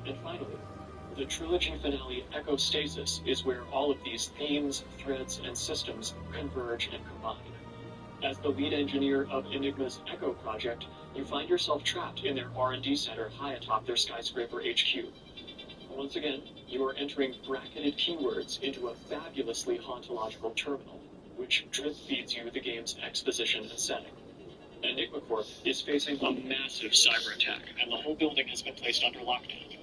And finally, the trilogy finale Echo Stasis is where all of these themes, threads, and systems converge and combine. As the lead engineer of Enigma's Echo project, you find yourself trapped in their R&D center high atop their skyscraper HQ. Once again, you are entering bracketed keywords into a fabulously hauntological terminal, which drip feeds you the game's exposition and setting. Enigma Corp is facing a massive cyber attack, and the whole building has been placed under lockdown,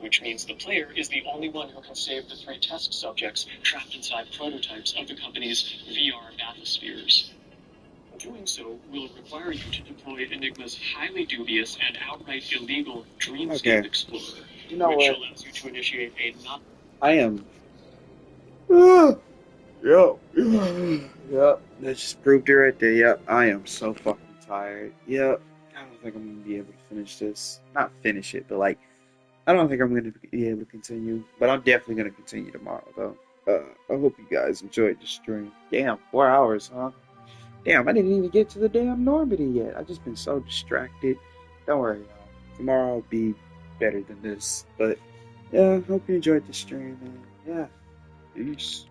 which means the player is the only one who can save the 3 test subjects trapped inside prototypes of the company's VR bathyspheres. Doing so will require you to deploy Enigma's highly dubious and outright illegal Dreamscape Explorer, you know which what? allows you to initiate a not... I am. Yep. Yep. That just proved it right there. Yep. I am so fucking tired. Yep. I don't think I'm gonna be able to finish this. Not finish it, but like, I don't think I'm gonna be able to continue. But I'm definitely gonna continue tomorrow, though. I hope you guys enjoyed the stream. Damn, 4 hours, huh? Damn, I didn't even get to the damn Normandy yet. I've just been so distracted. Don't worry, y'all. Tomorrow will be better than this. But yeah, hope you enjoyed the stream, man. Yeah. Peace.